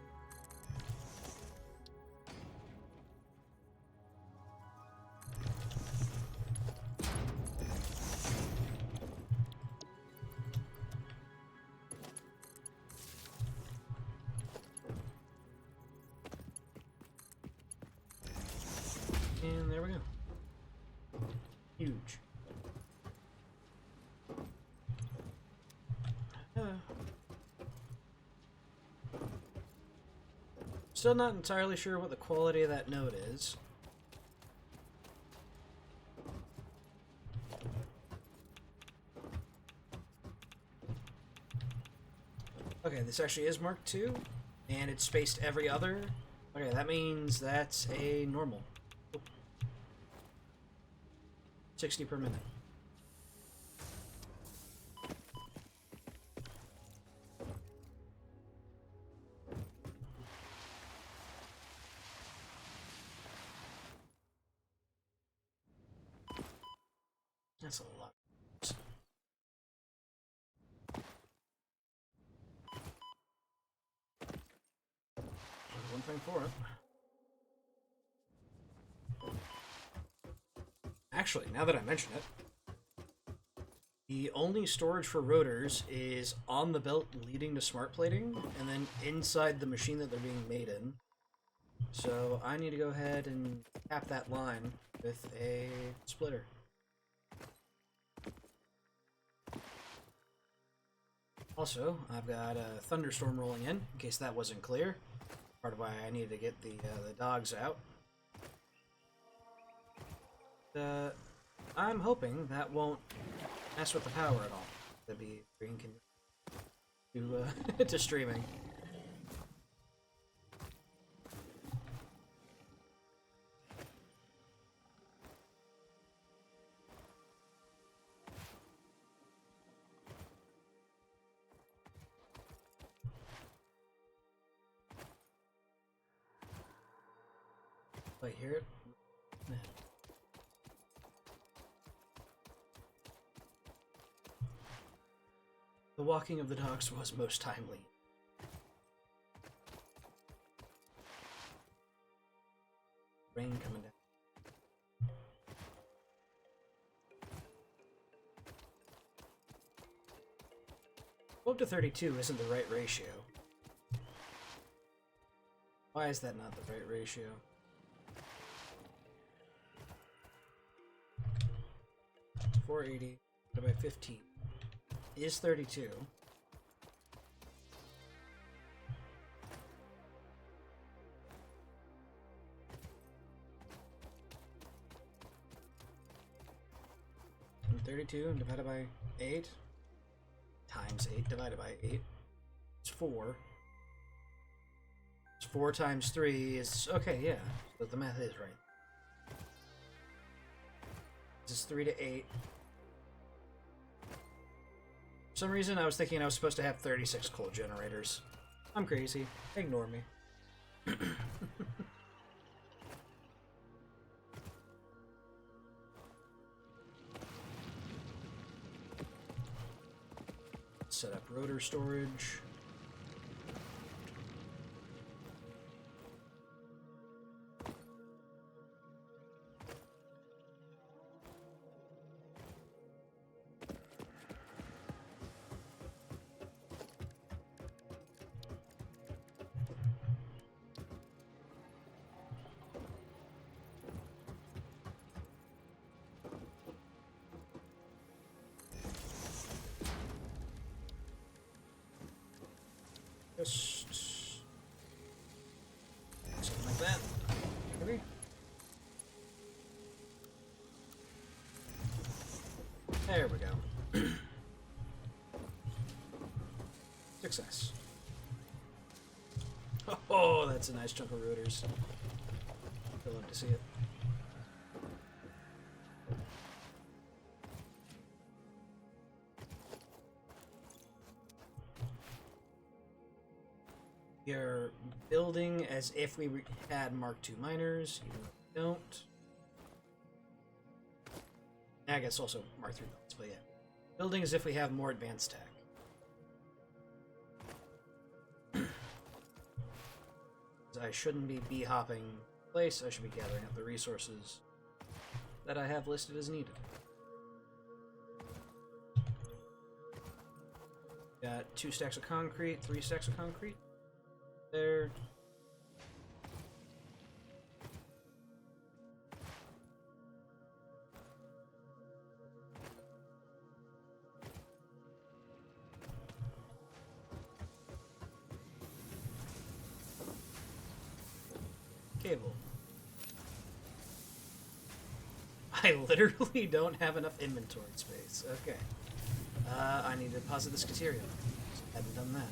And there we go. Huge. Still not entirely sure what the quality of that node is. Okay, this actually is Mark II, And it's spaced every other? Okay, that means that's a normal. 60 per minute. That's a lot. 1.4. Actually, now that I mention it, the only storage for rotors is on the belt leading to smart plating, and then inside the machine that they're being made in. So I need to go ahead and cap that line with a splitter. Also, I've got a thunderstorm rolling in case that wasn't clear. Part of why I needed to get the dogs out. I'm hoping that won't mess with the power at all. That'd be very inconvenient to streaming. I hear it. The walking of the dogs was most timely. Rain coming down. Up to 32 isn't the right ratio. Why is that not the right ratio? $480 divided by 15 is 32. And 32 divided by 8 times 8 divided by 8 is 4. 4 times 3 is... okay, yeah. So the math is right. This is 3 to 8. For some reason, I was thinking I was supposed to have 36 coal generators. I'm crazy. Ignore me. Set up rotor storage. Just something like that. Maybe. There we go. Success. Oh, that's a nice chunk of rotors. I love to see it. We are building as if we had Mark II miners, even though we don't. I guess also Mark III builds, but yeah. Building as if we have more advanced tech. I shouldn't be bee-hopping place, I should be gathering up the resources that I have listed as needed. Got 2 stacks of concrete, 3 stacks of concrete. There. Cable. I literally don't have enough inventory space. Okay. I need to deposit this material. Hadn't done that.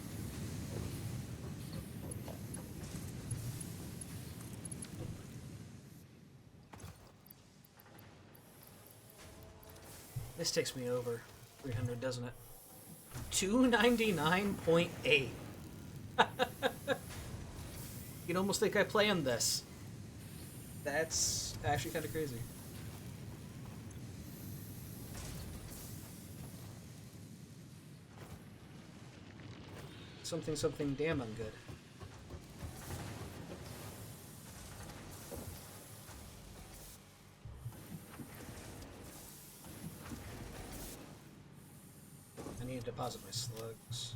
This takes me over 300, doesn't it? 299.8. You'd almost think I planned this. That's actually kind of crazy. Something damn I'm good. I need to deposit my slugs.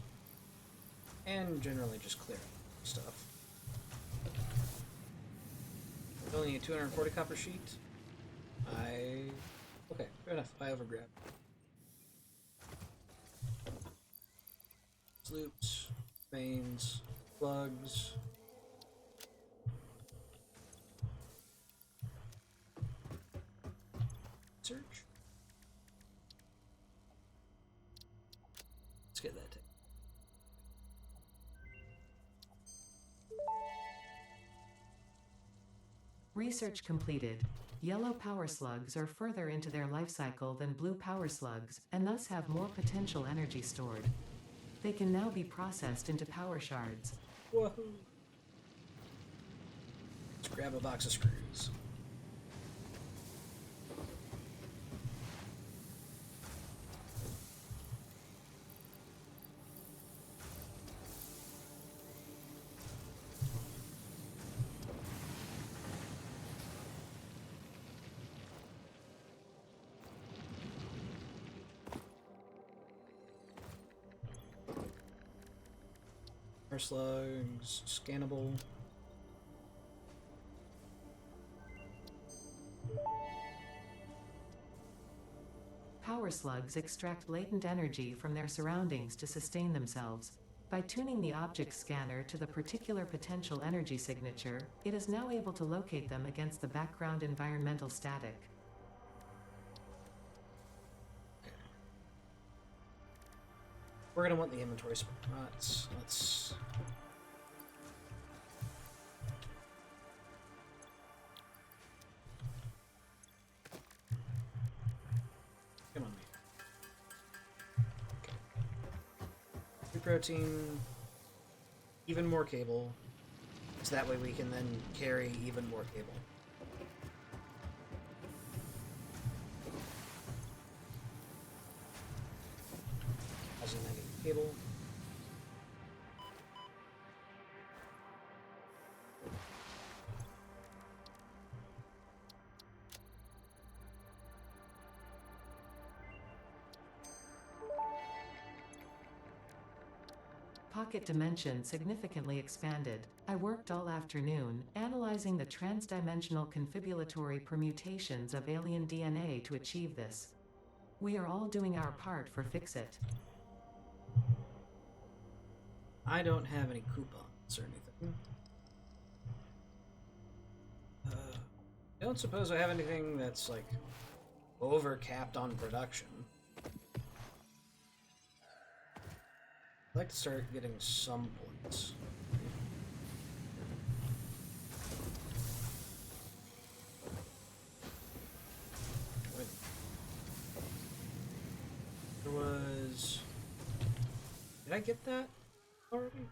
And generally just clear stuff. I only need 240 copper sheet. Okay, fair enough. I overgrabbed. Sloops, veins, plugs. Search. Let's get that. Research completed. Yellow power slugs are further into their life cycle than blue power slugs, and thus have more potential energy stored. They can now be processed into power shards. Woohoo! Let's grab a box of screws. Slugs, scannable. Power slugs extract latent energy from their surroundings to sustain themselves. By tuning the object scanner to the particular potential energy signature, it is now able to locate them against the background environmental static. We're gonna want the inventory spots. Let's come on, me. Okay. Protein, even more cable, so that way we can then carry even more cable. Cable. Pocket dimension significantly expanded. I worked all afternoon, analyzing the transdimensional confibulatory permutations of alien DNA to achieve this. We are all doing our part for Fix-It. I don't have any coupons or anything. I don't suppose I have anything that's, like, over-capped on production. I'd like to start getting some points. Wait. There was... Did I get that already?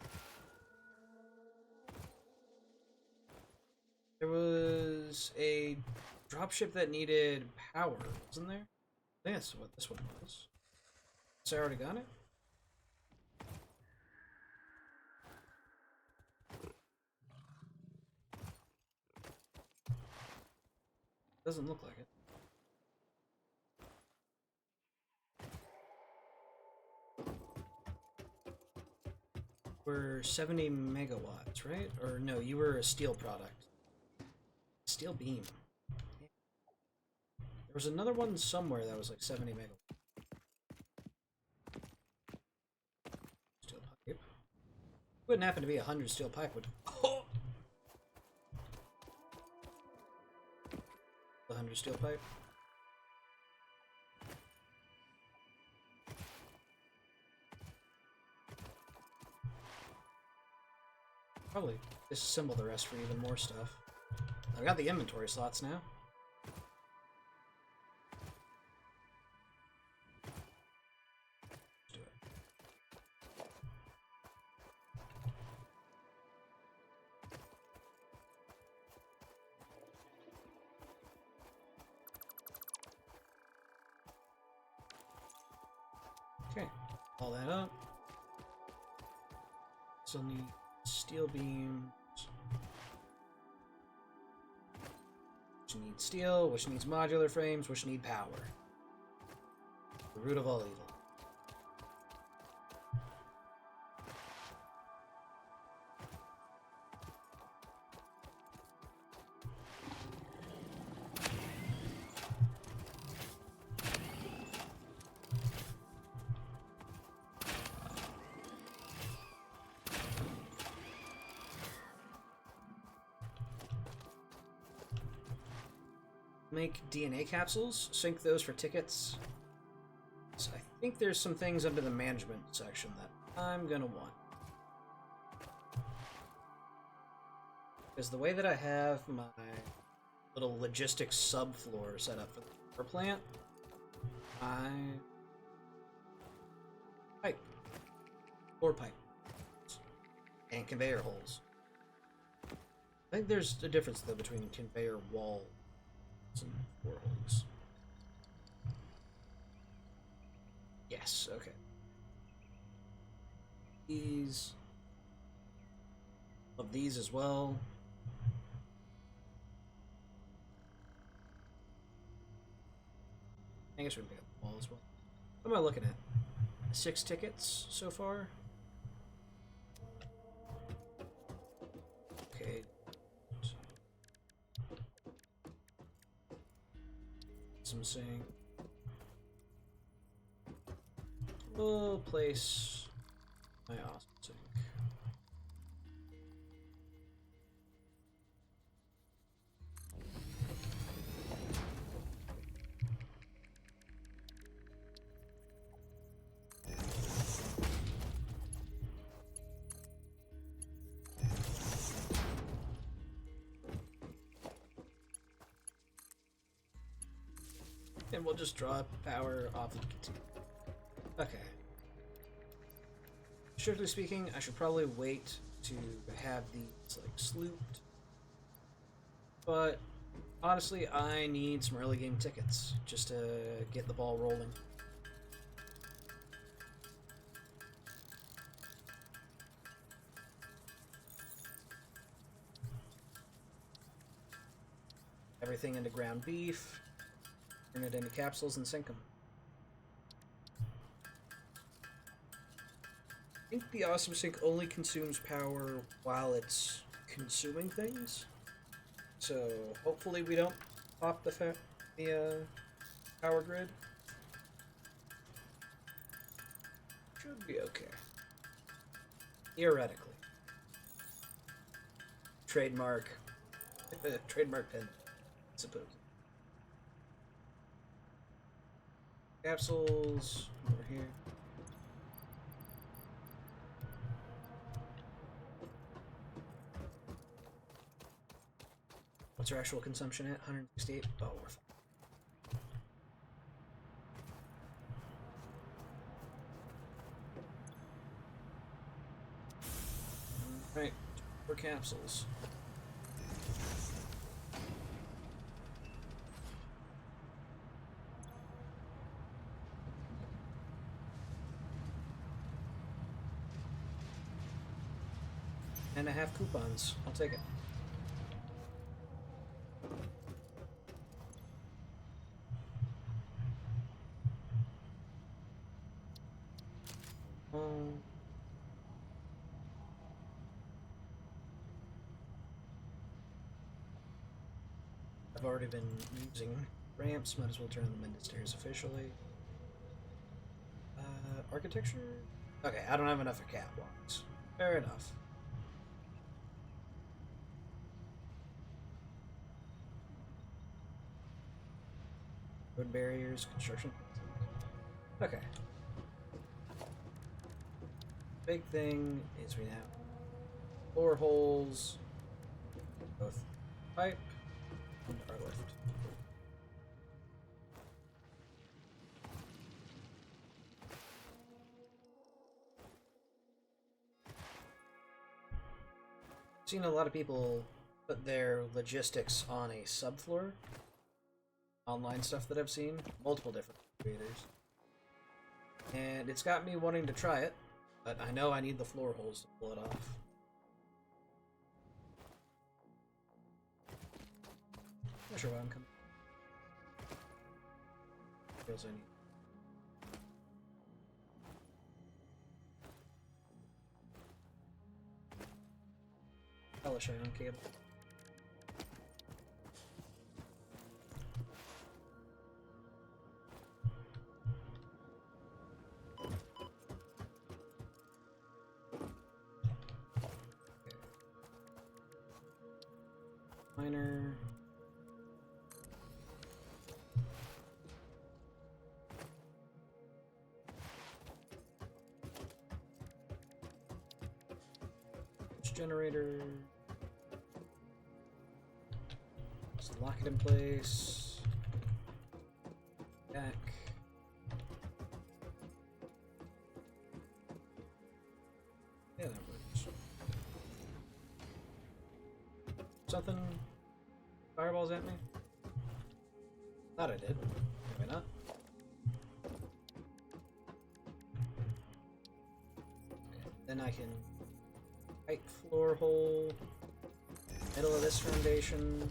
There was a dropship that needed power, wasn't there? I think that's what this one was. So I already got it? Doesn't look like it. We're 70 megawatts, right? Or no, you were a steel product. Steel beam. There was another one somewhere that was like 70 megawatts. Steel pipe. Wouldn't happen to be 100 steel pipe, would... Oh! 100 steel pipe. Probably disassemble the rest for even more stuff. I've got the inventory slots now. Okay, all that up. Still need steel beams. Which need steel, which needs modular frames, which need power. The root of all evil. Make DNA capsules, sync those for tickets. So I think there's some things under the management section that I'm gonna want. Because the way that I have my little logistics subfloor set up for the power plant, pipe, floor pipe, and conveyor holes. I think there's a difference though between conveyor wall and floor holes. Yes, okay. Of these as well. I guess we can pick up the wall as well. What am I looking at? 6 tickets so far? Okay. Some saying. We'll place my awesome sink. And we'll just draw power off the container. Okay. Strictly speaking, I should probably wait to have these like slooped. But honestly, I need some early game tickets just to get the ball rolling. Everything into ground beef. Turn it into capsules and sink them. I think the Awesome Sink only consumes power while it's consuming things. So hopefully we don't pop the power grid. Should be okay. Theoretically. Trademark. Trademark pen, I suppose. Capsules over here. What's our actual consumption at? 168? Oh, we're fine. Alright, 4 capsules. And I have coupons. I'll take it. I've already been using ramps. Might as well turn them into stairs officially. Architecture? Okay, I don't have enough for catwalks. Fair enough. Wood barriers, construction. Okay. Big thing is we have floor holes, both pipe and our lift. I've seen a lot of people put their logistics on a subfloor. Online stuff that I've seen, multiple different creators. And it's got me wanting to try it, but I know I need the floor holes to pull it off. Not sure why I'm coming. Feels I need. Polish iron cable. Miner. Generator. Just lock it in place. Back. Yeah, that works. Something fireballs at me? Thought I did. Maybe not. Okay, then I can right floor hole, middle of this foundation.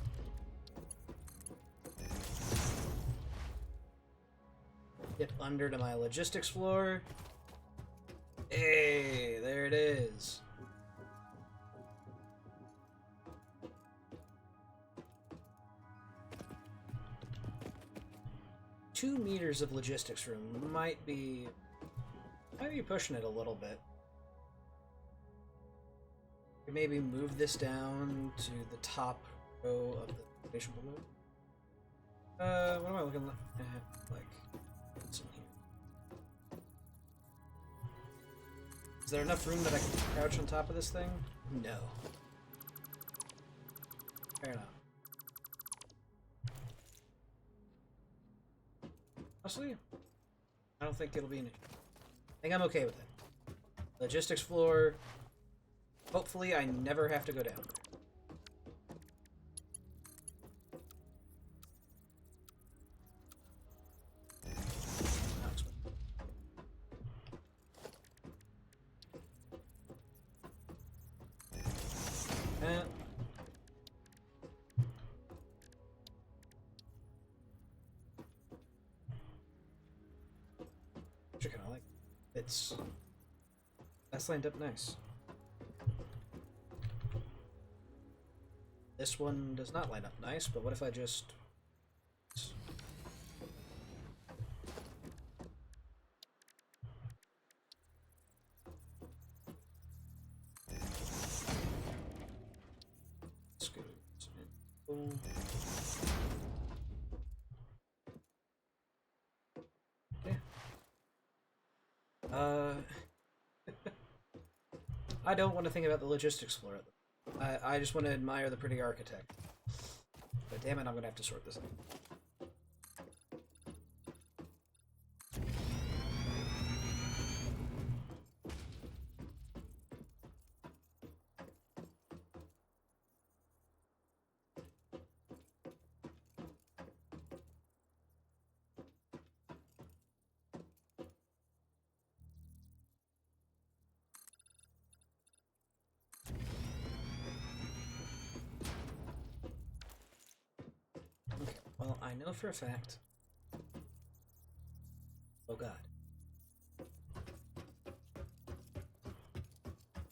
Get under to my logistics floor. Hey, there it is. Two meters of logistics room might be pushing it a little bit. Maybe move this down to the top row of the station below. What am I looking like? What's in here? Is there enough room that I can crouch on top of this thing? No. Fair enough. Honestly, I don't think it'll be an issue. I think I'm okay with it. Logistics floor. Hopefully I never have to go down. Which I kind of like. That's lined up nice. This one does not line up nice, but what if I just... Yeah. I don't want to think about the logistics floor. I just want to admire the pretty architect. But damn it, I'm gonna have to sort this out. Okay, well, I know for a fact. Oh god.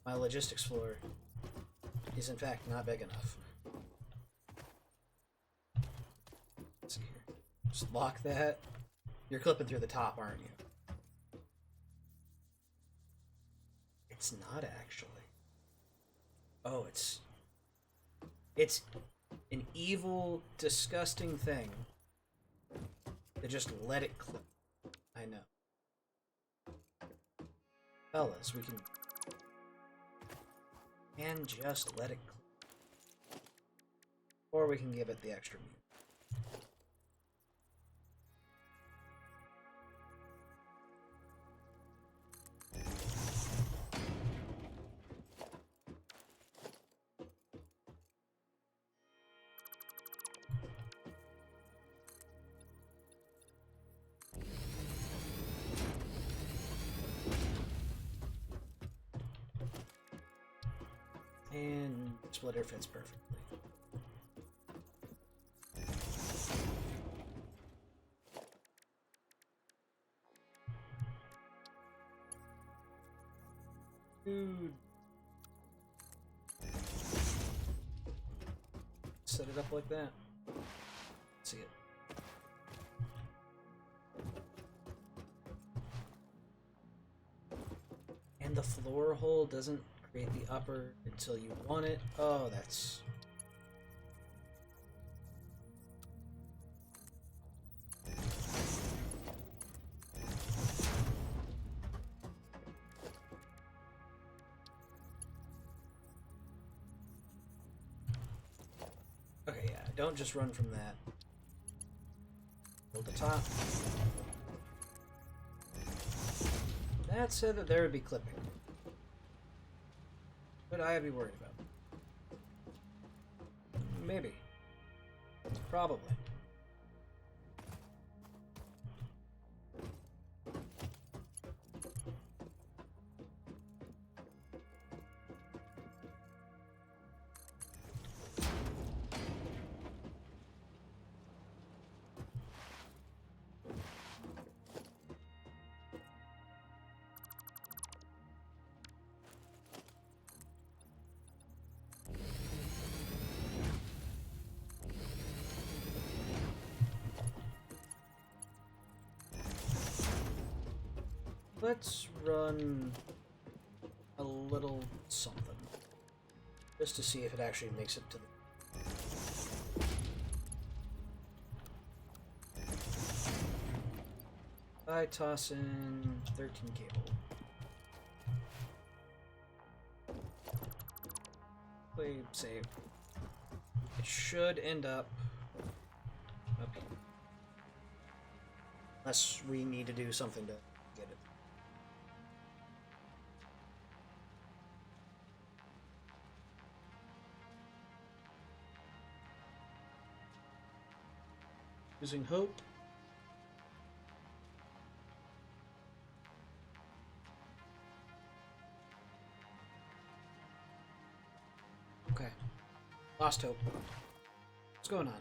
My logistics floor is in fact not big enough. Let's see here. Just lock that. You're clipping through the top, aren't you? It's not actually. Oh, it's an evil, disgusting thing to just let it clip. I know. Fellas, we can just let it clip. Or we can give it the extra mute. splitter fits perfectly. Dude. Set it up like that. See it. And the floor hole doesn't create the upper until you want it. Oh, that's... Okay, yeah, don't just run from that. Hold the top. That said that there would be clipping. Would I be worried about? Maybe. Probably. Let's run a little something, just to see if it actually makes it to the... I toss in 13 cable. Play save. It should end up here. Unless we need to do something to get it. Using hope. Okay. Lost hope. What's going on?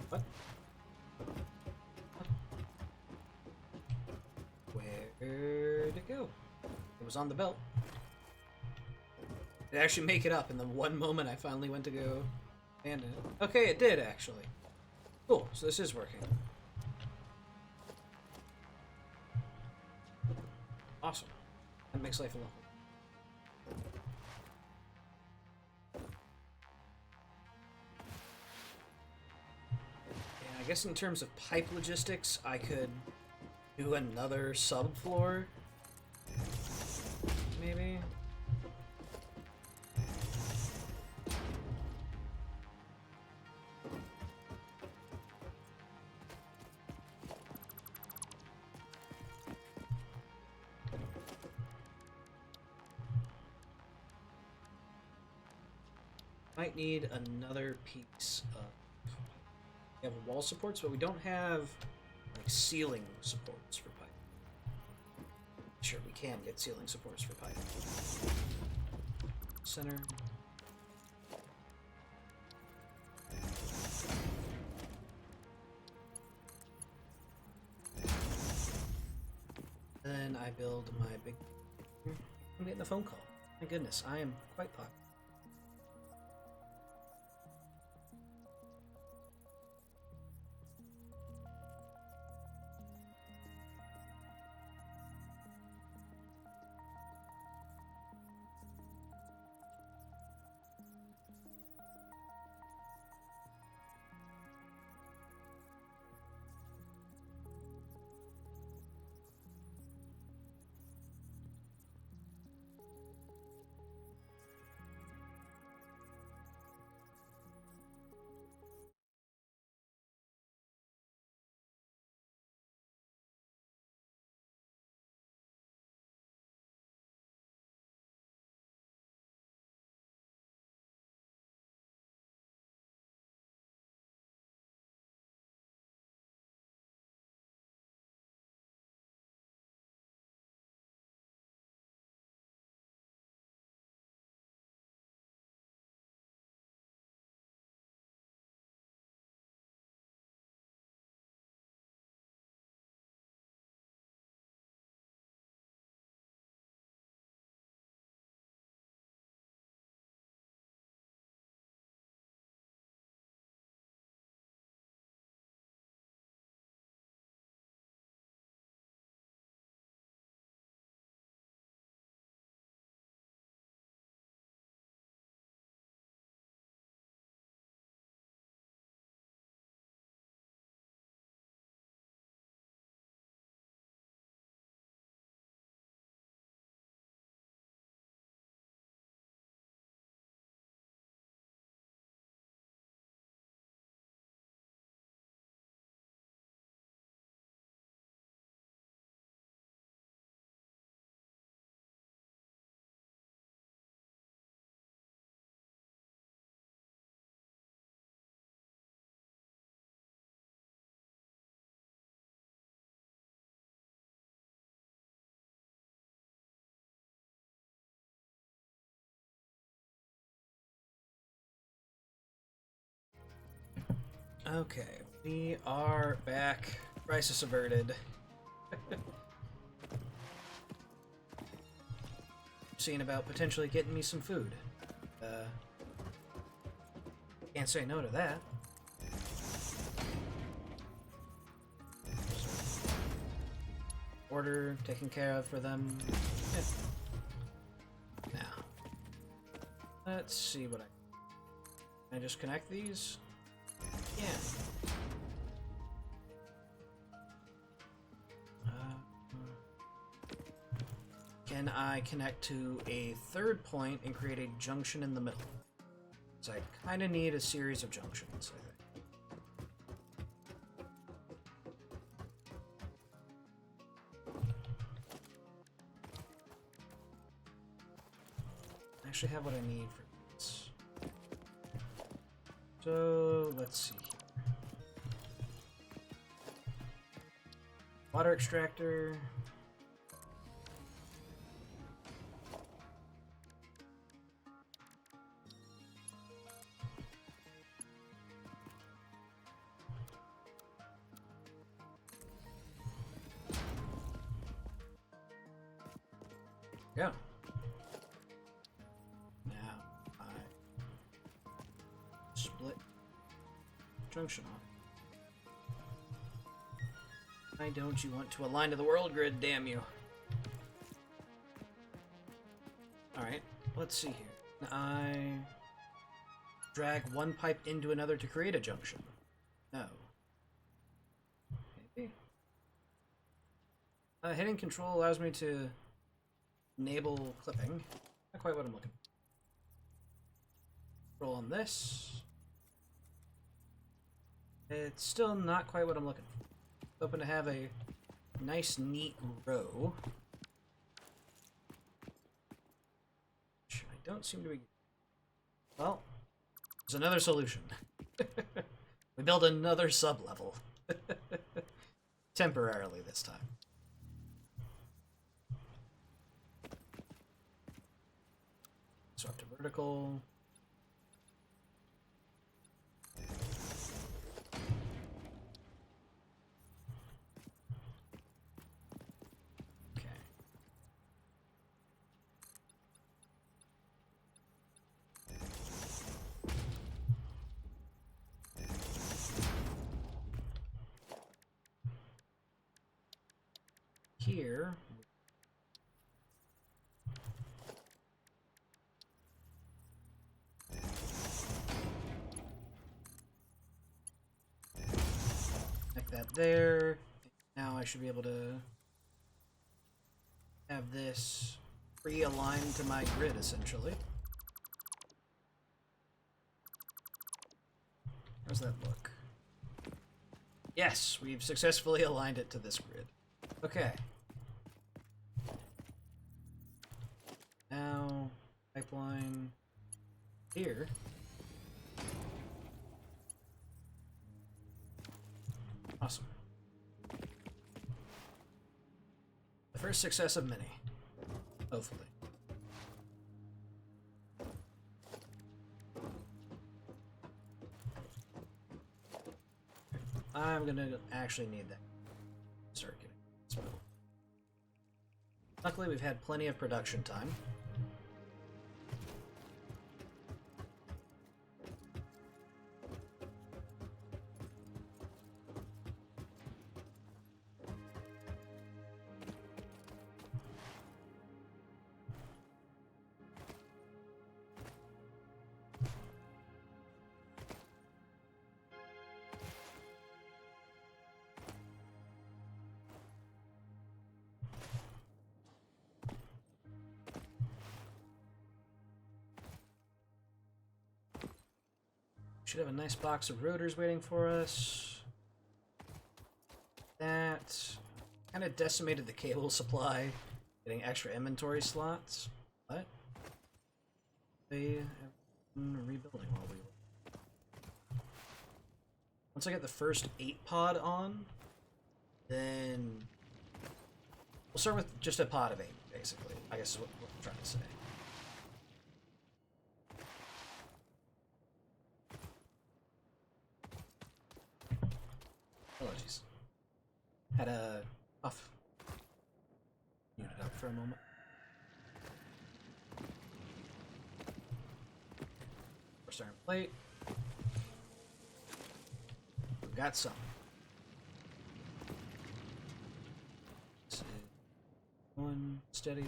What? Where'd it go? It was on the belt. It actually make it up in the one moment I finally went to go and it. Okay, it did actually. Cool, so this is working. Awesome. That makes life a lot. And I guess in terms of pipe logistics, I could do another subfloor. Maybe. Might need another piece of... We have wall supports, but we don't have like ceiling supports for pipe. Sure, we can get ceiling supports for pipe. Center. Then I build my big... I'm getting a phone call. My goodness, I am quite popular. Okay, we are back. Crisis averted. Seeing about potentially getting me some food. Can't say no to that. Order taken care of for them. Yeah. Now, let's see what can I just connect these? Yeah. Can I connect to a third point and create a junction in the middle? So I kind of need a series of junctions, I think. I actually have what I need for this. So let's see here. Water extractor. Yeah. Now I split junction on. Why don't you want to align to the world grid, damn you? Alright, let's see here. I drag one pipe into another to create a junction. No. Maybe. Hitting control allows me to enable clipping. Not quite what I'm looking for. Roll on this. It's still not quite what I'm looking for. Hoping to have a nice, neat row. Which I don't seem to be... Well, there's another solution. We build another sub-level. Temporarily this time. Swap to vertical. Okay. Here. Like that there. Now I should be able to have this pre-aligned to my grid, essentially. How's that look? Yes, we've successfully aligned it to this grid. Okay. Now, pipeline here. Awesome. The first success of many. Hopefully. I'm gonna actually need that circuit. Luckily, we've had plenty of production time. Should have a nice box of rotors waiting for us. That kind of decimated the cable supply, getting extra inventory slots. But they have been rebuilding while we were. Once I get the first 8 pod on, then we'll start with just a pod of 8, basically. I guess is what I'm trying to say. Had a off. Unit up for a moment. First iron plate. We got some. One steady.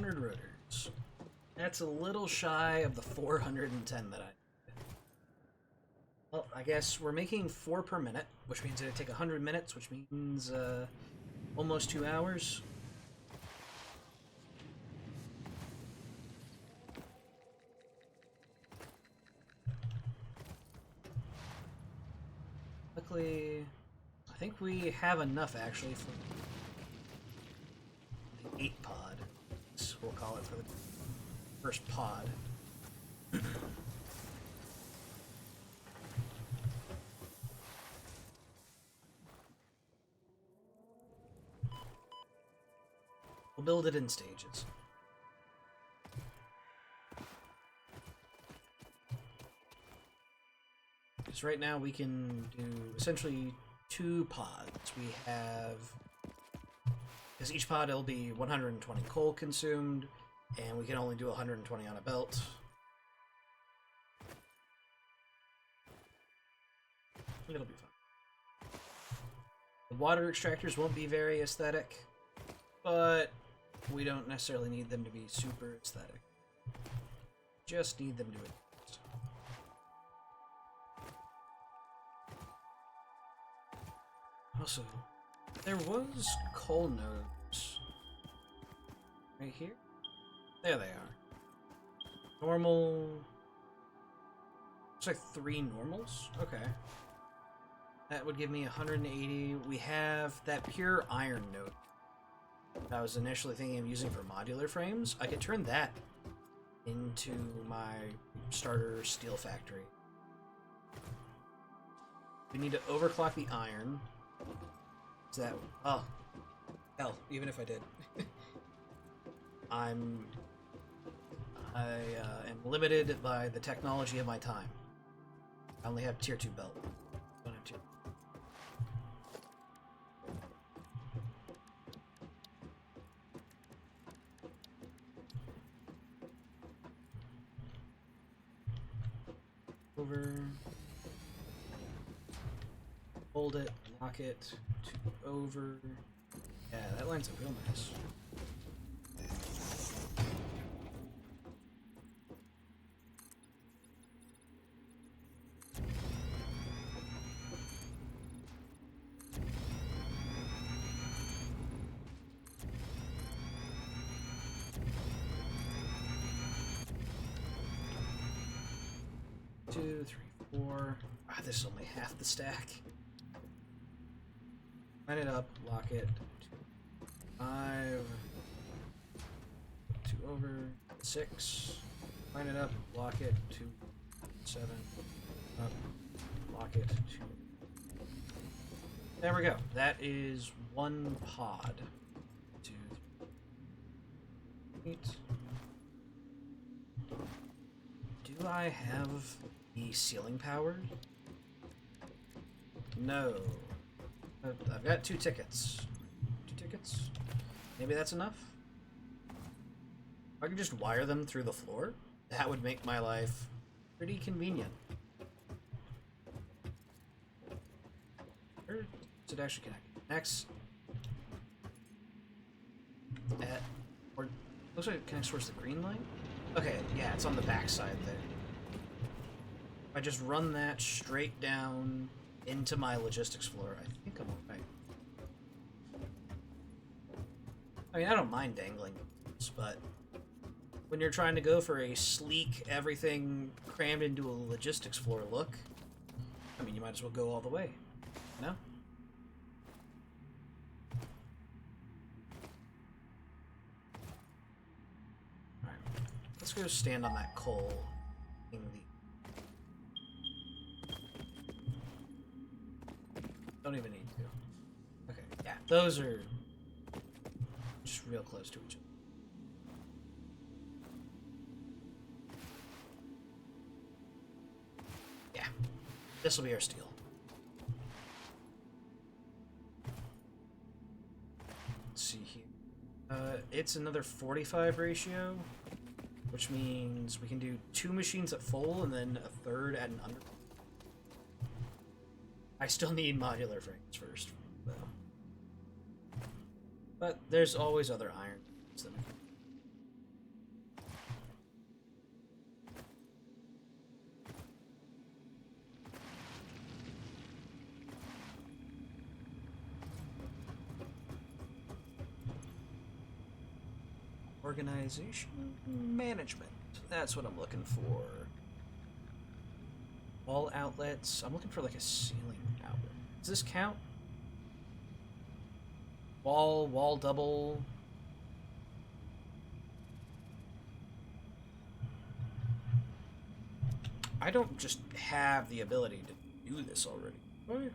Rotors. That's a little shy of the 410 that I. Well, I guess we're making 4 per minute, which means it'd take 100 minutes, which means almost 2 hours. Luckily, I think we have enough actually for the 8 pod. We'll call it for the first pod. We'll build it in stages. Because right now we can do essentially 2 pods. We have... Because each pod will be 120 coal consumed, and we can only do 120 on a belt. It'll be fun. The water extractors won't be very aesthetic, but we don't necessarily need them to be super aesthetic. Just need them to exist. Also, there was coal nodes right here. There they are. Normal. Looks like 3 normals. Okay. That would give me 180. We have that pure iron node I was initially thinking of using for modular frames. I could turn that into my starter steel factory. We need to overclock the iron. Is that... Oh. Hell, even if I did. I am limited by the technology of my time. I only have tier 2 belt. I don't have tier. Over. Hold it, lock it, to over. Yeah, that lines up real nice. Two, three, four. Ah, this is only half the stack. Line it up, lock it. 5. 2 over. 6. Line it up, lock it. 2. 7. Up. Lock it. 2. There we go. That is 1 pod. 2, 3, 8. Do I have the ceiling power? No. I've got 2 tickets. 2 tickets? Maybe that's enough? If I could just wire them through the floor, that would make my life pretty convenient. Where does it actually connect? Next. Or looks like it connects towards the green line? Okay, yeah, it's on the back side there. If I just run that straight down into my logistics floor, I think I'm alright. I mean, I don't mind dangling, but when you're trying to go for a sleek, everything crammed into a logistics floor look, I mean, you might as well go all the way, no? Alright, let's go stand on that coal in the Don't even need to. Okay, yeah, those are just real close to each other. Yeah, this will be our steel. Let's see here. It's another 45 ratio, which means we can do 2 machines at full and then a third at an under. I still need modular frames first, though. But there's always other iron. Organization management. That's what I'm looking for. All outlets. I'm looking for like a ceiling outlet. Does this count? Wall double. I don't just have the ability to do this already. Oh, yeah.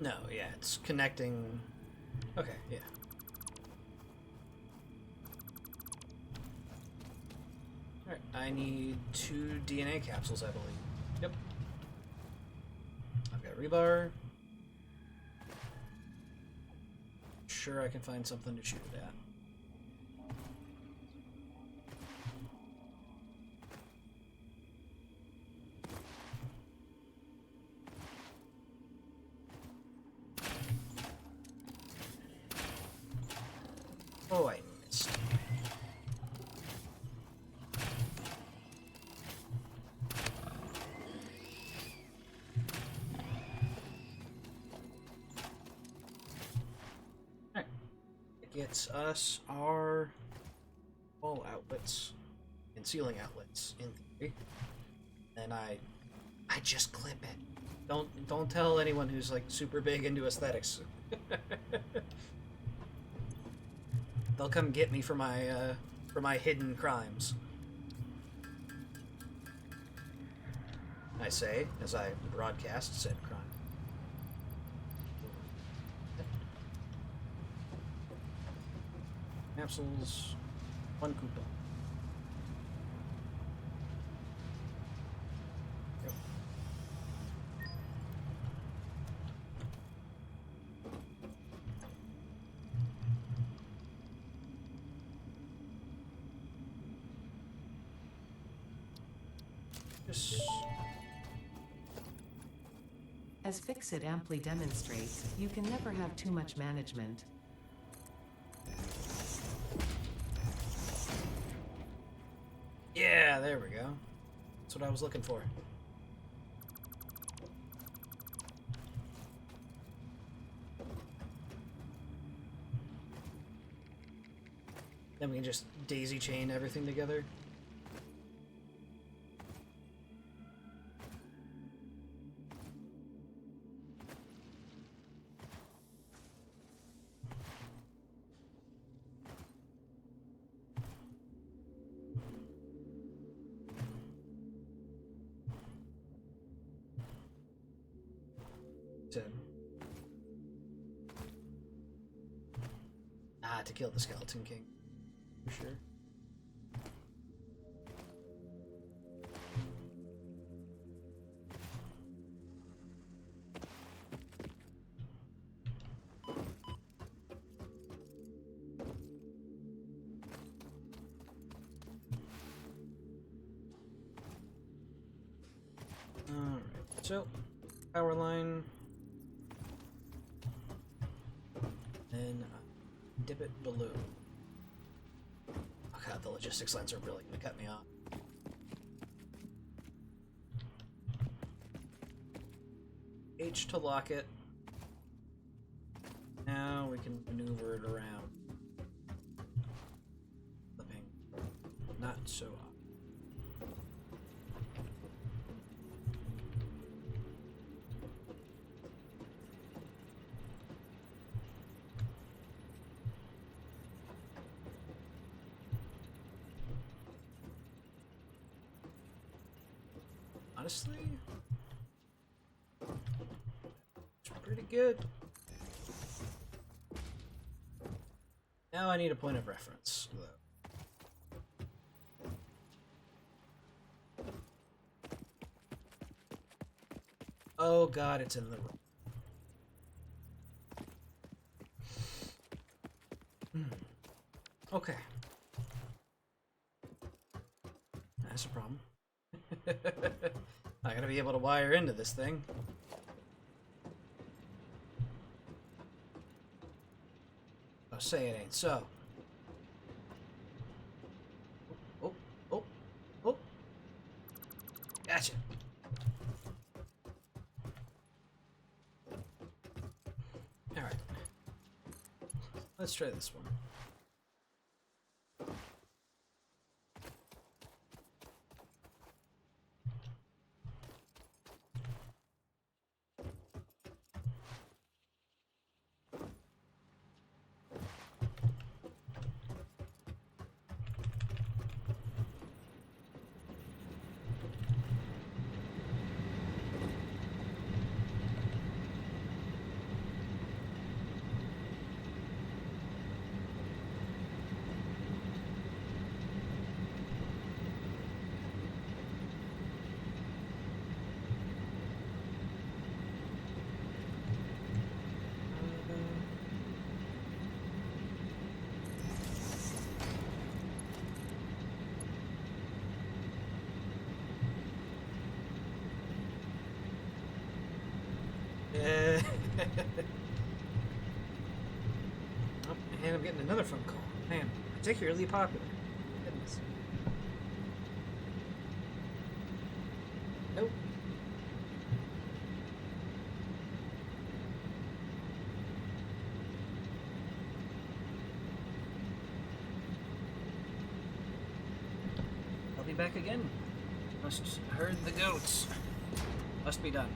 No, yeah, it's connecting. Okay, yeah. Alright, I need 2 DNA capsules, I believe. Yep. I've got rebar. Sure, I can find something to shoot it at. Oh, I missed. Alright. It gets us our wall outlets and ceiling outlets in theory. And I just clip it. Don't tell anyone who's like super big into aesthetics. They'll come get me for my hidden crimes. I say as I broadcast said crime. Capsules, 1 coupon. Yep. As Fixit amply demonstrates, you can never have too much management. Yeah, there we go. That's what I was looking for. Then we can just daisy chain everything together. To kill the Skeleton King, for sure. Alright, so power line. Then dip it below. Oh god, the logistics lines are really gonna cut me off. H to lock it. Now we can maneuver it around. Flipping. Not so off. honestly, it's pretty good. Now I need a point of reference. Oh god, it's in the room. Okay. That's a problem. I gotta be able to wire into this thing. Oh, say it ain't so. Oh, oh, oh. Gotcha. Alright. Let's try this one. Yeah. Oh, and I'm getting another phone call. Man, particularly popular. Goodness. Nope. I'll be back again. Must herd the goats. Must be done.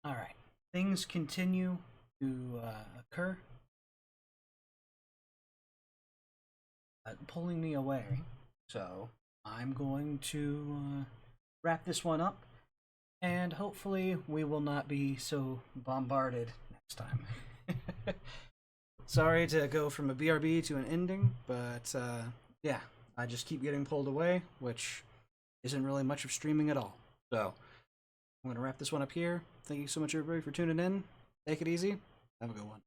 Alright. Things continue to occur, pulling me away. So I'm going to wrap this one up, and hopefully we will not be so bombarded next time. Sorry to go from a BRB to an ending, but yeah, I just keep getting pulled away, which isn't really much of streaming at all. So I'm going to wrap this one up here. Thank you so much, everybody, for tuning in. Take it easy. Have a good one.